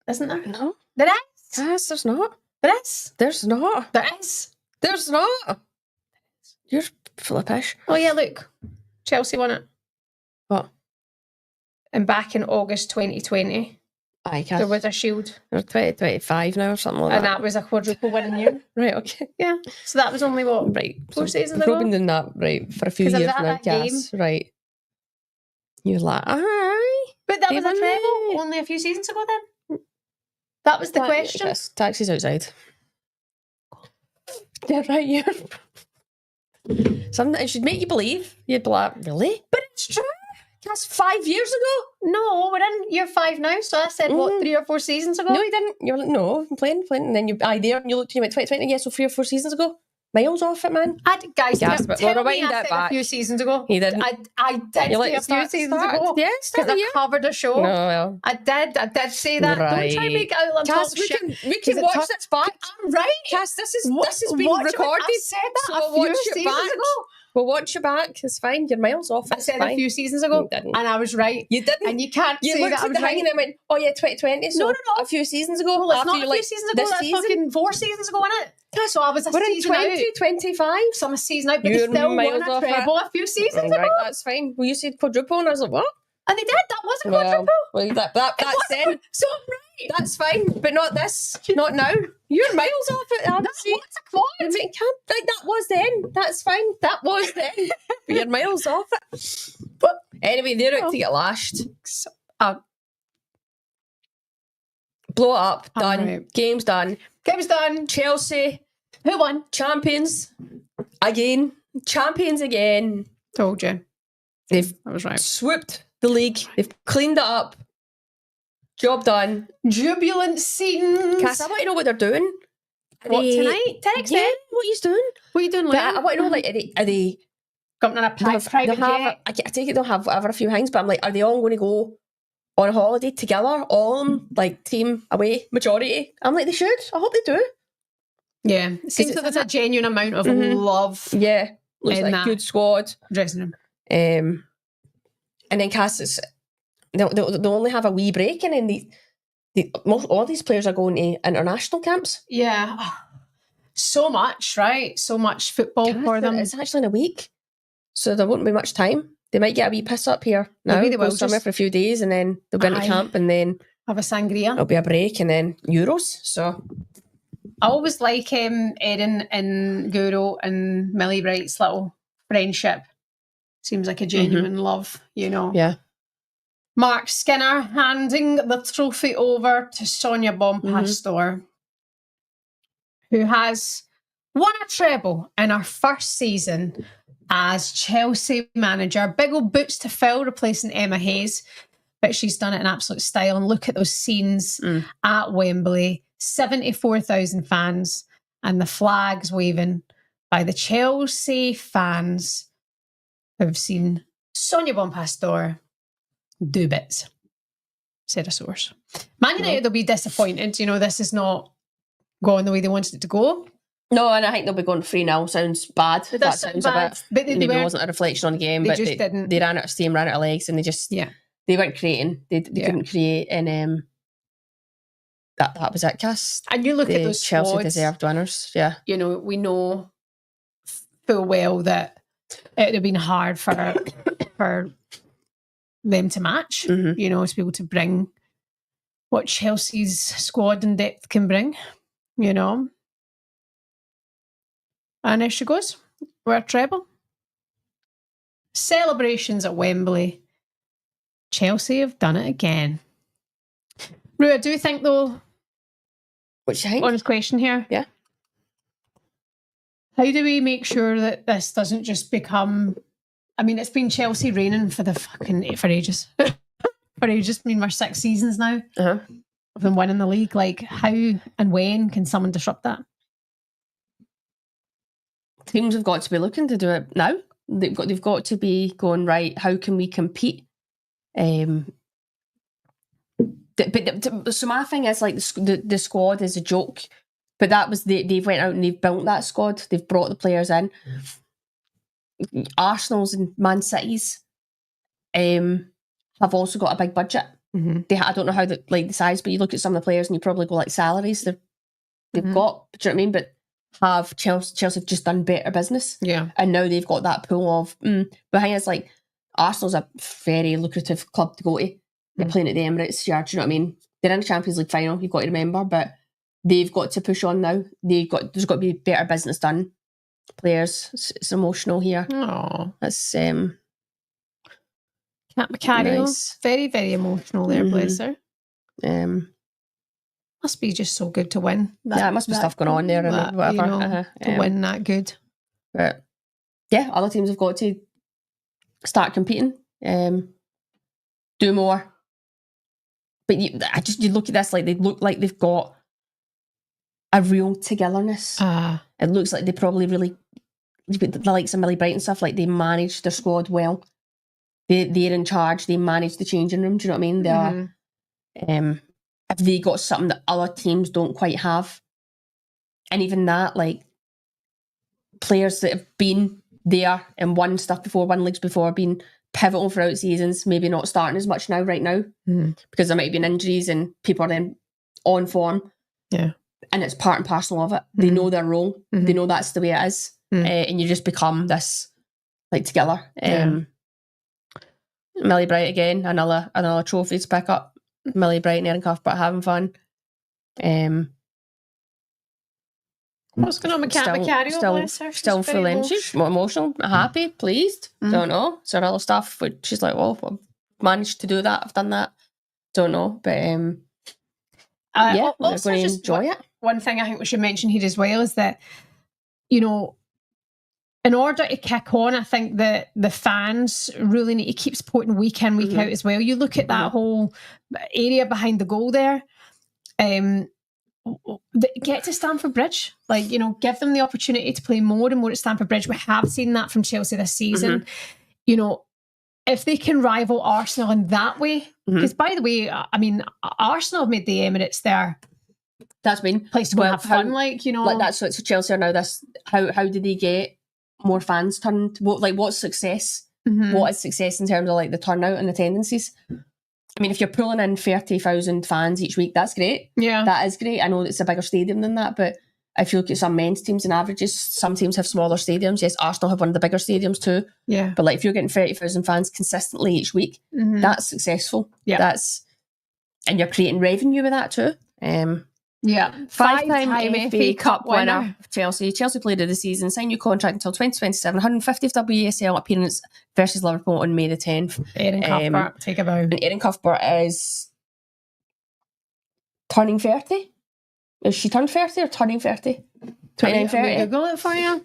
Isn't there? No. There is. Yes, there's not. There is. There's not. There is. There's not. You're full of pish. Oh yeah, look. Chelsea won it. What? And back in August 2020, there was a Shield. They're 2025 now or something like that. And that was a quadruple winning year. Right, okay. Yeah. So that was only what? Right. 4 seasons ago? Probably been doing that, right, for a few years now, Cass. Right. You're like, aye. But that was a treble only a few seasons ago then? That was the question. Yes, taxi's outside. Yeah, right, yeah. Something it should make you believe. You'd be like, really? But it's true. That's 5 years ago. No, we're in year 5 now. So I said, 3 or 4 seasons ago? No, you didn't. You were like, no, I'm playing. And then you looked and you went 2020. Yeah, so 3 or 4 seasons ago. Miles off it, man. Guys, yes, but tell me I said a few seasons ago. You didn't. I did say a few seasons ago. Yes, because I covered a show. No, well. I did say that. Right. Don't try to make it out like Cass, we can watch this back. I'm right. Cass, this is being recorded. I said that so a few seasons ago. We'll watch you back. It's fine. You're miles off. I said a few seasons ago. You didn't. And I was right. You didn't. And you can't say that I was right. And I went, oh yeah, 2020. So no. A few seasons ago. Well, it's not a few seasons ago. That's fucking 4 seasons ago, isn't it? So I was a season out. We're in 2025. So I'm a season out, but they still won a treble a few seasons ago. Right, that's fine. Well, you said quadruple and I was like, what? And they did. That was a quadruple. Well, that's then. So I'm right. That's fine, but not this. Not now. You're miles off it. That's what's a quad. That was then. That's fine. That was then. But you're miles off it. But anyway, they're out to get lashed. Blow it up. Done. Right. Game's done. Chelsea. Who won? Champions. Again. Champions again. Told you. They've I was right. Swooped the league. They've cleaned it up. Job done. Jubilant scenes. Cass, I want to know what they're doing. Tonight? Text them. What are you doing? What are you doing later? I want to know, like, are they coming in a private jet? I take it they'll have whatever a few hangs, but I'm like, are they all going to go on holiday together? All of them, like, team away, majority? I'm like, they should. I hope they do. Yeah. It seems like there's a genuine amount of love. Yeah. Looks like a good squad. Dressing room. And then Cass, they'll only have a wee break, and then all these players are going to international camps. Yeah. So much, right? So much football for them. It's actually in a week, so there won't be much time. They might get a wee piss up here now. Maybe they will somewhere for a few days, and then they'll go into camp, and then have a sangria. It'll be a break, and then Euros. So I always like Erin and Guru and Millie Bright's little friendship. Seems like a genuine love, you know. Yeah. Mark Skinner handing the trophy over to Sonia Bonpastor, who has won a treble in her first season as Chelsea manager. Big old boots to fill, replacing Emma Hayes. But she's done it in absolute style. And look at those scenes at Wembley. 74,000 fans and the flags waving by the Chelsea fans who've seen Sonia Bonpastor do bits, said a source. Man United will be disappointed. You know, this is not going the way they wanted it to go. No, and I think they'll be going 3-0. Sounds bad. That sounds bad. a bit. Maybe it wasn't a reflection on the game, but just didn't. They ran out of steam, ran out of legs, and they just they weren't creating. They couldn't create, and that was it, Cass. And you look at those Chelsea squads, deserved winners. Yeah, you know, we know full well that it would have been hard for them to match, you know, to be able to bring what Chelsea's squad and depth can bring, you know. And there she goes. We're a treble. Celebrations at Wembley. Chelsea have done it again. Rua, do you think though? What you think? Honest question here. Yeah. How do we make sure that this doesn't just become? I mean, it's been Chelsea reigning for ages. For ages. I mean, we're 6 seasons now of them winning the league. Like, how and when can someone disrupt that? Teams have got to be looking to do it now. They've got to be going, right, how can we compete? So my thing is, like, the squad is a joke, but that was they've went out and they've built that squad. They've brought the players in. Arsenal's and Man City's have also got a big budget. I don't know how the size, but you look at some of the players and you probably go like salaries they've got. Do you know what I mean? But have Chelsea have just done better business? Yeah, and now they've got that pool of. But it's like Arsenal's a very lucrative club to go to. They're playing at the Emirates. Yeah, do you know what I mean? They're in the Champions League final. You've got to remember, but they've got to push on now. There's got to be better business done. Players, it's emotional here. Oh, that's Cat Macario, nice. Very, very emotional there, bless her. Must be just so good to win. It must be stuff going on there and whatever. You know, to win that good. But yeah, other teams have got to start competing, do more. But you look at this, like they look like they've got a real togetherness. It looks like they probably really, the likes of Millie Bright and stuff, like they manage their squad well. They're in charge. They manage the changing room. Do you know what I mean? They are. If they got something that other teams don't quite have, and even that, like players that have been there and won stuff before, won leagues before, been pivotal throughout seasons, maybe not starting as much right now because there might have been injuries and people are then on form. Yeah. And it's part and parcel of it. They know their role. They know that's the way it is. And you just become this, like, together. Millie Bright again, another trophy to pick up. Millie Bright and Erin Cuthbert having fun. What's going on with Cat Macario? Still full in. She's more emotional, happy, pleased. Don't know. So other stuff, but she's like, well, I've managed to do that. I've done that. Don't know, but we're going to enjoy it. One thing I think we should mention here as well is that, you know, in order to kick on, I think that the fans really need to keep supporting week in, week out as well. You look at that whole area behind the goal there. Get to Stamford Bridge. Like, you know, give them the opportunity to play more and more at Stamford Bridge. We have seen that from Chelsea this season. You know, if they can rival Arsenal in that way, because by the way, I mean, Arsenal have made the Emirates their place to go and have fun. Like, you know, like that's what Chelsea are now. This how do they get more fans turned? What's success? What is success in terms of like the turnout and attendances? I mean, if you're pulling in 30,000 fans each week, that's great. Yeah, that is great. I know it's a bigger stadium than that, but if you look at some men's teams and averages, some teams have smaller stadiums. Yes, Arsenal have one of the bigger stadiums too. Yeah, but like if you're getting 30,000 fans consistently each week, that's successful. Yeah, and you're creating revenue with that too. Yeah, five-time FA Cup winner of Chelsea. Chelsea player of the season, signed new contract until 2027, 150th WSL appearance versus Liverpool on May the 10th. Erin Cuthbert, take a bow. And Erin Cuthbert is turning 30. Is she turned 30 or turning 30? 29, 30. Google it for you.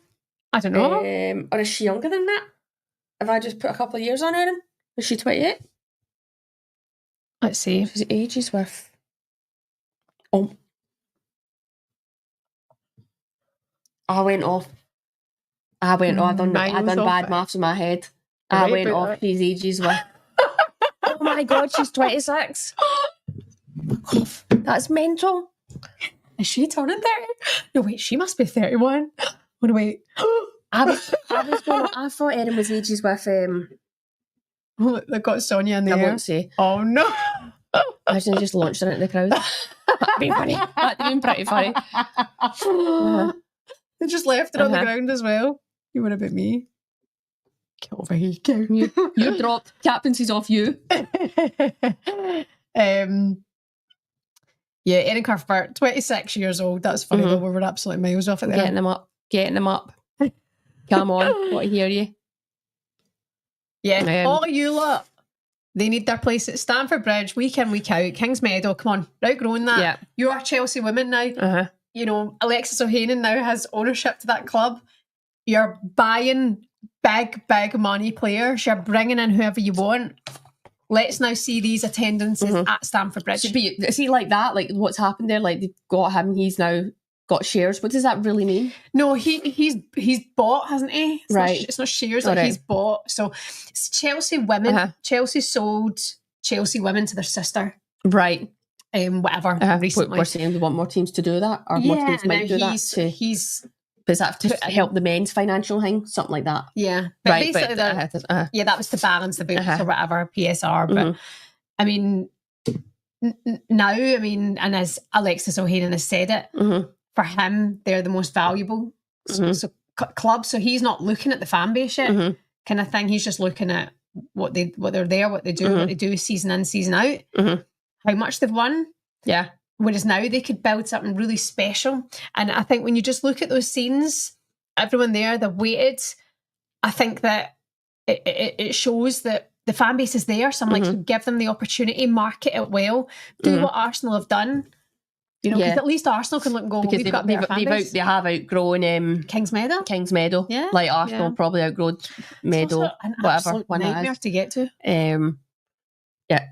I don't know. Or is she younger than that? Have I just put a couple of years on Erin? Is she 28? Let's see. She's ages with... I went off. I've done bad maths in my head. I went off these ages with... Oh my God, she's 26. That's mental. Is she turning 30? No, wait, she must be 31. Oh, no, wait. I thought Erin was ages with... Oh, they got Sonia in there. I won't say. Oh, no. I should have just launched her into the crowd. That'd be funny. That'd been pretty funny. They just left it on the ground as well. You would have been me. Get over here, go. You dropped. Captaincy's off you. Yeah, Erin Cuthbert, 26 years old. That's funny though. We were absolutely miles off it there. Getting them up. Come on, want to hear you. Yeah, all you lot. They need their place at Stamford Bridge, week in, week out. Kings Meadow, come on, they're outgrowing that. Yeah. You are Chelsea women now. You know, Alexis O'Hanan now has ownership to that club. You're buying big money players. You're bringing in whoever you want. Let's now see these attendances at Stamford Bridge. See, like that, like what's happened there, like they've got him, he's now got shares. What does that really mean? No, he's bought, hasn't he? It's not shares, like he's bought. So it's Chelsea women. Chelsea sold Chelsea women to their sister. Right. Whatever, recently. We're saying we want more teams to do that, or more teams might do that. Is that to help the men's financial thing? Something like that? Yeah. But basically, that was to balance the books or whatever, PSR. But I mean, now, and as Alexis O'Hanan has said it, for him, they're the most valuable club. So he's not looking at the fan base yet, kind of thing. He's just looking at what they're there, what they do season in, season out, how much they've won. Yeah. Whereas now they could build something really special. And I think when you just look at those scenes, everyone there, they're weighted. I think that it shows that the fan base is there. So I'm like, give them the opportunity, market it well, do what Arsenal have done. You know, because at least Arsenal can look and go, because they have outgrown Kings Meadow. Kings Meadow. Yeah. Like Arsenal probably outgrown Meadow, whatever. Nightmare to get to. Yeah.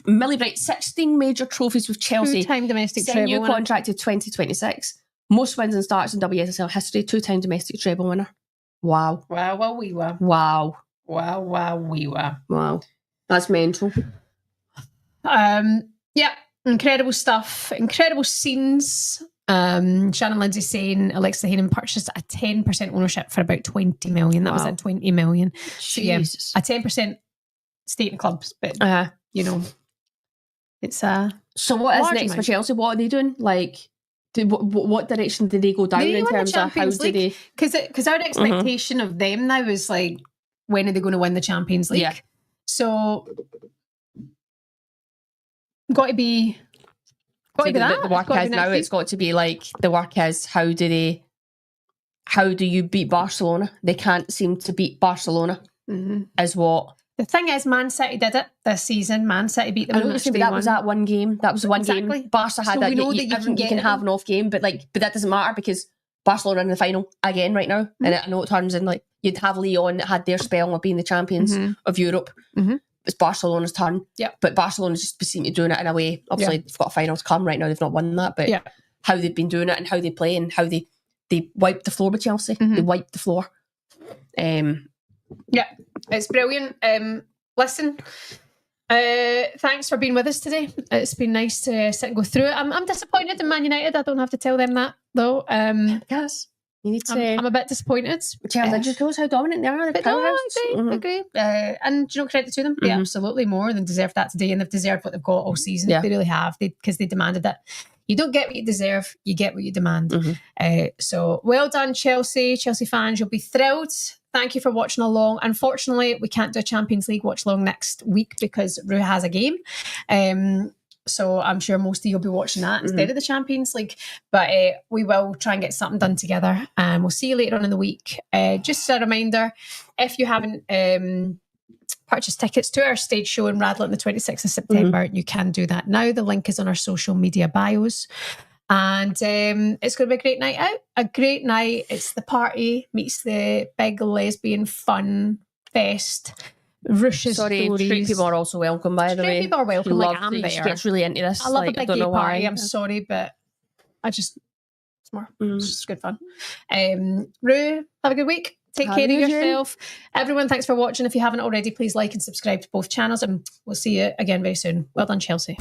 Millie Bright, 16 major trophies with Chelsea. 2-time domestic treble winner. New contract to 2026. Most wins and starts in WSL history. 2-time domestic treble winner. Wow. Wow, we were. Wow. Wow, we were. Wow. That's mental. Yeah, incredible stuff. Incredible scenes. Shannon Lindsay saying Alexis O'Hanan purchased a 10% ownership for about 20 million. That was at 20 million. So yeah, a 10% stake in clubs, but you know, it's so what is next for Chelsea? What are they doing? Like, what direction did they go down in terms of how do they? Because our expectation of them now is like, when are they going to win the Champions League? Yeah. So got to be that. The work is now. It's got to be like the work is how do you beat Barcelona? They can't seem to beat Barcelona. Is what. The thing is, Man City did it this season. Man City beat them. That was that one game. That was the one game. Barca had that. You can have an off game, but that doesn't matter because Barcelona in the final again right now. And I know it turns in, like, you'd have Lyon that had their spell of being the champions of Europe. It's Barcelona's turn. But Barcelona's just seem to be doing it in a way. Obviously, they've got a final to come right now. They've not won that. But how they've been doing it and how they play and how they wiped the floor with Chelsea. They wiped the floor. It's brilliant. Listen, thanks for being with us today. It's been nice to sit and go through it. I'm disappointed in Man United. I don't have to tell them that though. Yes, you need to. I'm a bit disappointed. Chelsea just shows how dominant they are. I agree. And credit to them. They absolutely more than deserve that today, and they've deserved what they've got all season. They really have. Because they demanded it. You don't get what you deserve, you get what you demand. So well done, Chelsea fans. You'll be thrilled. Thank you for watching along. Unfortunately, we can't do a Champions League watch along next week because Rue has a game. So I'm sure most of you will be watching that instead of the Champions League. But we will try and get something done together. And we'll see you later on in the week. Just a reminder, if you haven't purchase tickets to our stage show in Radlett on the 26th of September, you can do that now. The link is on our social media bios. And it's going to be a great night out. A great night. It's the party meets the big lesbian fun fest. Russia's stories. Straight people are also welcome, by the way. Straight people are welcome. Like, I'm there. She gets really into this. I love a big gay party. I'm sorry, but it's more. It's just good fun. Rue, have a good week. Take care of yourself. Everyone, thanks for watching. If you haven't already, please like and subscribe to both channels, and we'll see you again very soon. Well done, Chelsea.